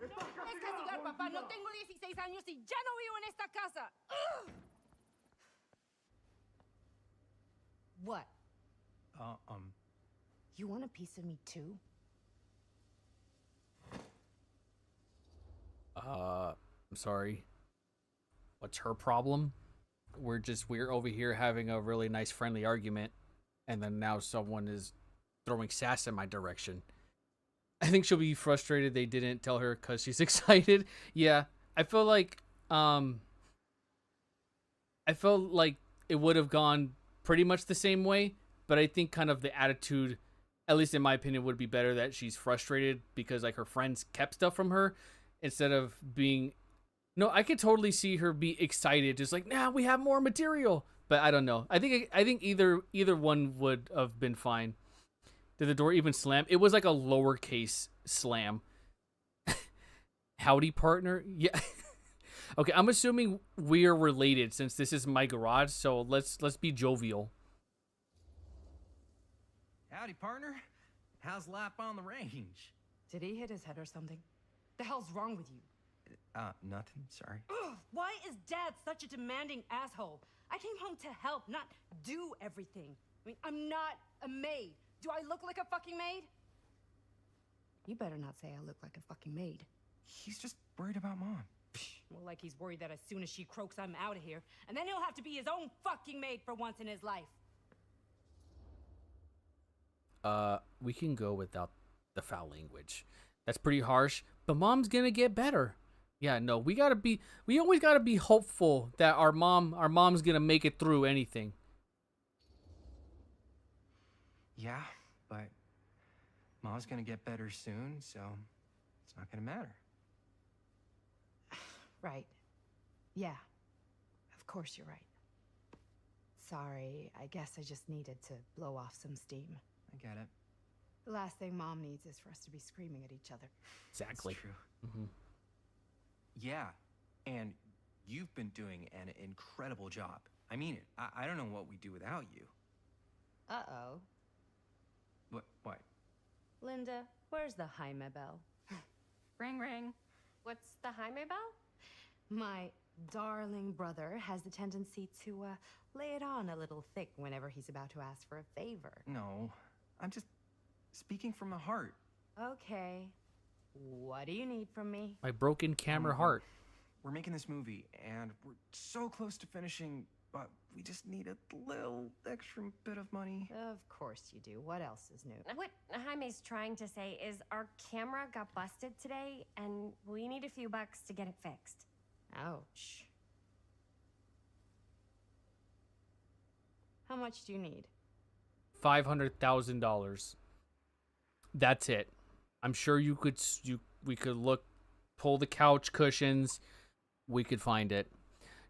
K: Es castigar, papá. No tengo 16 años y ya no vivo en esta casa. Ugh. What? You want a piece of me too?
A: I'm sorry. What's her problem? We're over here having a really nice friendly argument, and then now someone is throwing sass in my direction. I think she'll be frustrated they didn't tell her because she's excited. Yeah, I feel like it would have gone pretty much the same way, but I think kind of the attitude, at least in my opinion, would be better that she's frustrated because like her friends kept stuff from her instead of being. No, I could totally see her be excited, just like, nah, we have more material. But I don't know. I think either one would have been fine. Did the door even slam? It was like a lowercase slam. Howdy, partner. Yeah. Okay, I'm assuming we're related since this is my garage. So let's be jovial.
J: Howdy, partner. How's lap on the range?
K: Did he hit his head or something? The hell's wrong with you?
J: Nothing. Sorry.
K: Ugh, why is Dad such a demanding asshole? I came home to help, not do everything. I mean, I'm not a maid. Do I look like a fucking maid? You better not say I look like a fucking maid.
J: He's just worried about Mom.
K: More like he's worried that as soon as she croaks, I'm out of here. And then he'll have to be his own fucking maid for once in his life.
A: We can go without the foul language. That's pretty harsh, but Mom's gonna get better. Yeah, no, we always gotta be hopeful that our mom's gonna make it through anything.
J: Yeah, but Mom's gonna get better soon, so it's not gonna matter.
K: Right. Yeah. Of course you're right. Sorry, I guess I just needed to blow off some steam.
J: I get it.
K: The last thing Mom needs is for us to be screaming at each other.
A: Exactly.
J: That's true.
A: Mm-hmm.
J: Yeah, and you've been doing an incredible job. I mean it. I don't know what we'd do without you.
K: Uh-oh.
J: What?
K: Linda, where's the Jaime bell?
H: Ring, ring.
I: What's the Jaime bell?
K: My darling brother has the tendency to lay it on a little thick whenever he's about to ask for a favor.
J: No, I'm just speaking from the heart.
K: Okay. What do you need from me?
A: My broken camera heart.
J: We're making this movie, and we're so close to finishing, but we just need a little extra bit of money.
K: Of course you do. What else is new?
I: What Jaime's trying to say is our camera got busted today, and we need a few bucks to get it fixed.
K: Ouch. How much do you need?
A: $500,000. That's it. I'm sure we could pull the couch cushions. We could find it.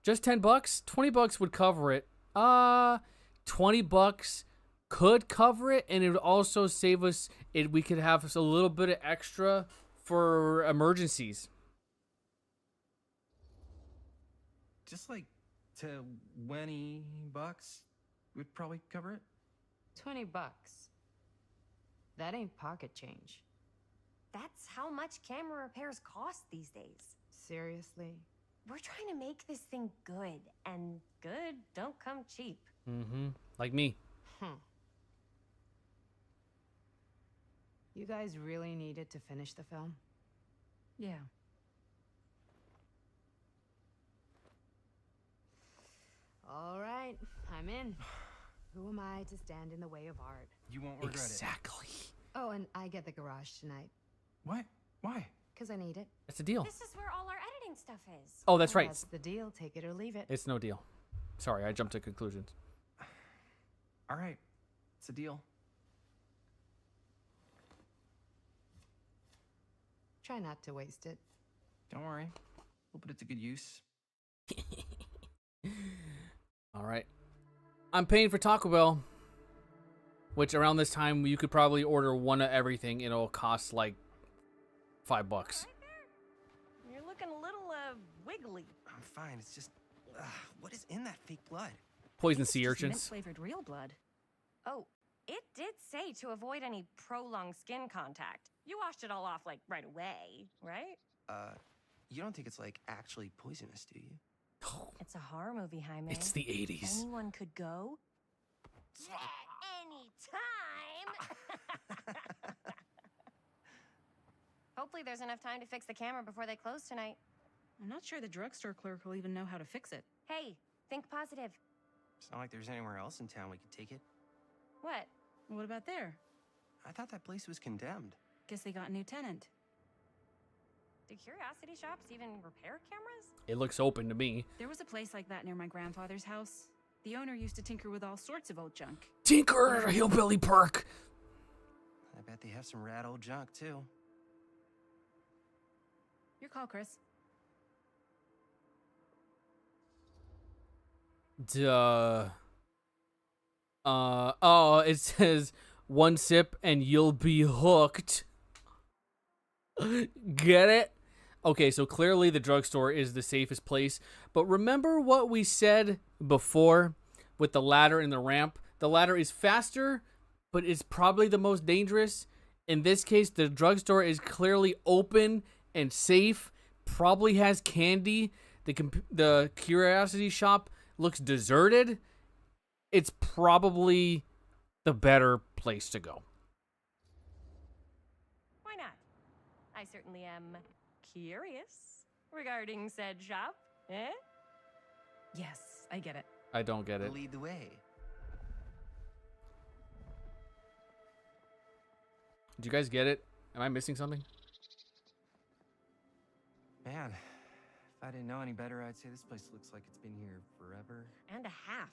A: Just $10? $20 would cover it. $20 could cover it, and it would also save us. We could have a little bit of extra for emergencies.
J: Just like $20 would probably cover it.
K: $20. That ain't pocket change.
I: That's how much camera repairs cost these days.
K: Seriously?
I: We're trying to make this thing good, and good don't come cheap.
A: Mm-hmm. Like me.
K: You guys really needed to finish the film?
H: Yeah.
K: All right, I'm in. Who am I to stand in the way of art?
J: You won't regret
A: Exactly.
K: Oh, and I get the garage tonight.
J: What? Why?
K: Because I need it.
A: That's the deal.
I: This is where all our editing stuff is.
A: Oh, that's right.
K: That's the deal. Take it or leave it.
A: It's no deal. Sorry, I jumped to conclusions.
J: All right. It's a deal.
K: Try not to waste it.
J: Don't worry. We'll put it to good use.
A: All right. I'm paying for Taco Bell, which around this time you could probably order one of everything. It'll cost like $5.
I: Right there. You're looking a little, wiggly.
J: I'm fine. It's just, what is in that fake blood?
A: Poison sea urchins.
H: Flavored real blood.
I: Oh, it did say to avoid any prolonged skin contact. You washed it all off, like, right away, right?
J: You don't think it's, like, actually poisonous, do you?
I: It's a horror movie, Jaime.
A: It's the 80s.
I: Anyone could go. Anytime! Hopefully there's enough time to fix the camera before they close tonight.
H: I'm not sure the drugstore clerk will even know how to fix it.
I: Hey, think positive.
J: It's not like there's anywhere else in town we could take it.
I: What?
H: What about there?
J: I thought that place was condemned.
H: Guess they got a new tenant.
I: Do curiosity shops even repair cameras?
A: It looks open to me.
H: There was a place like that near my grandfather's house. The owner used to tinker with all sorts of old junk.
A: Tinker, hillbilly perk.
J: I bet they have some rad old junk, too.
H: Your call, Chris.
A: Duh. Oh, it says one sip and you'll be hooked. Get it? Okay, so clearly the drugstore is the safest place. But remember what we said before with the ladder and the ramp? The ladder is faster, but it's probably the most dangerous. In this case, the drugstore is clearly open and safe. Probably has candy. The curiosity shop looks deserted. It's probably the better place to go.
I: Why not? I certainly am curious regarding said shop. Eh?
H: Yes, I get it.
A: I don't get it.
J: Lead the way.
A: Do you guys get it? Am I missing something?
J: Man, if I didn't know any better, I'd say this place looks like it's been here forever.
I: And a half.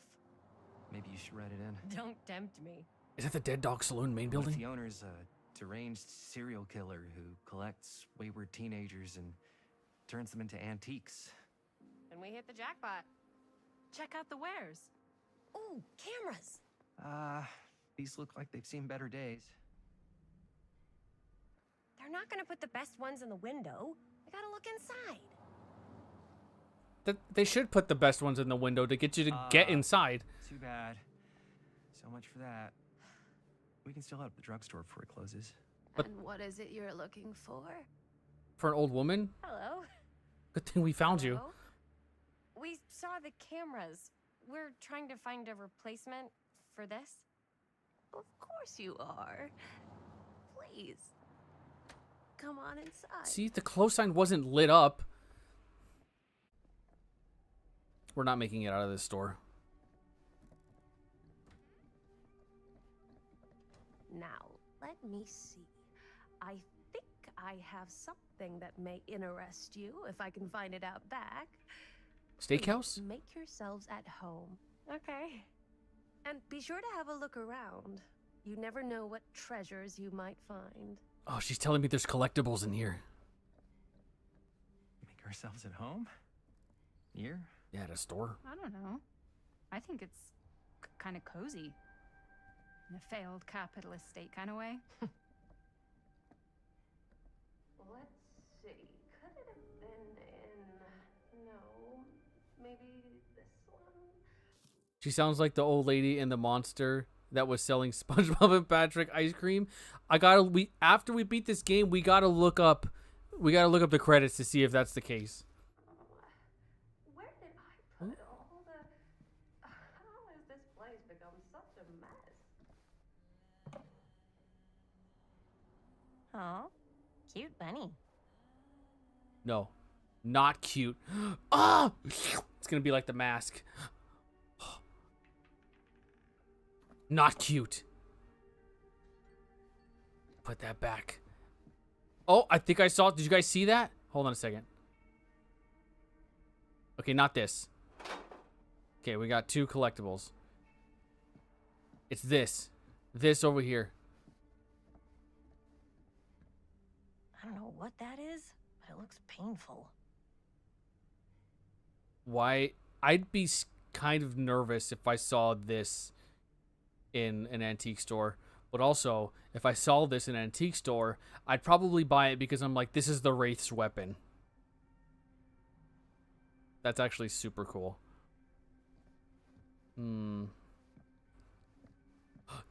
J: Maybe you should write it in.
I: Don't tempt me.
A: Is that the Dead Dog Saloon main
J: What if
A: building?
J: the owner's a deranged serial killer who collects wayward teenagers and turns them into antiques?
I: And we hit the jackpot.
H: Check out the wares.
I: Ooh, cameras.
J: These look like they've seen better days.
I: They're not gonna put the best ones in the window. I gotta look inside.
A: They should put the best ones in the window to get you to get inside.
J: Too bad. So much for that. We can still hit up the drugstore before it closes.
A: But-
I: And what is it you're looking for?
A: For an old woman?
I: Hello?
A: Good thing we found you.
I: Hello? We saw the cameras. We're trying to find a replacement for this. Of course you are. Please. Come on inside.
A: See, the close sign wasn't lit up. We're not making it out of this store.
I: Now, let me see. I think I have something that may interest you, if I can find it out back.
A: Steakhouse?
I: Please make yourselves at home. Okay. And be sure to have a look around. You never know what treasures you might find.
A: Oh, she's telling me there's collectibles in here.
J: Make ourselves at home? Here?
A: Yeah, at a store.
H: I don't know. I think it's kind of cozy. In a failed capitalist state kind of way.
I: Let's see. Could it have been in... No. Maybe this one?
A: She sounds like the old lady in the monster that was selling SpongeBob and Patrick ice cream. After we beat this game, we gotta look up the credits to see if that's the case.
I: Where did I put all the... How has this place become such a mess? Aw, cute bunny.
A: No, not cute. Ah! It's gonna be like The Mask. Not cute. Put that back. Oh, I think I saw. Did you guys see that? Hold on a second. Okay, not this. Okay, we got 2 collectibles. It's this. This over here.
I: I don't know what that is, but it looks painful.
A: Why? I'd be kind of nervous if I saw this in an antique store. But also, if I saw this in an antique store, I'd probably buy it because I'm like, this is the Wraith's weapon. That's actually super cool. The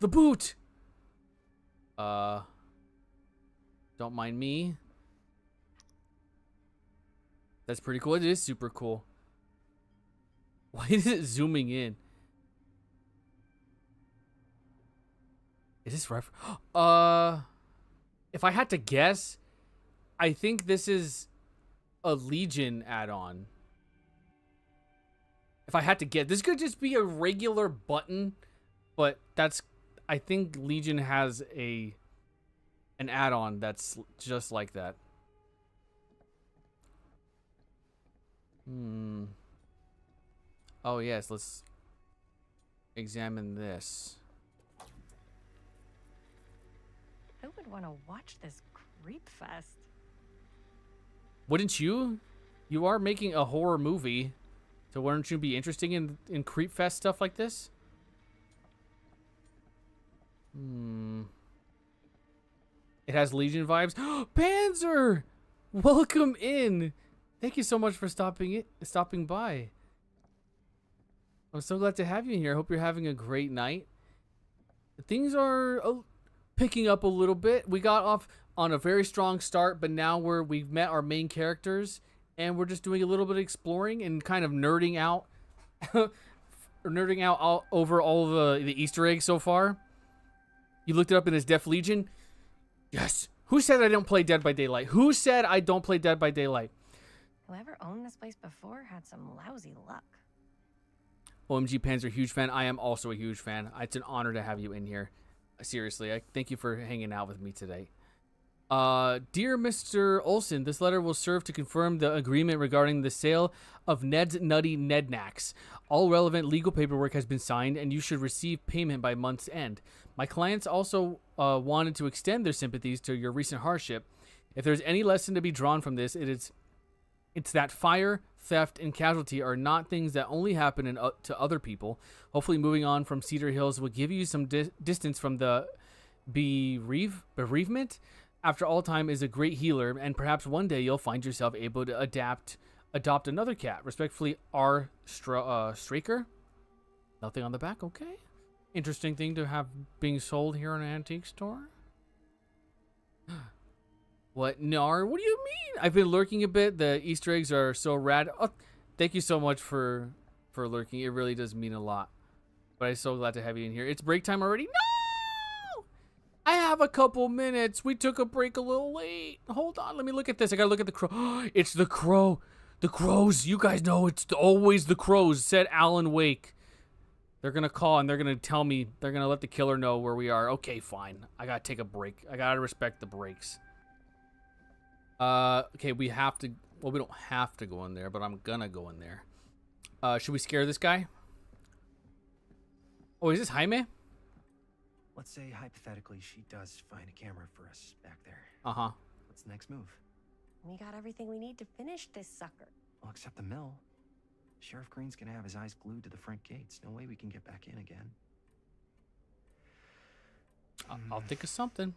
A: boot! Don't mind me. That's pretty cool. It is super cool. Why is it zooming in? Is this if I had to guess, I think this is a Legion add-on. If I had to get, this could just be a regular button, but I think Legion has an add-on that's just like that. Oh yes, let's examine this.
I: Who would want to watch this creep fest?
A: Wouldn't you? You are making a horror movie, so wouldn't you be interested in creep fest stuff like this? It has Legion vibes. Panzer! Welcome in. Thank you so much for stopping by. I'm so glad to have you here. I hope you're having a great night. Things are picking up a little bit. We got off on a very strong start, but now we've met our main characters, and we're just doing a little bit of exploring and kind of nerding out, over all of the Easter eggs so far. You looked it up in his Def Legion. Yes. Who said I don't play Dead by Daylight? Who said I don't play Dead by Daylight?
I: Whoever owned this place before had some lousy luck.
A: OMG Panzer, huge fan. I am also a huge fan. It's an honor to have you in here. Seriously, I thank you for hanging out with me today. Dear Mr. Olson, this letter will serve to confirm the agreement regarding the sale of Ned's Nutty Nednacks. All relevant legal paperwork has been signed, and you should receive payment by month's end. My clients also wanted to extend their sympathies to your recent hardship. If there's any lesson to be drawn from this, it's that fire, theft, and casualty are not things that only happen to other people. Hopefully moving on from Cedar Hills will give you some distance from the bereavement. After all, time is a great healer, and perhaps one day you'll find yourself able to adopt another cat. Respectfully, R. Straker. Nothing on the back, okay. Interesting thing to have being sold here in an antique store. What, Nar? What do you mean? I've been lurking a bit. The Easter eggs are so rad. Oh, thank you so much for lurking. It really does mean a lot. But I'm so glad to have you in here. It's break time already? No! I have a couple minutes. We took a break a little late. Hold on. Let me look at this. I gotta look at the crow. It's the crow. The crows. You guys know it's always the crows, said Alan Wake. They're gonna call and they're gonna tell me. They're gonna let the killer know where we are. Okay, fine. I gotta take a break. I gotta respect the breaks. Okay, we have to. Well, we don't have to go in there, but I'm gonna go in there. Should we scare this guy? Oh, is this Jaime?
J: Let's say hypothetically she does find a camera for us back there.
A: Uh-huh.
J: What's the next move?
I: We got everything we need to finish this sucker.
J: Well, except the mill. Sheriff Green's gonna have his eyes glued to the front gates. No way we can get back in again.
A: I'll think of something.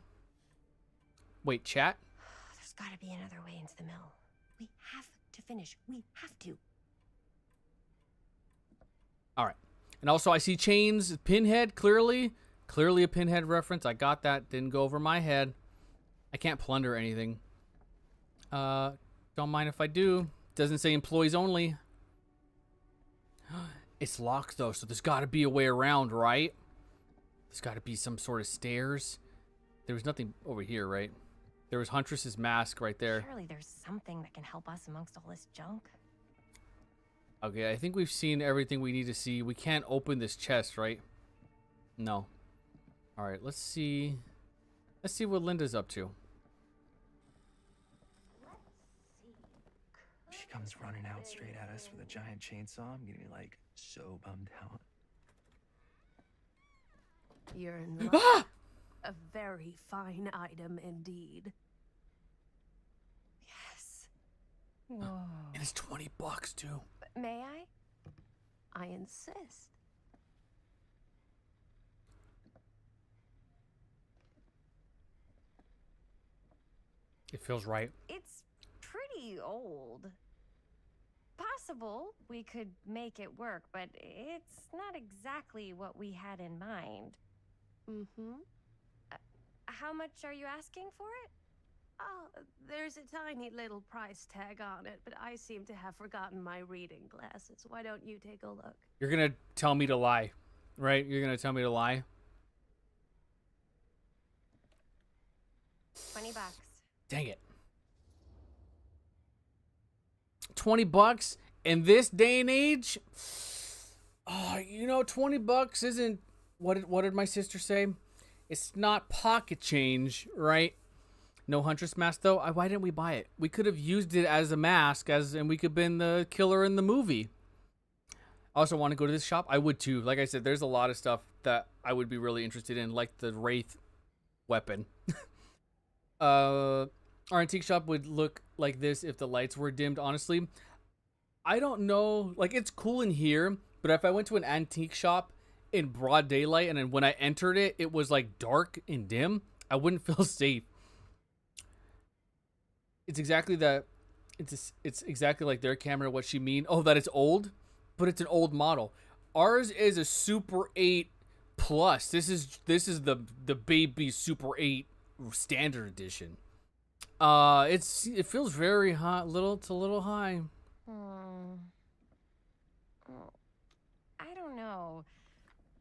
A: Wait, chat?
I: There's gotta be another way into the mill. We have to finish. We have to.
A: All right. And also, I see chains, Pinhead, clearly a Pinhead reference. I got that. Didn't go over my head. I can't plunder anything. Don't mind if I do. Doesn't say employees only. It's locked, though, so there's got to be a way around, right? There's got to be some sort of stairs. There was nothing over here, right? There was Huntress's mask right there.
I: Surely there's something that can help us amongst all this junk.
A: Okay, I think we've seen everything we need to see. We can't open this chest, right? No. All right, let's see. Let's see what Linda's up to.
J: She comes running out straight at us with a giant chainsaw. I'm getting like so bummed out.
B: You're in luck. A very fine item indeed. Yes.
K: Whoa.
A: And it's $20 too.
I: May I? I insist.
A: It feels right.
I: It's pretty old. Possible we could make it work, but it's not exactly what we had in mind.
B: Mm-hmm.
I: How much are you asking for it?
B: Oh, there's a tiny little price tag on it, but I seem to have forgotten my reading glasses. Why don't you take a look?
A: You're gonna tell me to lie, right? You're gonna tell me to lie?
I: $20.
A: Dang it. $20 in this day and age? Oh, you know, $20 isn't what did my sister say? It's not pocket change, right? No huntress mask though. Why didn't we buy it? We could have used it as a mask, and we could have been the killer in the movie. I also want to go to this shop. I would too. Like I said, there's a lot of stuff that I would be really interested in, like the Wraith weapon. Our antique shop would look like this if the lights were dimmed. Honestly, I don't know. Like, it's cool in here, but if I went to an antique shop in broad daylight and then when I entered it, it was like dark and dim, I wouldn't feel safe. It's exactly that. It's exactly like their camera. What she mean? Oh, that it's old, but it's an old model. Ours is a Super 8 Plus. This is the baby Super 8 standard edition. It feels very high. It's a little high.
I: I don't know.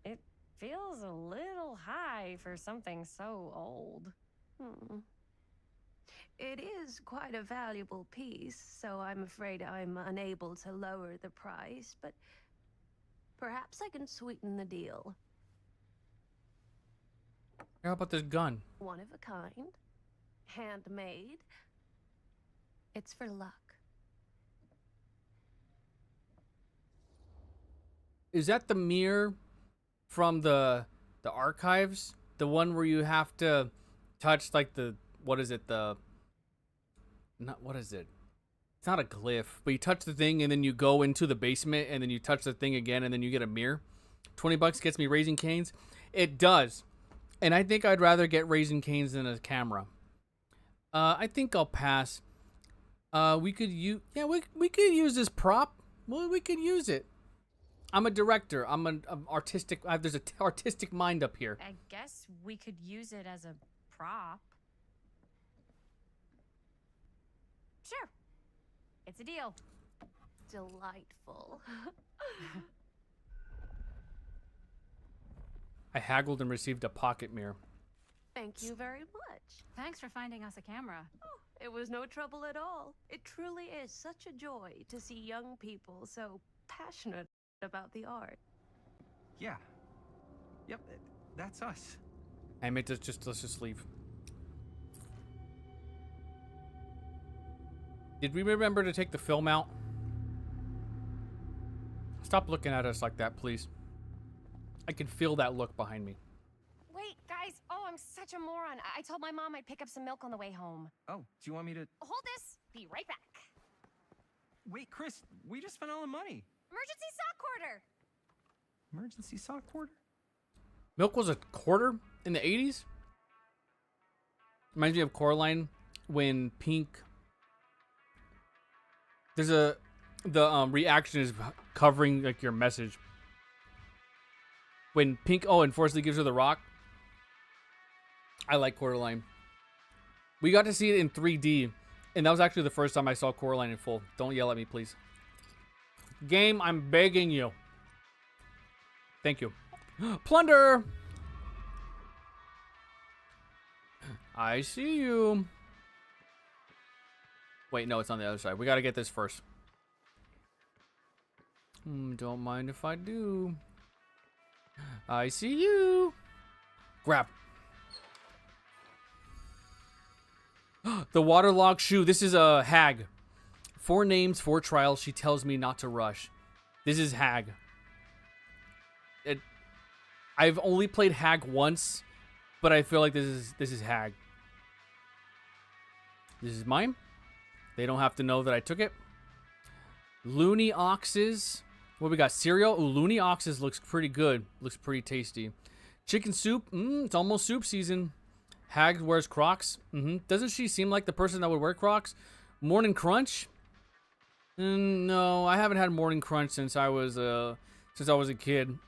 I: It feels a little high for something so old.
B: It is quite a valuable piece, so I'm afraid I'm unable to lower the price, but perhaps I can sweeten the deal.
A: How about this gun?
B: One of a kind, handmade. It's for luck.
A: Is that the mirror from the archives? The one where you have to touch like what is it? It's not a glyph, but you touch the thing and then you go into the basement and then you touch the thing again and then you get a mirror. $20 gets me Raising Canes. It does. And I think I'd rather get Raising Canes than a camera. I think I'll pass. We could use this prop. Well, we could use it. I'm a director. I'm artistic. There's an artistic mind up here.
I: I guess we could use it as a prop. Sure. It's a deal.
B: Delightful.
A: I haggled and received a pocket mirror.
B: Thank you very much.
H: Thanks for finding us a camera.
B: Oh, it was no trouble at all. It truly is such a joy to see young people so passionate about the art.
J: Yeah. Yep, that's us.
A: Hey, mate, let's just leave. Did we remember to take the film out? Stop looking at us like that, please. I can feel that look behind me.
I: Wait, guys. Oh, I'm such a moron. I told my mom I'd pick up some milk on the way home.
J: Oh, do you want me to...
I: Hold this. Be right back.
J: Wait, Chris, we just spent all the money.
I: Emergency sock quarter.
J: Emergency sock quarter?
A: Milk was a quarter in the 80s? Reminds me of Coraline when Pink... The reaction is covering like your message. When Pink, unfortunately gives her the rock. I like Coraline. We got to see it in 3D, and that was actually the first time I saw Coraline in full. Don't yell at me, please. Game, I'm begging you. Thank you. Plunder! I see you. Wait, no, it's on the other side. We gotta get this first. Don't mind if I do. I see you. Grab. The waterlogged shoe. This is a hag. 4 names, 4 trials. She tells me not to rush. This is hag. I've only played hag once, but I feel like this is hag. This is mine. They don't have to know that I took it. Looney Oxes. What we got? Cereal. Ooh, Looney Oxes looks pretty good. Looks pretty tasty. Chicken soup. It's almost soup season. Hag wears Crocs. Doesn't she seem like the person that would wear Crocs? Morning Crunch. No, I haven't had Morning Crunch since I was a kid.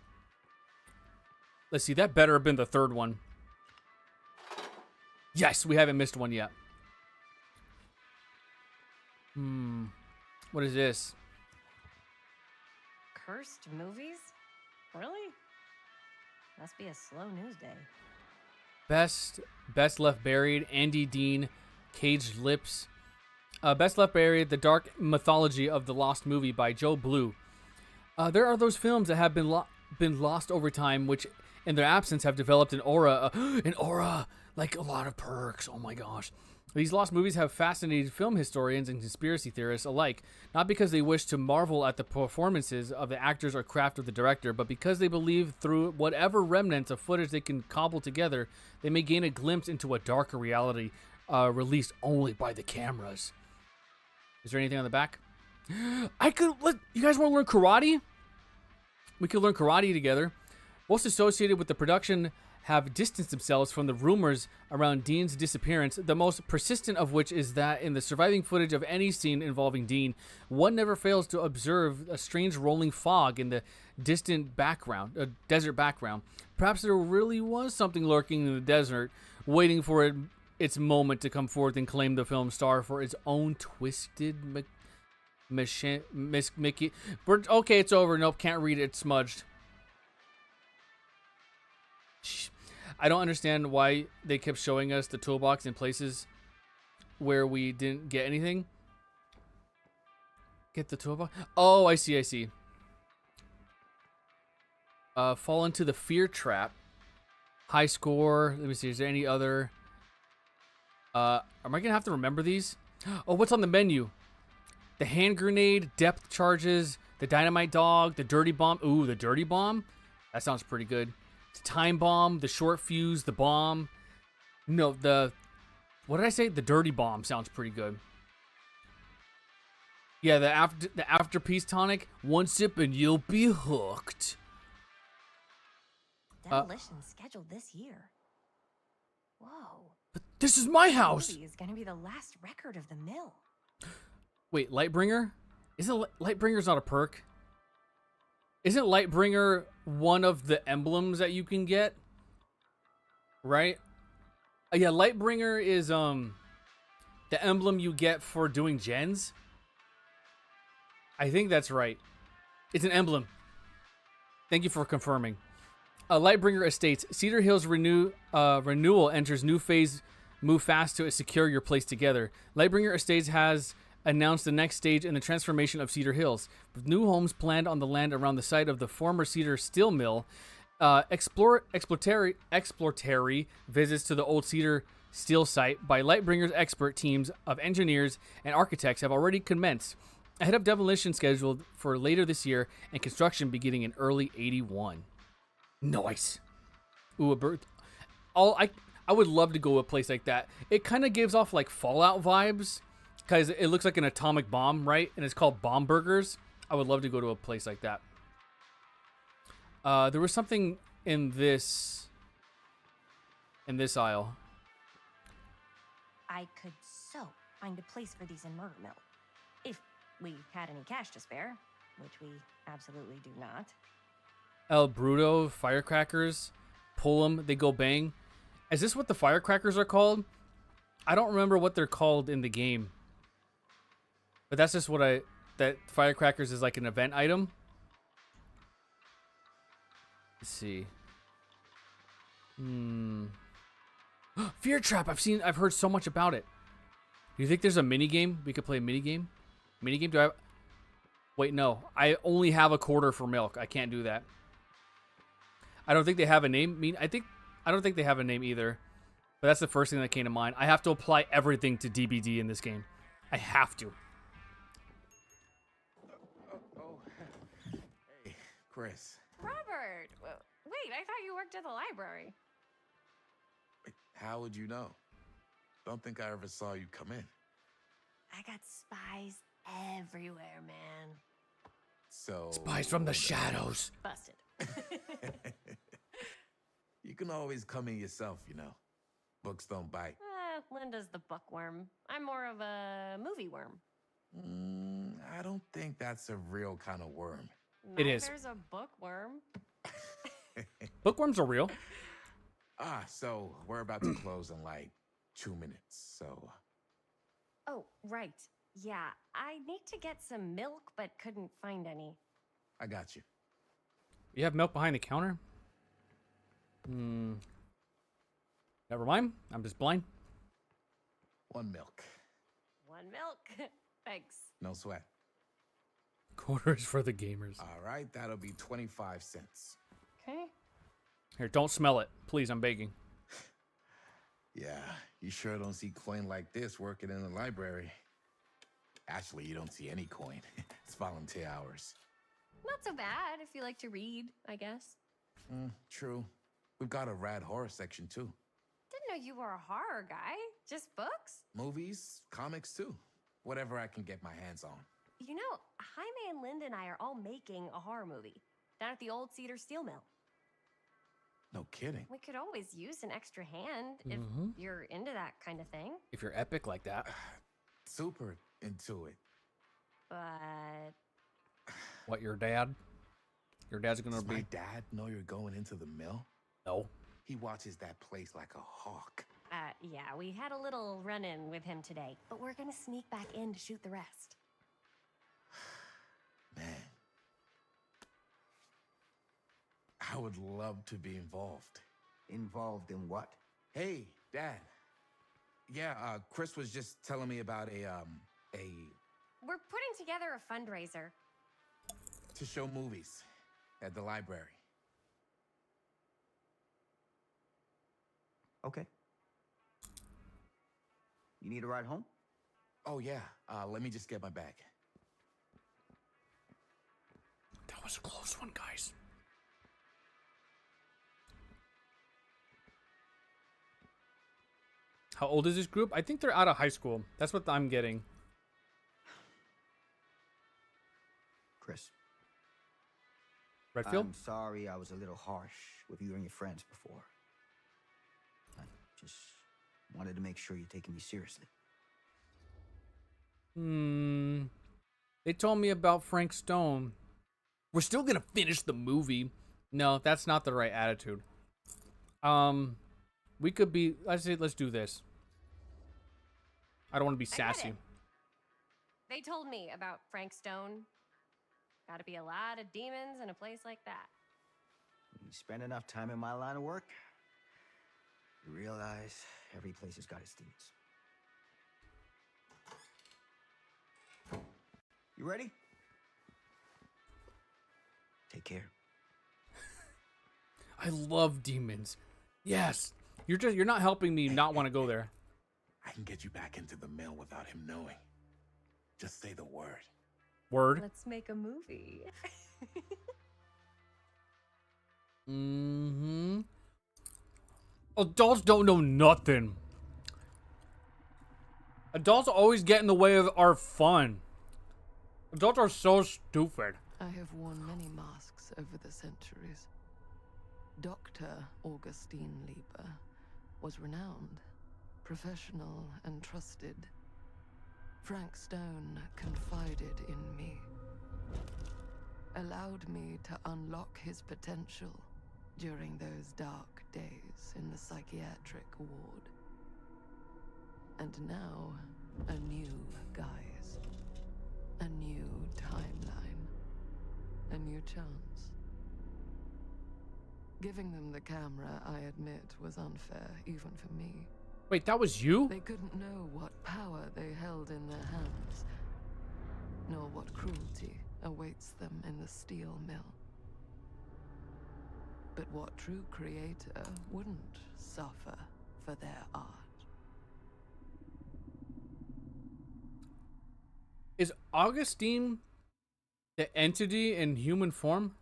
A: Let's see. That better have been the 3rd one. Yes, we haven't missed one yet. What is this?
I: Cursed movies? Really? Must be a slow news day.
A: Best Left Buried. Andy Dean. Caged Lips. Best Left Buried. The Dark Mythology of the Lost Movie by Joe Blue. There are those films that have been lost over time, which in their absence have developed an aura. Like a lot of perks. Oh my gosh. These lost movies have fascinated film historians and conspiracy theorists alike, not because they wish to marvel at the performances of the actors or craft of the director, but because they believe through whatever remnants of footage they can cobble together, they may gain a glimpse into a darker reality released only by the cameras. Is there anything on the back? You guys want to learn karate? We could learn karate together. Most associated with the production have distanced themselves from the rumors around Dean's disappearance, the most persistent of which is that in the surviving footage of any scene involving Dean, one never fails to observe a strange rolling fog in the distant background, a desert background. Perhaps there really was something lurking in the desert, waiting for its moment to come forth and claim the film star for its own twisted Mickey. Okay, it's over. Nope, can't read it. It's smudged. I don't understand why they kept showing us the toolbox in places where we didn't get anything. Get the toolbox? Oh, I see. Fall into the fear trap. High score. Let me see. Is there any other? Am I going to have to remember these? Oh, what's on the menu? The hand grenade, depth charges, the dynamite dog, the dirty bomb. Ooh, the dirty bomb? That sounds pretty good. Time bomb, the short fuse, the bomb. No, what did I say? The dirty bomb sounds pretty good. Yeah, the after peace tonic. 1 sip and you'll be hooked.
I: Demolition scheduled this year. Whoa.
A: But this is my house.
I: This movie is gonna be the last record of the mill.
A: Wait, Lightbringer? Isn't Lightbringer's not a perk? Isn't Lightbringer one of the emblems that you can get? Right? Yeah, Lightbringer is the emblem you get for doing gens. I think that's right. It's an emblem. Thank you for confirming. Lightbringer Estates. Cedar Hills renewal enters new phase. Move fast to secure your place together. Lightbringer Estates has announced the next stage in the transformation of Cedar Hills, with new homes planned on the land around the site of the former Cedar Steel Mill. Exploratory visits to the old Cedar Steel site by Lightbringer's expert teams of engineers and architects have already commenced, ahead of demolition scheduled for later this year and construction beginning in early '81. Nice. Ooh, a bird. I would love to go to a place like that. It kind of gives off like Fallout vibes. Because it looks like an atomic bomb, right? And it's called Bomb Burgers. I would love to go to a place like that. There was something in this aisle.
I: I could so find a place for these in Murder Mill. If we had any cash to spare, which we absolutely do not.
A: El Bruto, firecrackers. Pull them, they go bang. Is this what the firecrackers are called? I don't remember what they're called in the game. But that's just that firecrackers is like an event item. Let's see. Fear Trap. I've heard so much about it. Do you think there's a mini game? We could play a mini game. Mini game? Do I have? Wait, no. I only have a quarter for milk. I can't do that. I don't think they have a name. I don't think they have a name either. But that's the first thing that came to mind. I have to apply everything to DBD in this game. I have to.
L: Hey, Chris.
I: Robert! Wait, I thought you worked at the library.
L: Wait, how would you know? Don't think I ever saw you come in.
I: I got spies everywhere, man.
L: So...
A: Spies from the shadows.
I: Busted.
L: You can always come in yourself, you know. Books don't bite.
I: Linda's the bookworm. I'm more of a movie worm.
L: I don't think that's a real kind of worm.
A: It is.
I: There's a bookworm.
A: Bookworms are real.
L: So we're about to close in like 2 minutes, so...
I: Oh, right. Yeah, I need to get some milk, but couldn't find any.
L: I got you.
A: You have milk behind the counter? Never mind. I'm just blind.
L: 1 milk.
I: 1 milk. Thanks.
L: No sweat.
A: Quarters for the gamers.
L: All right, that'll be 25 cents.
I: Okay.
A: Here, don't smell it. Please, I'm begging.
L: Yeah, you sure don't see coin like this working in the library. Actually, you don't see any coin. It's volunteer hours.
I: Not so bad if you like to read, I guess.
L: True. We've got a rad horror section, too.
I: Didn't know you were a horror guy. Just books?
L: Movies, comics, too. Whatever I can get my hands on.
I: You know, Jaime and Linda and I are all making a horror movie down at the old Cedar Steel Mill.
L: No kidding.
I: We could always use an extra hand if you're into that kind of thing.
A: If you're epic like that.
L: Super into it.
I: But...
A: What, your dad? Your dad's gonna
L: Does
A: be...
L: my dad know you're going into the mill?
A: No.
L: He watches that place like a hawk.
I: Yeah, we had a little run-in with him today, but we're gonna sneak back in to shoot the rest.
L: Man. I would love to be involved.
C: Involved in what?
L: Hey, Dad. Yeah, Chris was just telling me about
I: We're putting together a fundraiser.
L: to show movies at the library.
C: Okay. You need a ride home?
L: Oh, yeah. Let me just get my bag.
A: That was a close one, guys. How old is this group? I think they're out of high school. That's what I'm getting.
C: Chris.
A: Redfield?
C: I'm sorry I was a little harsh with you and your friends before. I just wanted to make sure you're taking me seriously.
A: They told me about Frank Stone. We're still gonna finish the movie. No, that's not the right attitude. We could be... let's do this. I don't want to be sassy.
I: They told me about Frank Stone. Gotta be a lot of demons in a place like that.
C: You spend enough time in my line of work, you realize every place has got its demons. You ready? Take care.
A: I love demons. Yes. You're not helping me not want to go there.
L: I can get you back into the mill without him knowing. Just say the word.
A: Word.
I: Let's make a movie.
A: Adults don't know nothing. Adults always get in the way of our fun. Adults are so stupid.
B: I have worn many masks over the centuries. Dr. Augustine Lieber was renowned, professional, and trusted. Frank Stone confided in me, allowed me to unlock his potential during those dark days in the psychiatric ward. And now, a new guise, a new timeline, a new chance. Giving them the camera, I admit, was unfair, even for me.
A: Wait, that was you?
B: They couldn't know what power they held in their hands, nor what cruelty awaits them in the steel mill. But what true creator wouldn't suffer for their art?
A: Is Augustine the entity in human form?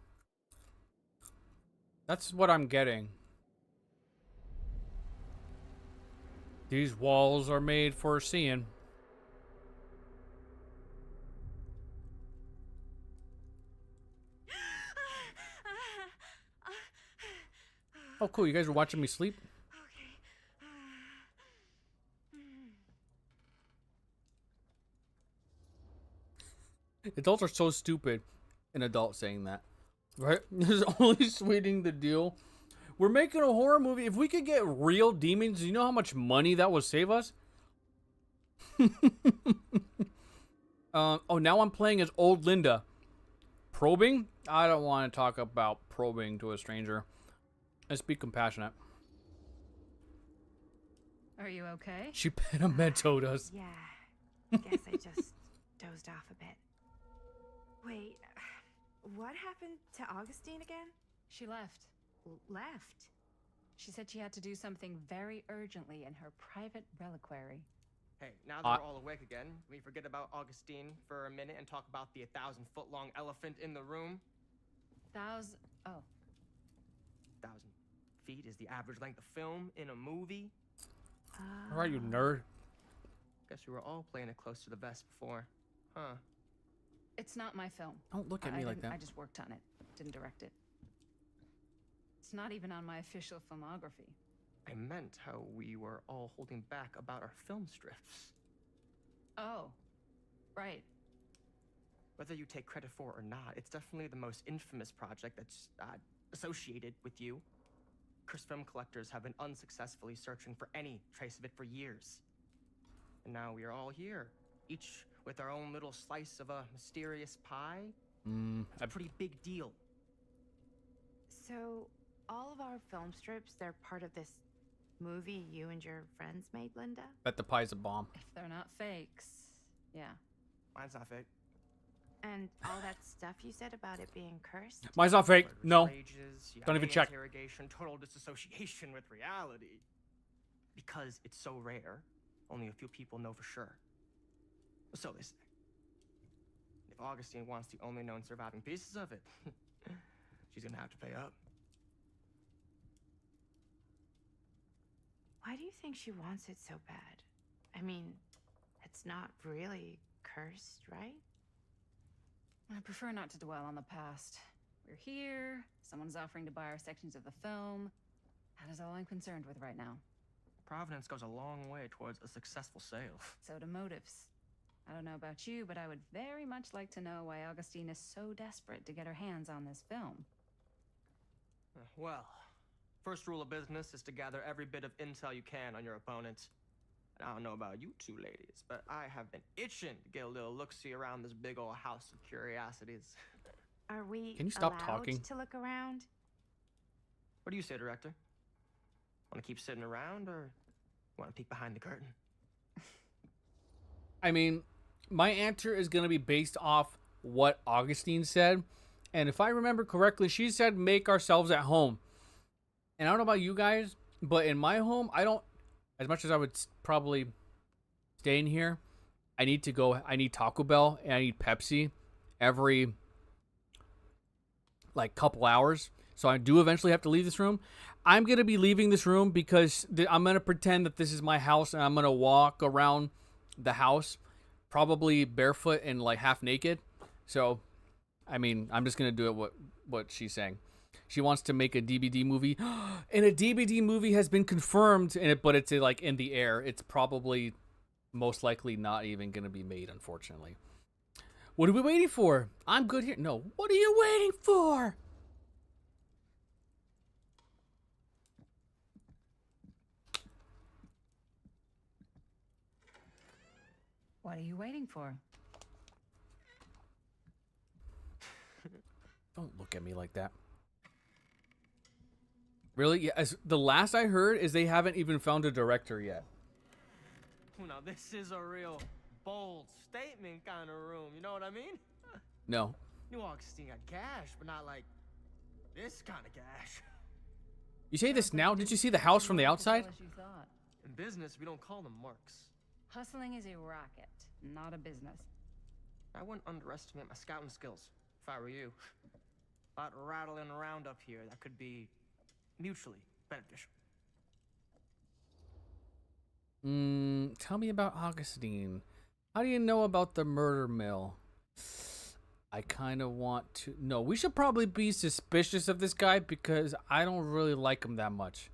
A: That's what I'm getting. These walls are made for seeing. Oh, cool. You guys are watching me sleep? Adults are so stupid. An adult saying that. Right? This is only sweetening the deal. We're making a horror movie. If we could get real demons, you know how much money that would save us? Oh, now I'm playing as old Linda. Probing? I don't want to talk about probing to a stranger. Let's be compassionate.
H: Are you okay?
A: She penamentoed us.
E: Yeah, guess I just dozed off a bit. Wait, what happened to Augustine again?
H: She left.
E: Left?
H: She said she had to do something very urgently in her private reliquary.
G: Hey, now that we're all awake again, can we forget about Augustine for a minute and talk about the 1,000-foot-long elephant in the room?
H: Oh.
G: 1,000 feet is the average length of film in a movie.
A: All right, you nerd.
G: Guess we were all playing it close to the vest before. Huh.
H: It's not my film.
A: Don't look at me like that.
H: I just worked on it. Didn't direct it. It's not even on my official filmography.
G: I meant how we were all holding back about our film strips.
H: Oh, right.
G: Whether you take credit for it or not, it's definitely the most infamous project that's associated with you. Cursed film collectors have been unsuccessfully searching for any trace of it for years. And now we are all here, each with our own little slice of a mysterious pie. It's a pretty big deal.
E: So, all of our film strips, they're part of this movie you and your friends made, Linda?
A: Bet the pie's a bomb.
H: If they're not fakes, yeah.
G: Mine's not fake.
E: And all that stuff you said about it being cursed?
A: Mine's not fake. No.
G: Rages,
A: Don't even check.
G: Interrogation, total disassociation with reality. Because it's so rare, only a few people know for sure. So they say. If Augustine wants the only known surviving pieces of it, she's gonna have to pay up.
E: Why do you think she wants it so bad? I mean, it's not really cursed, right?
H: I prefer not to dwell on the past. We're here, someone's offering to buy our sections of the film. That is all I'm concerned with right now.
G: Providence goes a long way towards a successful sale.
H: So do motives. I don't know about you, but I would very much like to know why Augustine is so desperate to get her hands on this film.
G: Well, first rule of business is to gather every bit of intel you can on your opponent. And I don't know about you two ladies, but I have been itching to get a little look-see around this big old house of curiosities.
E: Are we
A: Can you stop
E: allowed
A: talking?
E: to look around?
G: What do you say, director? Want to keep sitting around, or want to peek behind the curtain?
A: I mean, my answer is going to be based off what Augustine said. And if I remember correctly, she said make ourselves at home. And I don't know about you guys, but in my home, I don't, as much as I would probably stay in here, I need Taco Bell and I need Pepsi every like couple hours. So I do eventually have to leave this room. I'm going to be leaving this room because I'm going to pretend that this is my house and I'm going to walk around the house probably barefoot and like half naked. So, I mean, I'm just going to do it what she's saying. She wants to make a DVD movie, and a DVD movie has been confirmed in it, but it's like in the air. It's probably most likely not even going to be made, unfortunately. What are we waiting for? I'm good here. No, what are you waiting for?
H: What are you waiting for?
A: Don't look at me like that. Really? Yeah, as the last I heard is they haven't even found a director yet.
G: Now this is a real bold statement kind of room, you know what I mean?
A: No.
G: New Augustine got cash, but not like this kind of cash.
A: You say this now? Did you see the house from the outside?
G: In business, we don't call them marks.
H: Hustling is a racket, not a business.
G: I wouldn't underestimate my scouting skills, if I were you. A lot rattling around up here that could be mutually beneficial.
A: Tell me about Augustine. How do you know about the murder mill? I kind of want to... No, we should probably be suspicious of this guy because I don't really like him that much.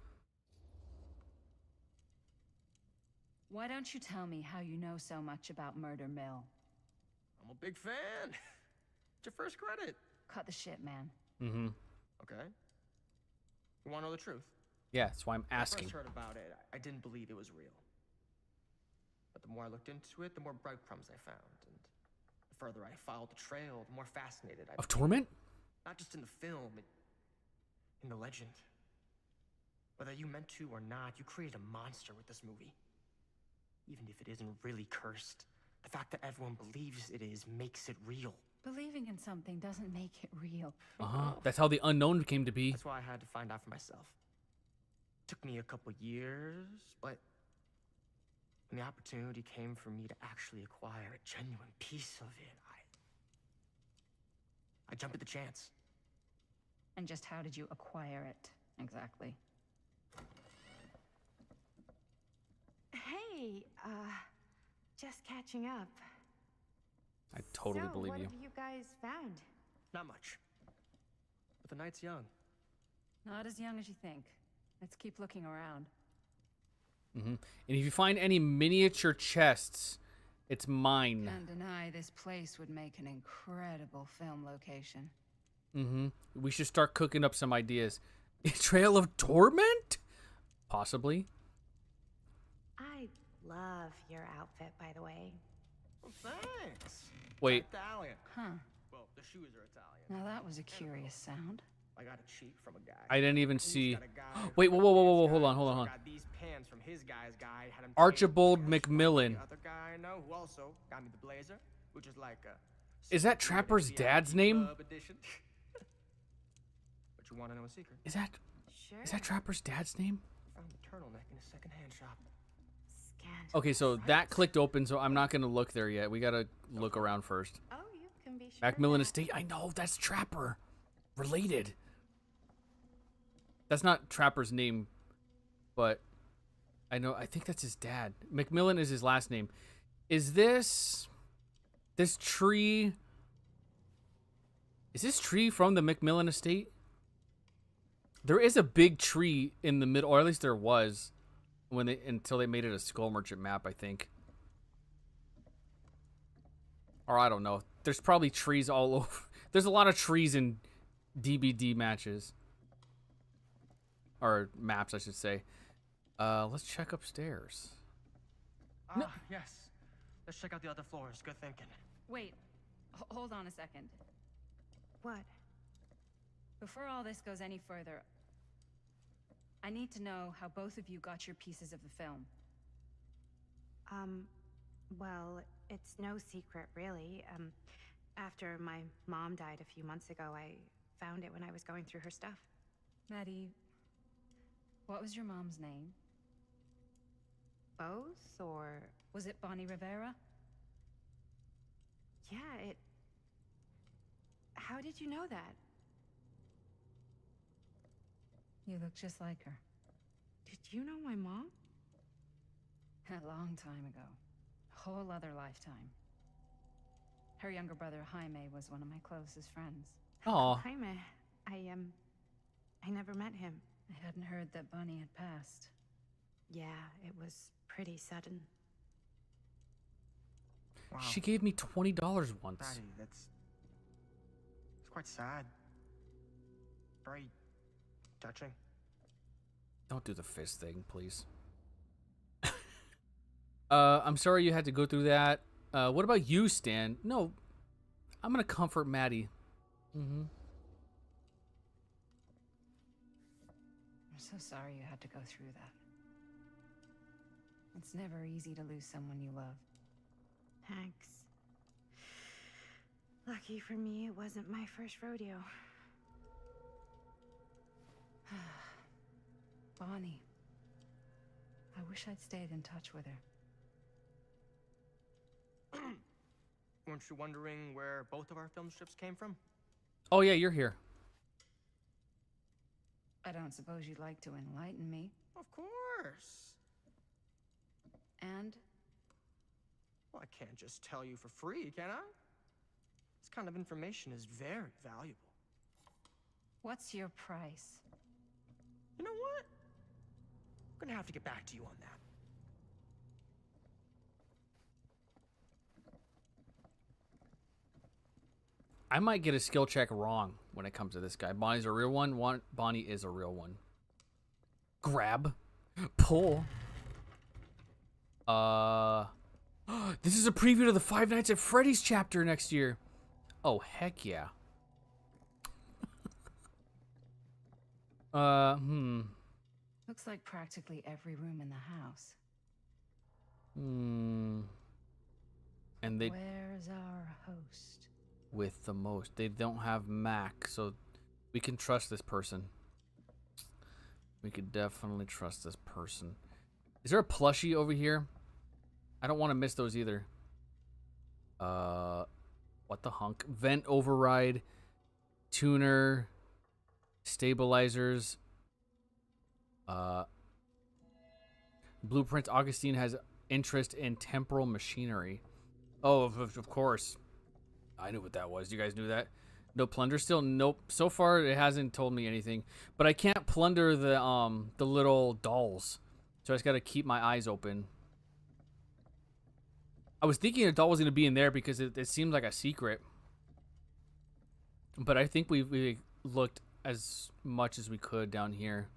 H: Why don't you tell me how you know so much about Murder Mill?
G: I'm a big fan. It's your first credit.
H: Cut the shit, man.
A: Mm-hmm.
G: Okay. You want to know the truth?
A: Yeah, that's why I'm asking.
G: When I first heard about it, I didn't believe it was real. But the more I looked into it, the more breadcrumbs I found. And the further I followed the trail, the more fascinated I
A: Of
G: became.
A: Torment?
G: Not just in the film, in the legend. Whether you meant to or not, you created a monster with this movie. Even if it isn't really cursed, the fact that everyone believes it is makes it real.
H: Believing in something doesn't make it real.
A: That's how the unknown came to be.
G: That's why I had to find out for myself. Took me a couple years, but when the opportunity came for me to actually acquire a genuine piece of it, I jumped at the chance.
H: And just how did you acquire it, exactly?
E: Hey, just catching up.
A: I totally
E: So,
A: believe
E: what
A: you.
E: have you guys found?
G: Not much. But the night's young.
H: Not as young as you think. Let's keep looking around.
A: Mm-hmm. And if you find any miniature chests, it's mine.
H: Can't deny this place would make an incredible film location.
A: Mm-hmm. We should start cooking up some ideas. Trail of Torment? Possibly.
E: I love your outfit, by the way.
G: Well, thanks.
A: Wait.
G: Italian.
H: Huh.
G: Well, the shoes are Italian.
H: Now that was a curious sound.
G: I got a cheat from a guy.
A: I didn't even
G: He's
A: see.
G: got a guy
A: Wait,
G: who
A: whoa,
G: got
A: hold
G: his
A: on, hold
G: guy,
A: on.
G: got these pants from his guy's guy, had him
A: Archibald
G: tailored to
A: McMillan.
G: the other guy I know who also got me the blazer, which is like a...
A: Is that Trapper's dad's name?
G: Club edition. But you want to know a secret?
A: Is that Trapper's dad's name?
G: Found the turtleneck in a secondhand shop.
A: Okay, so that clicked open, so I'm not gonna look there yet. We gotta look around first.
E: Oh, you can be sure.
A: Macmillan Estate. I know that's Trapper. Related. That's not Trapper's name, but I know. I think that's his dad. McMillan is his last name. Is this tree? Is this tree from the McMillan Estate? There is a big tree in the middle, or at least there was, until they made it a Skull Merchant map, I think. Or I don't know. There's probably trees all over. There's a lot of trees in DBD matches. Or maps, I should say. Let's check upstairs.
G: Ah, yes. Let's check out the other floors. Good thinking.
H: Wait, hold on a second.
E: What?
H: Before all this goes any further, I need to know how both of you got your pieces of the film.
E: Well, it's no secret, really. After my mom died a few months ago, I found it when I was going through her stuff.
H: Maddie, what was your mom's name?
E: Both, or...
H: Was it Bonnie Rivera?
E: Yeah, it... How did you know that?
H: You look just like her.
E: Did you know my mom?
H: A long time ago. A whole other lifetime. Her younger brother, Jaime, was one of my closest friends.
A: Aw.
E: Jaime. I never met him.
H: I hadn't heard that Bonnie had passed.
E: Yeah, it was pretty sudden.
G: Wow.
A: She gave me $20 once.
G: Maddie, it's quite sad. Very touching.
A: Don't do the fist thing, please. I'm sorry you had to go through that. What about you, Stan? No, I'm gonna comfort Maddie. Mm-hmm.
H: I'm so sorry you had to go through that. It's never easy to lose someone you love.
E: Thanks. Lucky for me, it wasn't my first rodeo.
H: Bonnie. I wish I'd stayed in touch with her.
G: Weren't you wondering where both of our film strips came from?
A: Oh yeah, you're here.
H: I don't suppose you'd like to enlighten me.
G: Of course.
H: And?
G: Well, I can't just tell you for free, can I? This kind of information is very valuable.
H: What's your price?
G: You know what? I'm gonna have to get back to you on that.
A: I might get a skill check wrong when it comes to this guy. Bonnie's a real one. Bonnie is a real one. Grab. Pull. This is a preview to the Five Nights at Freddy's chapter next year. Oh, heck yeah.
H: Looks like practically every room in the house.
A: And they...
H: Where's our host?
A: With the most. They don't have Mac, so we can trust this person. We could definitely trust this person. Is there a plushie over here? I don't want to miss those either. What the hunk? Vent override, tuner, stabilizers. Blueprints. Augustine has interest in temporal machinery. Oh, of course. I knew what that was. You guys knew that? No plunder still? Nope. So far, it hasn't told me anything. But I can't plunder the little dolls. So I just got to keep my eyes open. I was thinking a doll was going to be in there because it seemed like a secret. But I think we looked as much as we could down here.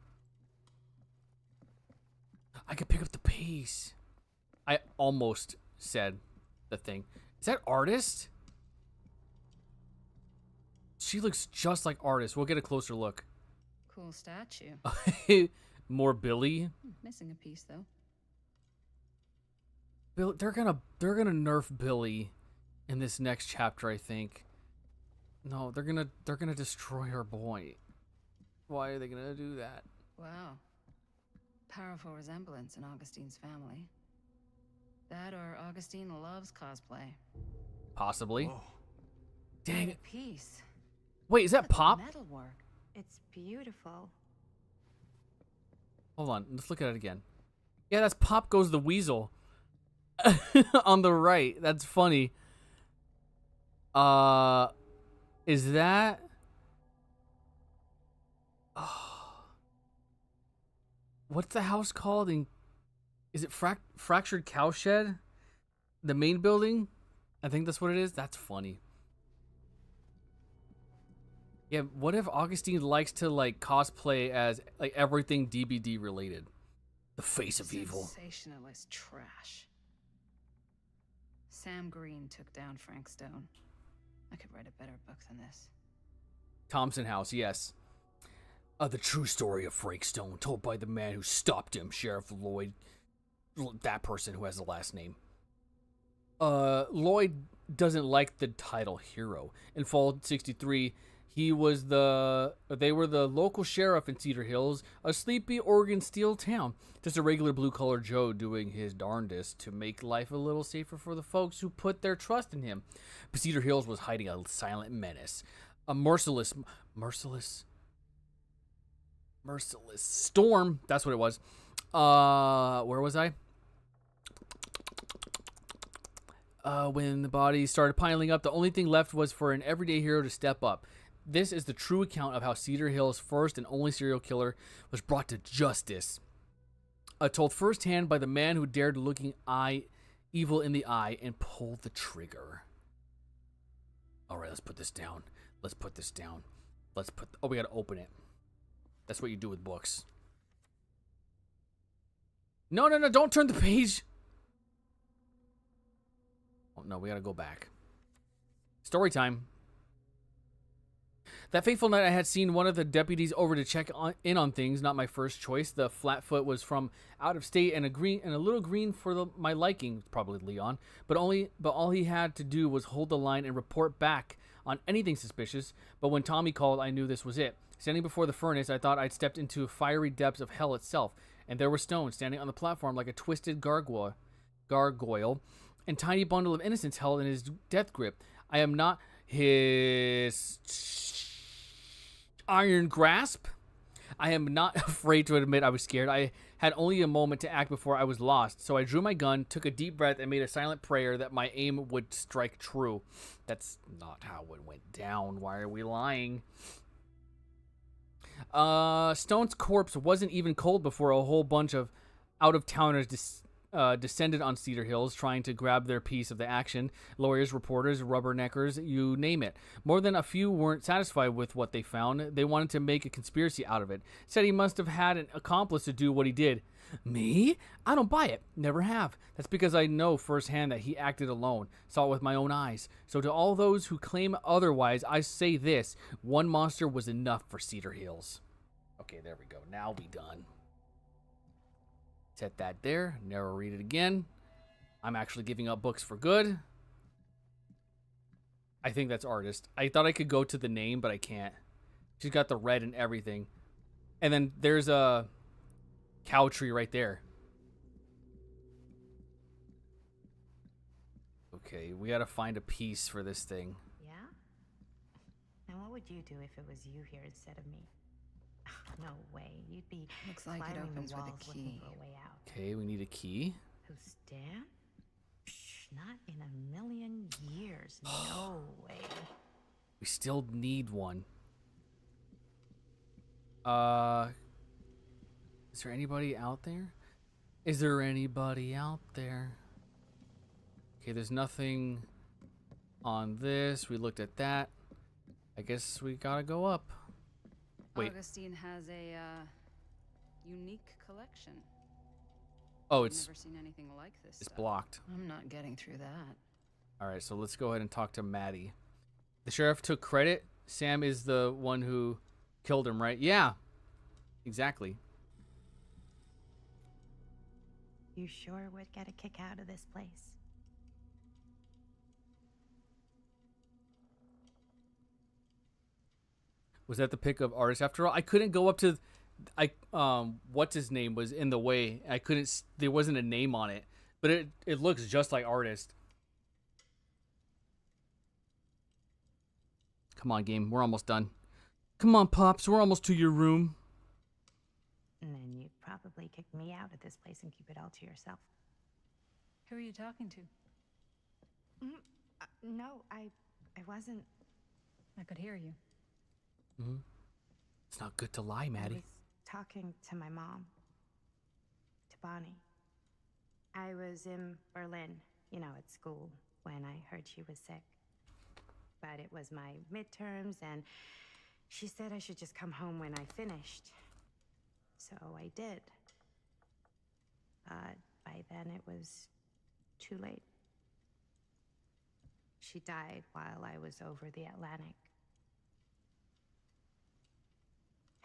A: I could pick up the pace. I almost said the thing. Is that Artist? She looks just like Artist. We'll get a closer look.
H: Cool statue.
A: More Billy.
H: Missing a piece though.
A: Bill, they're gonna nerf Billy in this next chapter, I think. No, they're gonna destroy her boy. Why are they gonna do that?
H: Wow. Powerful resemblance in Augustine's family. That or Augustine loves cosplay.
A: Possibly.
G: Whoa.
A: Dang
H: What
A: it.
H: a piece.
A: Wait, is that Pop?
H: Metalwork.
I: It's beautiful.
A: Hold on, let's look at it again. Yeah, that's Pop Goes the Weasel. On the right. That's funny. Is that... What's the house called? Is it Fractured Cowshed? The main building? I think that's what it is. That's funny. Yeah, what if Augustine likes to like cosplay as like everything DBD related? The face of evil.
H: Sensationalist trash. Sam Green took down Frank Stone. I could write a better book than this.
A: Thompson House, yes. The true story of Frank Stone, told by the man who stopped him, Sheriff Lloyd. That person who has the last name. Lloyd doesn't like the title hero. In Fall 63, they were the local sheriff in Cedar Hills, a sleepy Oregon steel town. Just a regular blue-collar Joe doing his darndest to make life a little safer for the folks who put their trust in him. But Cedar Hills was hiding a silent menace. A merciless storm. That's what it was. Where was I? When the bodies started piling up, the only thing left was for an everyday hero to step up. This is the true account of how Cedar Hill's first and only serial killer was brought to justice. Told firsthand by the man who dared looking evil in the eye and pull the trigger. All right, let's put this down. Oh, we got to open it. That's what you do with books. No, don't turn the page. Oh, no, we got to go back. Story time. That fateful night, I had seen one of the deputies over to check in on things. Not my first choice. The Flatfoot was from out of state and a little green for my liking, probably Leon. But all he had to do was hold the line and report back on anything suspicious. But when Tommy called, I knew this was it. Standing before the furnace, I thought I'd stepped into fiery depths of hell itself, and there was Stone standing on the platform like a twisted gargoyle, and tiny bundle of innocence held in his death grip. I am not his iron grasp. I am not afraid to admit I was scared. I had only a moment to act before I was lost. So I drew my gun, took a deep breath, and made a silent prayer that my aim would strike true. That's not how it went down. Why are we lying? Stone's corpse wasn't even cold before a whole bunch of out-of-towners descended on Cedar Hills, trying to grab their piece of the action. Lawyers, reporters, rubberneckers, you name it. More than a few weren't satisfied with what they found. They wanted to make a conspiracy out of it. Said he must have had an accomplice to do what he did. Me? I don't buy it. Never have. That's because I know firsthand that he acted alone. Saw it with my own eyes. So to all those who claim otherwise, I say this. One monster was enough for Cedar Hills. Okay, there we go. Now we done. Set that there. Never read it again. I'm actually giving up books for good. I think that's artist. I thought I could go to the name, but I can't. She's got the red and everything. And then there's a cow tree right there. Okay, we gotta find a piece for this thing.
E: Yeah? And what would you do if it was you here instead of me? No way. You'd be
H: Looks like it
E: climbing
H: opens
E: the
H: with a
E: walls looking
H: key.
E: for a way out.
A: Okay, we need a key.
E: Who, Stan? Psh, not in a million years. No way.
A: We still need one. Is there anybody out there? Is there anybody out there? Okay, there's nothing on this. We looked at that. I guess we gotta go up. Wait.
H: Augustine has a unique collection.
A: Oh,
H: I've
A: it's
H: never seen anything like this.
A: it's
H: stuff.
A: blocked.
H: I'm not getting through that.
A: All right, so let's go ahead and talk to Maddie. The sheriff took credit. Sam is the one who killed him, right? Yeah, exactly.
E: You sure would get a kick out of this place.
A: Was that the pick of artist after all? I couldn't go up to, what's his name was in the way. I couldn't. There wasn't a name on it, but it looks just like artist. Come on, game. We're almost done. Come on, Pops. We're almost to your room.
E: And then you'd probably kick me out of this place and keep it all to yourself.
H: Who are you talking to?
E: No, I wasn't.
H: I could hear you.
A: Mm-hmm. It's not good to lie,
E: I
A: Maddie.
E: was talking to my mom. To Bonnie. I was in Berlin, at school, when I heard she was sick. But it was my midterms, and she said I should just come home when I finished. So I did. But by then it was too late. She died while I was over the Atlantic.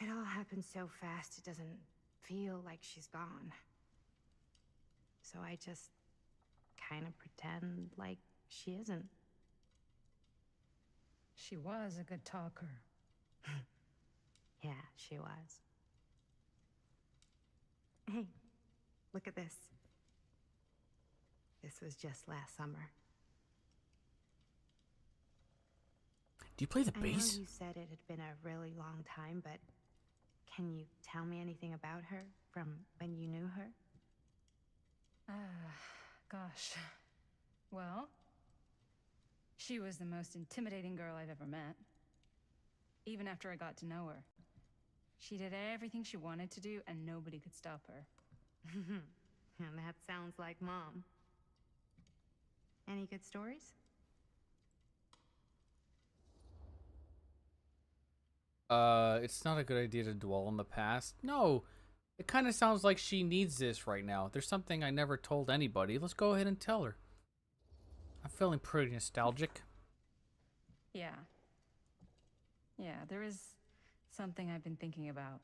E: It all happened so fast, it doesn't feel like she's gone. So I just kind of pretend like she isn't.
H: She was a good talker.
E: Yeah, she was. Hey, look at this. This was just last summer.
A: Do you play the
E: I
A: bass?
E: know you said it had been a really long time, but can you tell me anything about her from when you knew her?
H: Gosh. Well, she was the most intimidating girl I've ever met. Even after I got to know her. She did everything she wanted to do, and nobody could stop her.
E: And that sounds like Mom. Any good stories?
A: It's not a good idea to dwell on the past. No, it kind of sounds like she needs this right now. There's something I never told anybody. Let's go ahead and tell her. I'm feeling pretty nostalgic.
H: Yeah. Yeah, there is something I've been thinking about.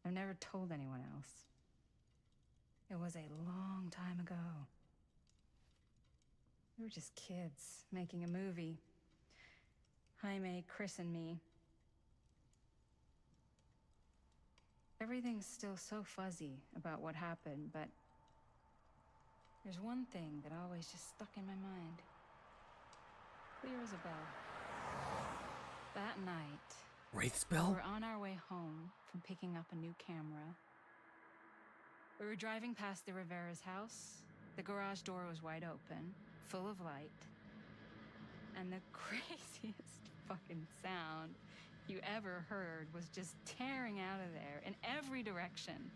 H: I've never told anyone else. It was a long time ago. We were just kids making a movie. Jaime, Chris, and me. Everything's still so fuzzy about what happened, but there's one thing that always just stuck in my mind. Clear as a bell. That night,
A: Wraith's
H: we
A: bell?
H: were on our way home from picking up a new camera. We were driving past the Rivera's house. The garage door was wide open, full of light. And the craziest fucking sound you ever heard was just tearing out of there in every direction.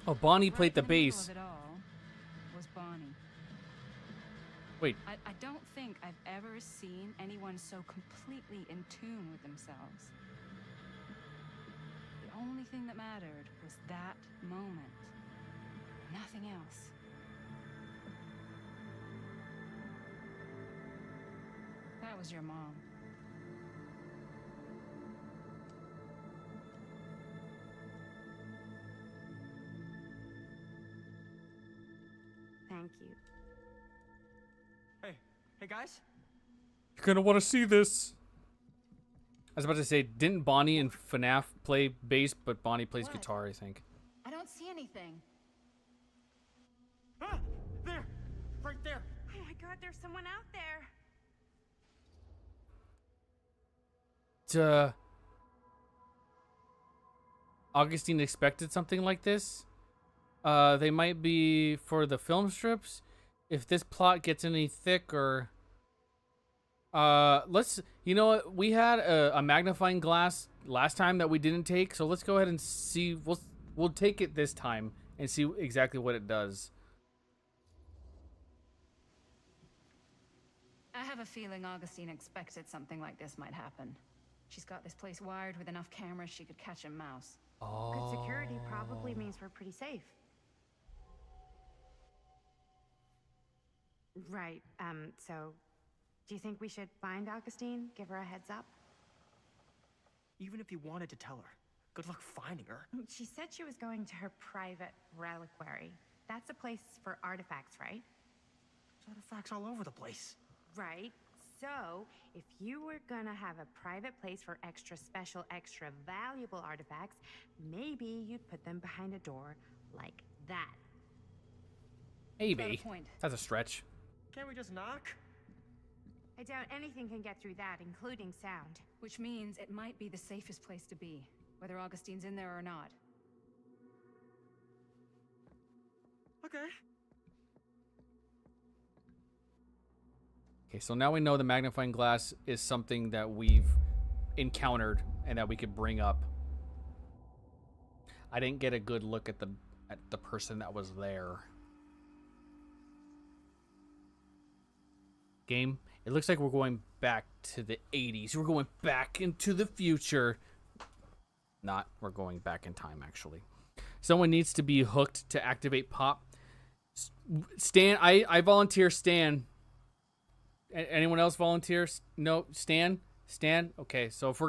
A: Oh, Bonnie
H: Right
A: played the
H: in middle
A: bass.
H: of it all was Bonnie.
A: Wait,
H: I don't think I've ever seen anyone so completely in tune with themselves. The only thing that mattered was that moment. Nothing else. That was your mom.
E: Thank you.
G: Hey guys?
A: you're gonna want to see this. I was about to say, didn't Bonnie and FNAF play bass, but Bonnie plays guitar, I think.
H: I don't see anything.
G: Ah! There! Right there!
E: Oh my god, there's someone out there.
A: Augustine expected something like this. They might be for the film strips. If this plot gets any thicker, let's. You know what? We had a magnifying glass last time that we didn't take, so let's go ahead and see. We'll take it this time and see exactly what it does.
H: I have a feeling Augustine expected something like this might happen. She's got this place wired with enough cameras she could catch a mouse.
E: Good security probably means we're pretty safe. Right, so do you think we should find Augustine? Give her a heads up?
G: Even if you wanted to tell her, good luck finding her.
E: She said she was going to her private reliquary. That's a place for artifacts, right?
G: There's artifacts all over the place.
E: Right. So, if you were gonna have a private place for extra special, extra valuable artifacts, maybe you'd put them behind a door like that.
A: Maybe.
H: Got a point.
A: That's a stretch.
G: Can't we just knock?
E: I doubt anything can get through that, including sound.
H: Which means it might be the safest place to be, whether Augustine's in there or not.
G: Okay.
A: Okay, so now we know the magnifying glass is something that we've encountered and that we could bring up. I didn't get a good look at the person that was there. Game. It looks like we're going back to the 80s. We're going back into the future. Not, we're going back in time, actually. Someone needs to be hooked to activate pop. Stan, I volunteer Stan. Anyone else volunteer? No, Stan? Stan? Okay, so if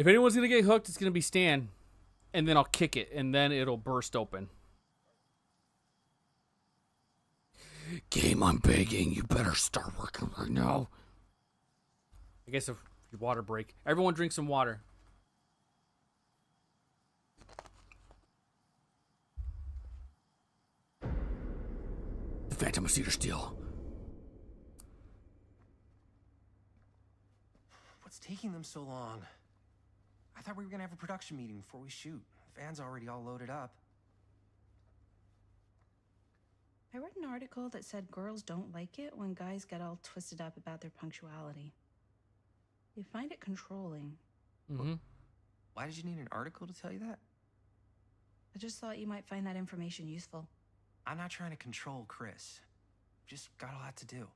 A: anyone's gonna get hooked, it's gonna be Stan. And then I'll kick it, and then it'll burst open. Game, I'm begging. You better start working right now. I guess if your water break. Everyone drink some water. The Phantom of Cedar Steel.
J: What's taking them so long? I thought we were gonna have a production meeting before we shoot. The van's already all loaded up.
M: I read an article that said girls don't like it when guys get all twisted up about their punctuality. They find it controlling.
A: Mm-hmm.
J: Why did you need an article to tell you that?
M: I just thought you might find that information useful.
J: I'm not trying to control Chris. Just got a lot to do.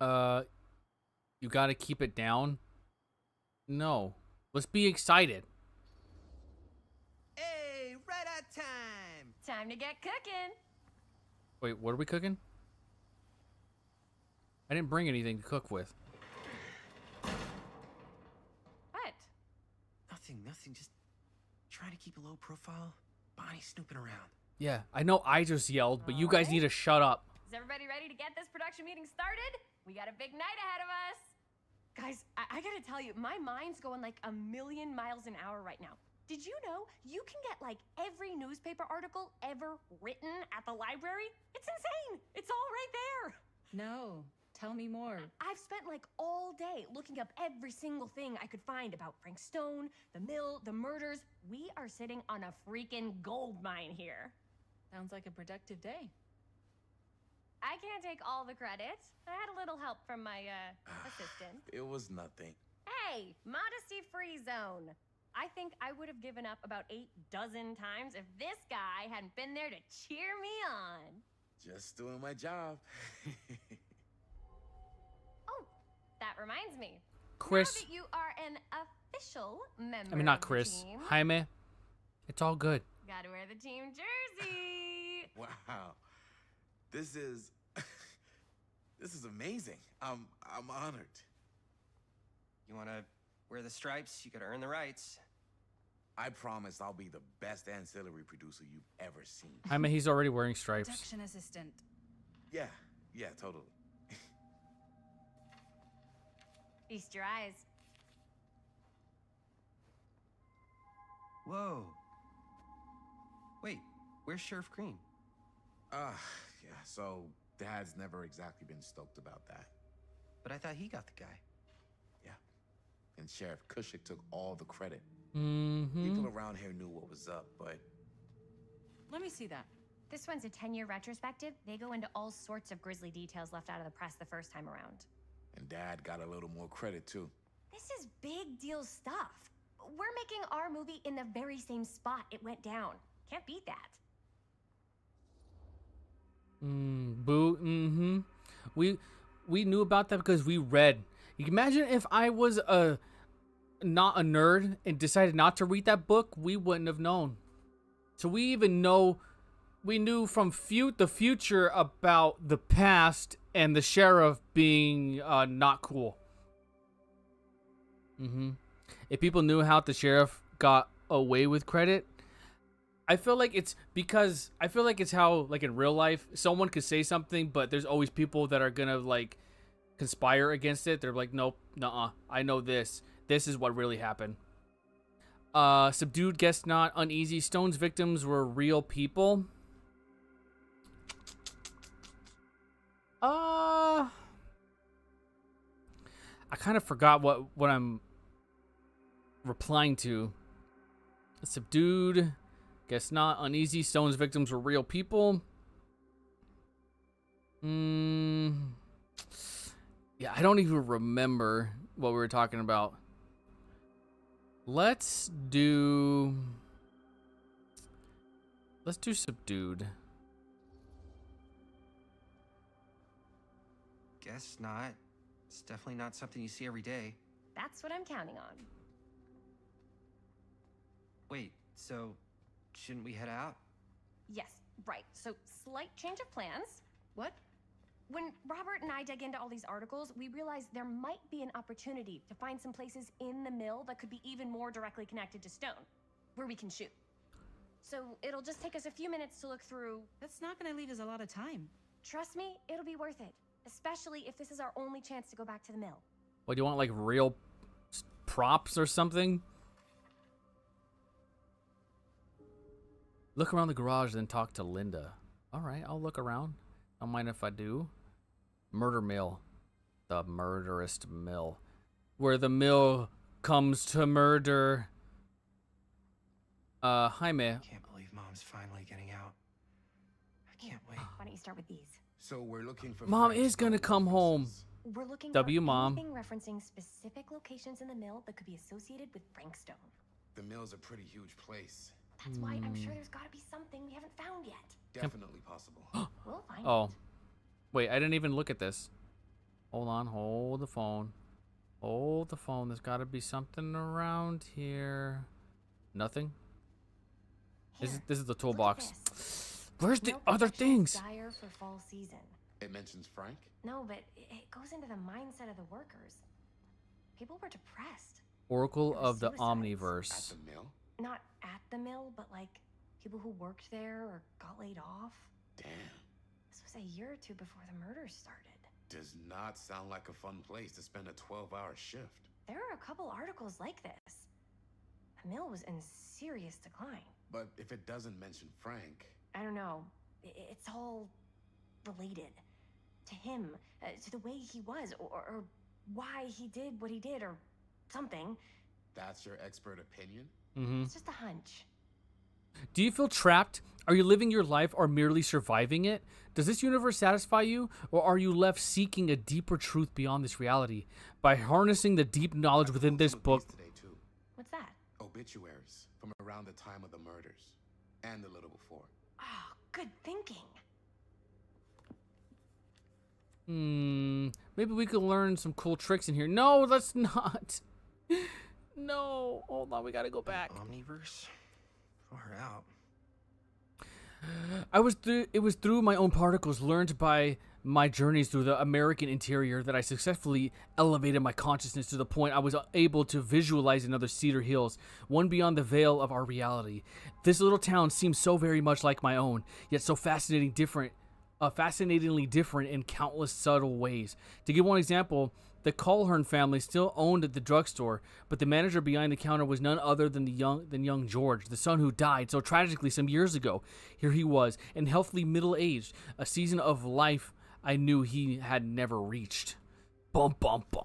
M: Uh-huh.
A: You gotta keep it down? No. Let's be excited.
C: Hey, right on time.
I: Time to get cooking.
A: Wait, what are we cooking? I didn't bring anything to cook with.
I: What?
J: Nothing. Just trying to keep a low profile. Bonnie snooping around.
A: Yeah, I know I just yelled, but you guys need to shut up.
I: Is everybody ready to get this production meeting started? We got a big night ahead of us. Guys, I gotta tell you, my mind's going like a million miles an hour right now. Did you know you can get like every newspaper article ever written at the library? It's insane. It's all right there.
H: No, tell me more.
I: I've spent like all day looking up every single thing I could find about Frank Stone, the mill, the murders. We are sitting on a freaking gold mine here.
H: Sounds like a productive day.
I: I can't take all the credit. I had a little help from my assistant.
L: It was nothing.
I: Hey, modesty-free zone. I think I would have given up about 8 dozen times if this guy hadn't been there to cheer me on.
L: Just doing my job.
I: Oh, that reminds me.
A: Chris.
I: Now that you are an official member
A: I mean, not
I: of the
A: Chris.
I: team,
A: Jaime. It's all good.
I: gotta wear the team jersey.
L: Wow. This is this is amazing. I'm honored.
N: You want to wear the stripes? You got to earn the rights.
L: I promise I'll be the best ancillary producer you've ever seen.
A: Jaime, he's already wearing stripes.
H: Production assistant.
L: Yeah, totally.
I: Feast your eyes.
N: Whoa. Wait, where's Sheriff Green?
L: Yeah, so Dad's never exactly been stoked about that.
N: But I thought he got the guy.
L: Yeah. And Sheriff Kushik took all the credit.
A: Mm-hmm.
L: People around here knew what was up, but...
H: Let me see that.
I: This one's a 10-year retrospective. They go into all sorts of grisly details left out of the press the first time around.
L: And Dad got a little more credit, too.
I: This is big deal stuff. We're making our movie in the very same spot it went down. Can't beat that.
A: Boo. Mm-hmm. We knew about that because we read. You can imagine if I was not a nerd and decided not to read that book, we wouldn't have known. So we knew from the future about the past and the sheriff being not cool. If people knew how the sheriff got away with credit, I feel like it's how, like, in real life, someone could say something, but there's always people that are gonna, like, conspire against it. They're like, nope, nuh-uh, I know this. This is what really happened. Subdued, guess not. Uneasy. Stone's victims were real people. I kind of forgot what I'm replying to. Subdued, guess not. Uneasy. Stone's victims were real people. Yeah, I don't even remember what we were talking about. Let's do subdued.
N: Guess not. It's definitely not something you see every day.
I: That's what I'm counting on.
N: Wait, so shouldn't we head out?
I: Yes, right. So, slight change of plans.
H: What?
I: When Robert and I dug into all these articles, we realized there might be an opportunity to find some places in the mill that could be even more directly connected to Stone, where we can shoot. So it'll just take us a few minutes to look through.
H: That's not gonna leave us a lot of time.
I: Trust me, it'll be worth it, especially if this is our only chance to go back to the mill.
A: What, do you want, like, real props or something? Look around the garage, then talk to Linda. All right, I'll look around. Don't mind if I do. Murder mill. The murderous mill. Where the mill comes to murder. Jaime.
N: I can't believe Mom's finally getting out. I can't wait.
I: Why don't you start with these?
L: So we're looking for...
A: Mom
L: Frank
A: is gonna
L: Stone
A: come home.
L: references.
I: We're looking
A: W,
I: for
A: Mom.
I: anything referencing specific locations in the mill that could be associated with Frank Stone.
L: The mill's a pretty huge place.
I: That's why I'm sure there's gotta be something we haven't found yet.
L: Definitely possible.
I: We'll find
A: Oh.
I: it.
A: Wait, I didn't even look at this. Hold on, hold the phone. Hold the phone. There's gotta be something around here. Nothing?
I: Here,
A: This is the
I: look at
A: toolbox.
I: this.
A: Where's the
I: Mill
A: other
I: projection's
A: things?
I: dire for fall season.
L: It mentions Frank?
I: No, but it goes into the mindset of the workers. People were depressed.
A: Oracle
I: There were
A: of the
I: suicides.
L: At
A: Omniverse.
L: the mill?
I: Not at the mill, but like people who worked there or got laid off.
L: Damn.
I: This
O: was a year or two before the murders started.
L: Does not sound like a fun place to spend a 12-hour shift.
O: There are a couple articles like this. The mill was in serious decline.
L: But if it doesn't mention Frank...
O: I don't know. It's all related. To him, to the way he was, or why he did what he did, or something.
L: That's your expert opinion?
A: Mm-hmm.
O: It's just a hunch.
A: Do you feel trapped? Are you living your life or merely surviving it? Does this universe satisfy you, or are you left seeking a deeper truth beyond this reality? By harnessing the deep knowledge within this book...
L: Today too.
O: What's that?
L: Obituaries from around the time of the murders. And a little before.
O: Oh, good thinking.
A: Maybe we could learn some cool tricks in here. No, let's not. No. Hold on, we gotta go back.
G: Omniverse? Far out.
A: It was through my own particles, learned by my journeys through the American interior, that I successfully elevated my consciousness to the point I was able to visualize another Cedar Hills, one beyond the veil of our reality. This little town seems so very much like my own, yet so fascinatingly different in countless subtle ways. To give one example, the Colhern family still owned the drugstore, but the manager behind the counter was none other than young George, the son who died so tragically some years ago. Here he was, and healthily middle-aged, a season of life I knew he had never reached. Bum, bum, bum.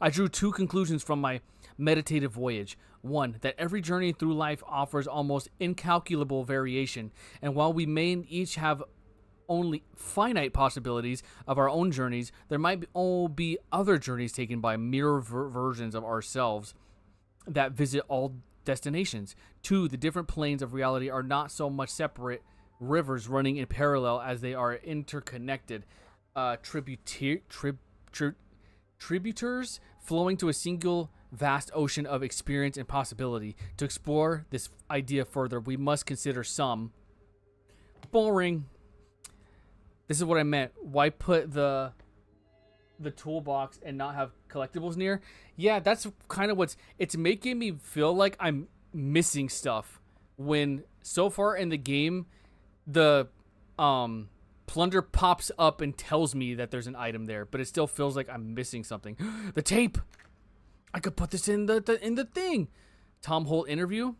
A: I drew two conclusions from my meditative voyage. One, that every journey through life offers almost incalculable variation, and while we may each have only finite possibilities of our own journeys, there might be other journeys taken by mirror versions of ourselves that visit all destinations. Two, the different planes of reality are not so much separate rivers running in parallel as they are interconnected tributaries flowing to a single vast ocean of experience and possibility. To explore this idea further, we must consider some boring. This is what I meant. Why put the toolbox and not have collectibles near? Yeah, that's kind of it's making me feel like I'm missing stuff, when so far in the game the plunder pops up and tells me that there's an item there, but it still feels like I'm missing something. The tape. I could put this in the thing. Tom Holt interview.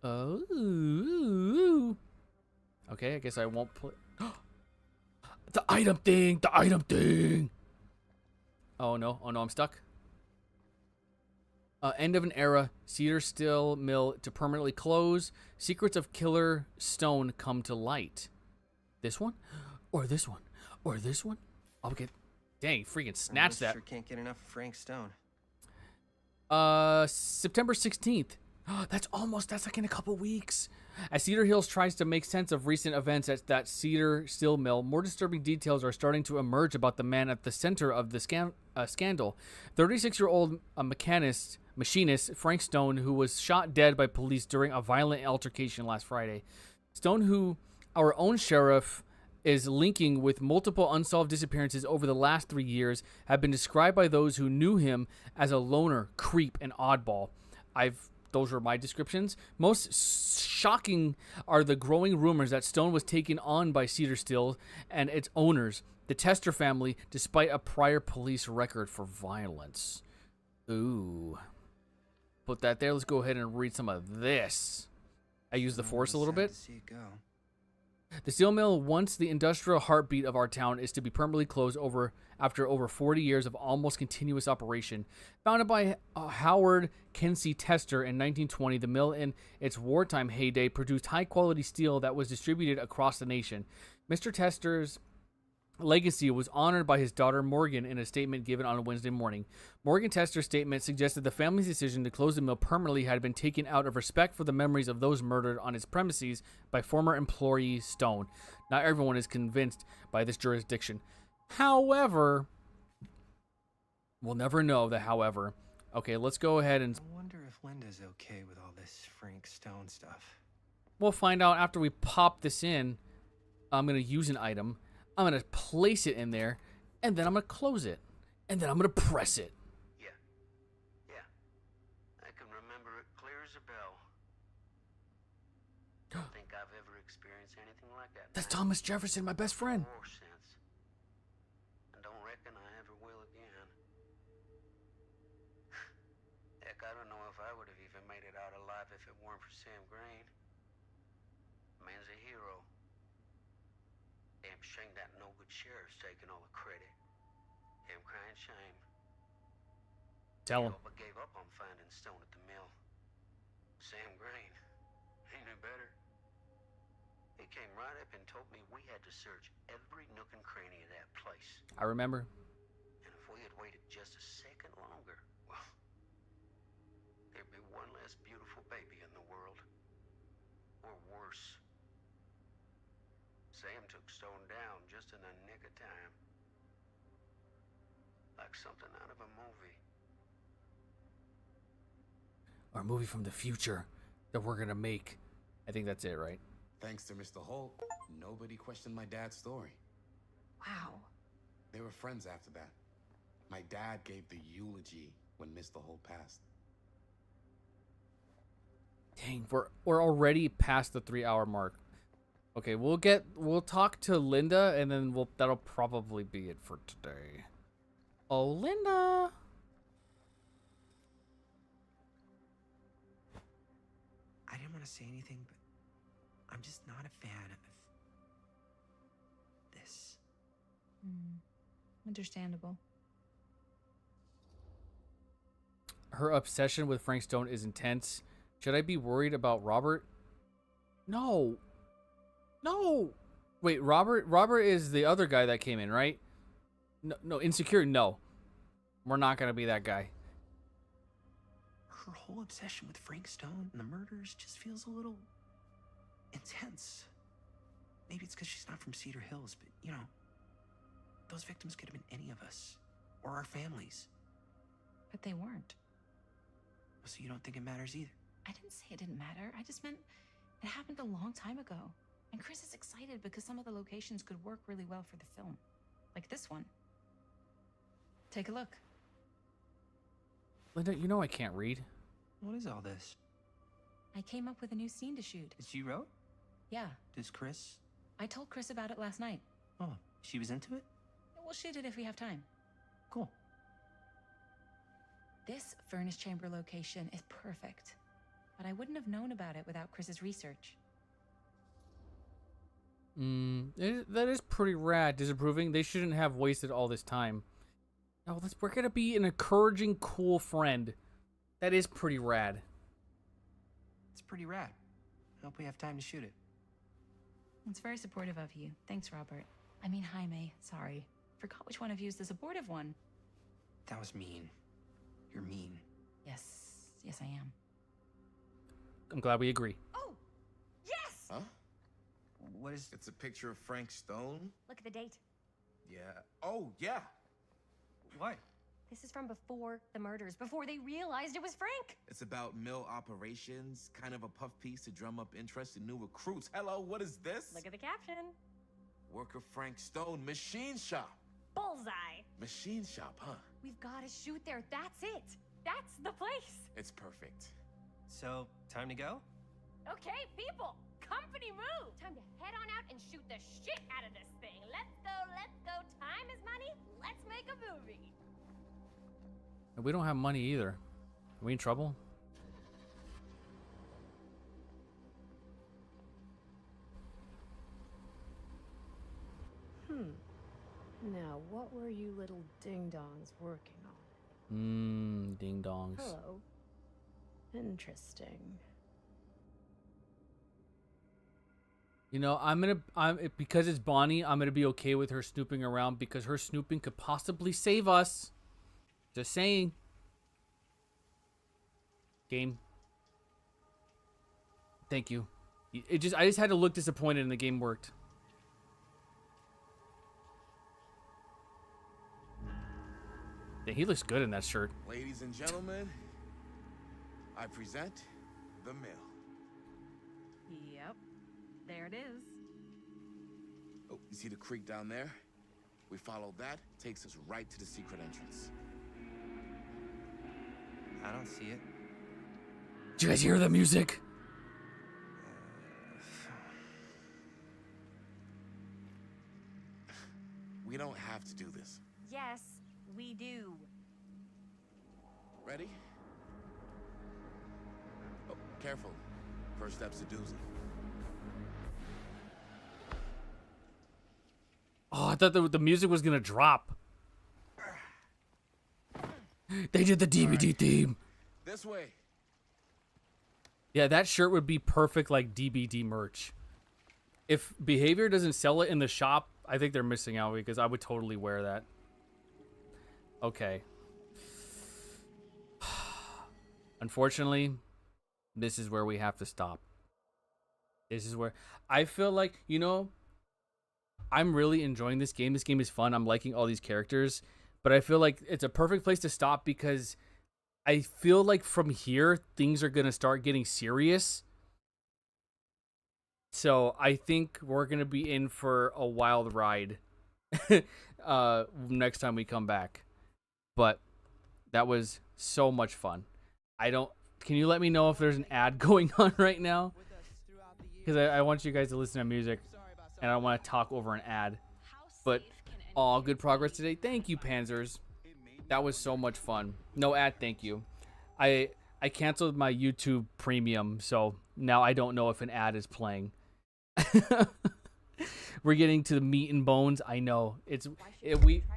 A: Oh. Okay, I guess I won't put the item thing. The item thing. Oh no, I'm stuck. End of an era. Cedar Still Mill to permanently close. Secrets of Killer Stone come to light. This one? Or this one? Or this one? I'll get... Dang, freaking snatch that.
N: Sure can't get enough of Frank Stone.
A: September 16th. That's like in a couple weeks. As Cedar Hills tries to make sense of recent events at that Cedar Steel Mill, more disturbing details are starting to emerge about the man at the center of the scandal. 36-year-old machinist Frank Stone, who was shot dead by police during a violent altercation last Friday. Stone, who our own sheriff is linking with multiple unsolved disappearances over the last 3 years, have been described by those who knew him as a loner, creep, and oddball. Those are my descriptions. Most shocking are the growing rumors that Stone was taken on by Cedar Steel and its owners, the Tester family, despite a prior police record for violence. Ooh. Put that there. Let's go ahead and read some of this. I use the force a little bit.
N: See it go.
A: The steel mill, once the industrial heartbeat of our town, is to be permanently closed after over 40 years of almost continuous operation. Founded by Howard Kinsey Tester in 1920, the mill in its wartime heyday produced high-quality steel that was distributed across the nation. Mr. Tester's legacy was honored by his daughter Morgan in a statement given on a Wednesday morning. Morgan Tester's statement suggested the family's decision to close the mill permanently had been taken out of respect for the memories of those murdered on its premises by former employee Stone. Not everyone is convinced by this jurisdiction. However, we'll never know the however. Okay, let's go ahead and...
N: I wonder if Linda's okay with all this Frank Stone stuff.
A: We'll find out after we pop this in. I'm going to use an item. I'm going to place it in there, and then I'm going to close it, and then I'm going to press it.
D: Yeah. I can remember it clear as a
A: That's Thomas Jefferson, my best friend.
P: War since. I don't reckon I ever will again. Heck, I don't know if I would have even made it out alive if it weren't for Sam Green. Man's a hero. Damn shame that no good sheriff's taking all the credit. Damn crying shame.
A: Tell him.
P: I gave up on finding Stone at the mill. Sam Green, he knew better. He came right up and told me we had to search every nook and cranny of that place.
A: I remember.
P: And if we had waited just a second longer, well, there'd be one less beautiful baby in the world. Or worse. Sam took Stone down just in the nick of time. Like something out of a movie.
A: Or a movie from the future that we're gonna make. I think that's it, right?
L: Thanks to Mr. Holt, nobody questioned my dad's story.
O: Wow.
L: They were friends after that. My dad gave the eulogy when Mr. Holt passed.
A: Dang, we're already past the 3-hour mark. Okay, we'll talk to Linda, and then that'll probably be it for today. Oh, Linda.
Q: I didn't want to say anything, but I'm just not a fan of this.
M: Understandable.
A: Her obsession with Frank Stone is intense. Should I be worried about Robert? No. No. Wait, Robert is the other guy that came in, right? No, Insecure, no. We're not going to be that guy.
Q: Her whole obsession with Frank Stone and the murders just feels a little intense. Maybe it's because she's not from Cedar Hills, but, you know, those victims could have been any of us. Or our families.
M: But they weren't.
Q: So you don't think it matters either?
M: I didn't say it didn't matter. I just meant it happened a long time ago. And Chris is excited because some of the locations could work really well for the film. Like this one. Take a look.
A: Linda, you know I can't read.
Q: What is all this?
M: I came up with a new scene to shoot.
Q: That you wrote?
M: Yeah.
Q: Does Chris?
M: I told Chris about it last night.
Q: Oh, she was into it?
M: We'll shoot it if we have time.
Q: Cool.
M: This furnace chamber location is perfect. But I wouldn't have known about it without Chris's research.
A: That is pretty rad. Disapproving. They shouldn't have wasted all this time. No, we're gonna be an encouraging, cool friend. That is pretty rad.
Q: It's pretty rad. I hope we have time to shoot it.
M: It's very supportive of you. Thanks, Robert. I mean, Jaime. Sorry. Forgot which one of you is the supportive one.
Q: That was mean. You're mean.
M: Yes. Yes, I am.
A: I'm glad we agree.
I: Oh, yes!
L: Huh?
Q: What is...
L: It's a picture of Frank Stone?
I: Look at the date.
L: Yeah. Oh, yeah.
Q: What?
I: This is from before the murders, before they realized it was Frank.
L: It's about mill operations, kind of a puff piece to drum up interest in new recruits. Hello, what is this?
I: Look at the caption.
L: Work of Frank Stone, machine shop.
I: Bullseye.
L: Machine shop, huh?
I: We've got to shoot there. That's it. That's the place.
L: It's perfect.
N: So, time to go?
I: Okay, people. Company move. Time to head on out and shoot the shit out of this thing. Let's go, let's go. Time is money. Let's make a movie.
A: We don't have money either. Are we in trouble?
B: Now, what were you little ding-dongs working on?
A: Ding dongs.
B: Hello. Interesting.
A: You know, because it's Bonnie, I'm gonna be okay with her snooping around because her snooping could possibly save us. Just saying. Game. Thank you. I just had to look disappointed and the game worked. Yeah, he looks good in that shirt.
L: Ladies and gentlemen, I present the mill.
M: Yep. There it is.
L: Oh, you see the creek down there? We follow that, takes us right to the secret entrance.
N: I don't see it.
A: Did you guys hear the music?
L: We don't have to do this.
O: Yes, we do.
L: Ready? Oh, careful. First step's a doozy.
A: Oh, I thought the music was gonna drop. They did the DVD theme.
L: This way.
A: Yeah, that shirt would be perfect like DBD merch. If Behavior doesn't sell it in the shop, I think they're missing out because I would totally wear that. Okay. Unfortunately, this is where we have to stop. This is where I feel like, you know, I'm really enjoying this game. This game is fun. I'm liking all these characters, but I feel like it's a perfect place to stop because I feel like from here, things are going to start getting serious. So I think we're going to be in for a wild ride next time we come back. But that was so much fun. Can you let me know if there's an ad going on right now? Because I want you guys to listen to music, and I don't want to talk over an ad. But all good progress today. Thank you, Panzers. That was so much fun. No ad, thank you. I canceled my YouTube Premium, so now I don't know if an ad is playing. We're getting to the meat and bones. I know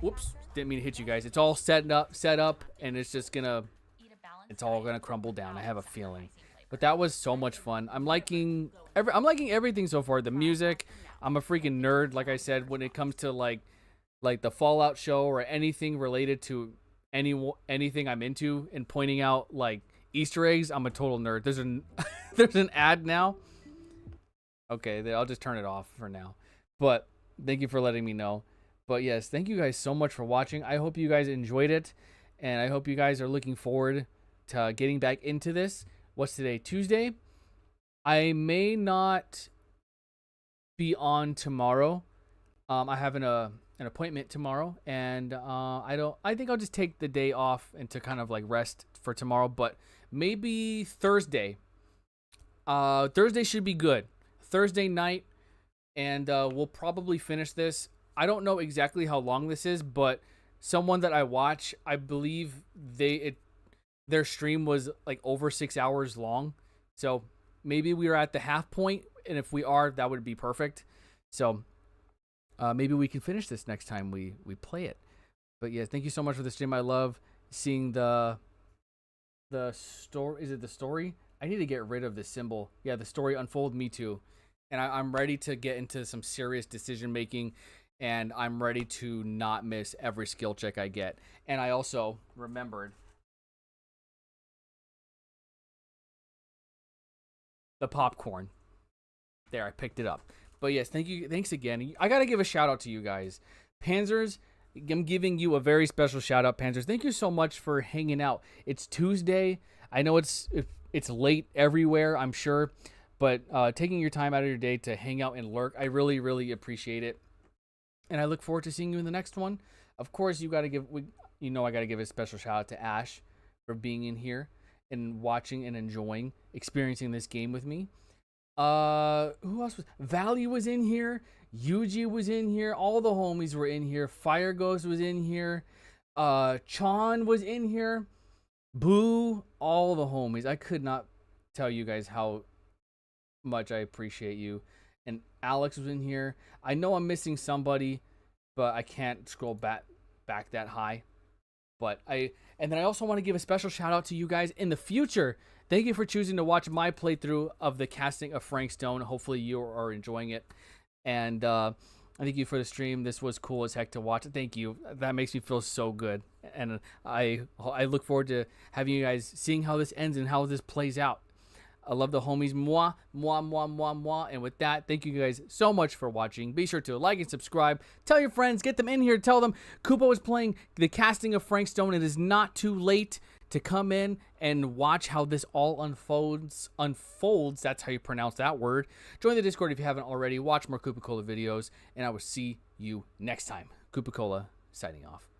A: whoops, didn't mean to hit you guys. It's all set up, and it's all gonna crumble down. I have a feeling. But that was so much fun. I'm liking everything so far. The music. I'm a freaking nerd, like I said, when it comes to like the Fallout show or anything related to anything I'm into, and pointing out like Easter eggs. I'm a total nerd. There's an ad now. Okay, I'll just turn it off for now. But thank you for letting me know. But yes, thank you guys so much for watching. I hope you guys enjoyed it, and I hope you guys are looking forward to getting back into this. What's today? Tuesday. I may not be on tomorrow. I have an appointment tomorrow, and I think I'll just take the day off and to kind of like rest for tomorrow. But maybe Thursday. Thursday should be good. Thursday night, and we'll probably finish this. I don't know exactly how long this is, but someone that I watch, I believe their stream was like over 6 hours long. So maybe we are at the half point, and if we are, that would be perfect. So maybe we can finish this next time we play it. But yeah, thank you so much for the stream. I love seeing the story. Is it the story? I need to get rid of this symbol. Yeah, the story unfold. Me too. And I'm ready to get into some serious decision making, and I'm ready to not miss every skill check I get. And I also remembered the popcorn. There, I picked it up. But yes, thank you. Thanks again. I got to give a shout out to you guys. Panzers, I'm giving you a very special shout out, Panzers. Thank you so much for hanging out. It's Tuesday. I know it's late everywhere, I'm sure. But taking your time out of your day to hang out and lurk, I really, really appreciate it. And I look forward to seeing you in the next one. Of course, I got to give a special shout out to Ash for being in here and watching and enjoying, experiencing this game with me. Who else was? Value was in here. Yuji was in here. All the homies were in here. Fire Ghost was in here. Chan was in here. Boo, all the homies. I could not tell you guys how much I appreciate you. And Alex was in here. I know I'm missing somebody, but I can't scroll back that high. And then I also want to give a special shout out to you guys in the future. Thank you for choosing to watch my playthrough of the casting of Frank Stone. Hopefully you are enjoying it. And I thank you for the stream. This was cool as heck to watch. Thank you. That makes me feel so good. And I look forward to having you guys seeing how this ends and how this plays out. I love the homies. Mwah, mwah, mwah, mwah, mwah. And with that, thank you guys so much for watching. Be sure to like and subscribe. Tell your friends. Get them in here. Tell them Kupo is playing the casting of Frank Stone. It is not too late to come in and watch how this all unfolds. That's how you pronounce that word. Join the Discord if you haven't already. Watch more KupoCola videos. And I will see you next time. KupoCola signing off.